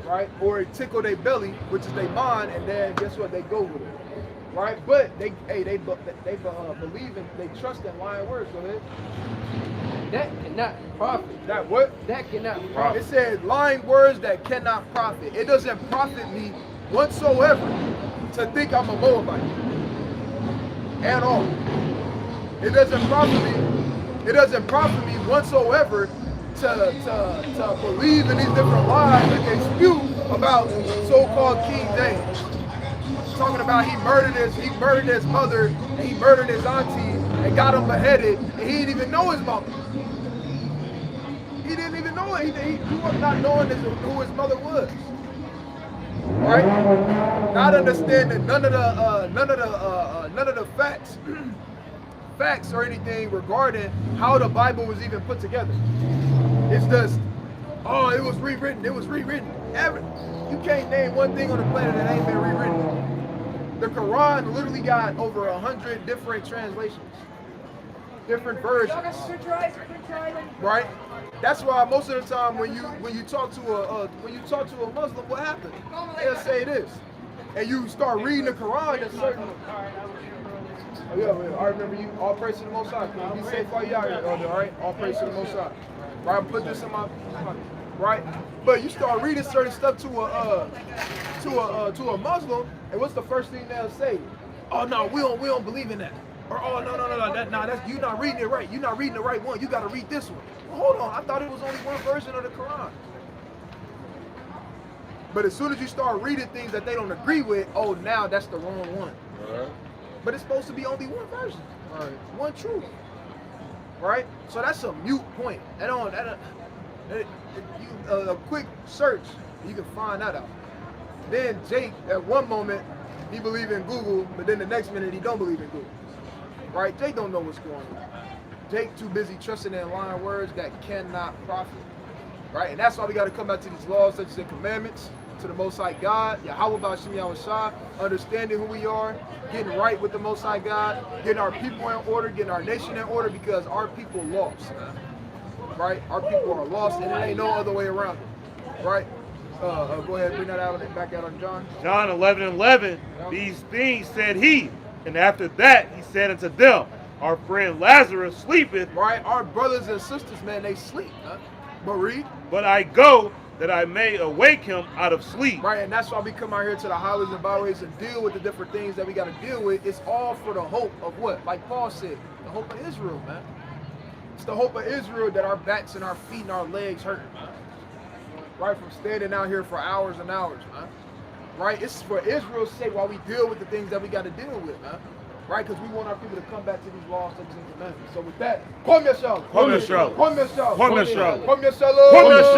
Right? Or it tickle their belly, which is their mind, and then guess what? They go with it. Right? But they believe in, they trust in lying words. Go ahead. That cannot profit. That what? That cannot profit. It said lying words that cannot profit. It doesn't profit me whatsoever to think I'm a Moabite. At all. It doesn't profit me. It doesn't profit me whatsoever to believe in these different lies that they spew about so-called King James. Talking about he murdered his mother, and he murdered his auntie, and got him beheaded, and he didn't even know his mother. He didn't even know it. He grew up not knowing who his mother was. Right? Not understanding none of the facts or anything regarding how the Bible was even put together. It's just, oh, it was rewritten. It was rewritten. You can't name one thing on the planet that ain't been rewritten. The Quran literally got over 100 different translations, different versions. Right? That's why most of the time when you talk to a Muslim, what happens? They'll say this, and you start reading the Quran. There's certain. Oh yeah, I remember you. All praise to the Most High. Be safe while you out here, Elder. All right, all praise to the Most High. Right, put this in my right. But you start reading certain stuff to a Muslim, and what's the first thing they'll say? Oh no, we don't believe in that. Or oh no, that's you're not reading it right. You're not reading the right one. You got to read this one. Well, hold on, I thought it was only one version of the Quran. But as soon as you start reading things that they don't agree with, oh now that's the wrong one. But it's supposed to be only one version, one truth, right? So that's a mute point. A quick search, you can find that out. Then Jake, at one moment, he believe in Google, but then the next minute he don't believe in Google, right? Jake don't know what's going on. Jake too busy trusting in lying words that cannot profit, right? And that's why we got to come back to these laws, such as the commandments, to the Most High God, Yahweh B'Shem Yahushua, understanding who we are, getting right with the Most High God, getting our people in order, getting our nation in order, because our people lost, right? Our people are lost, and there ain't no other way around it, right? Go ahead, bring that out and back out on John. John 11:11. These things said he, and after that he said unto them, our friend Lazarus sleepeth. Right, our brothers and sisters, man, they sleep, huh? But read. But I go that I may awake him out of sleep. Right, and that's why we come out here to the highways and byways and deal with the different things that we got to deal with. It's all for the hope of what? Like Paul said, the hope of Israel, man. It's the hope of Israel that our backs and our feet and our legs hurt, man. Right, from standing out here for hours and hours, man. Right, it's for Israel's sake while we deal with the things that we got to deal with, man. Right, because we want our people to come back to these laws, statutes, and commandments. So with that, Kwame Yashalo. Kwame Yashalo. Kwame Yashalo. Kwame Yashalo. Kwame Yashalo. Kwame Yashalo.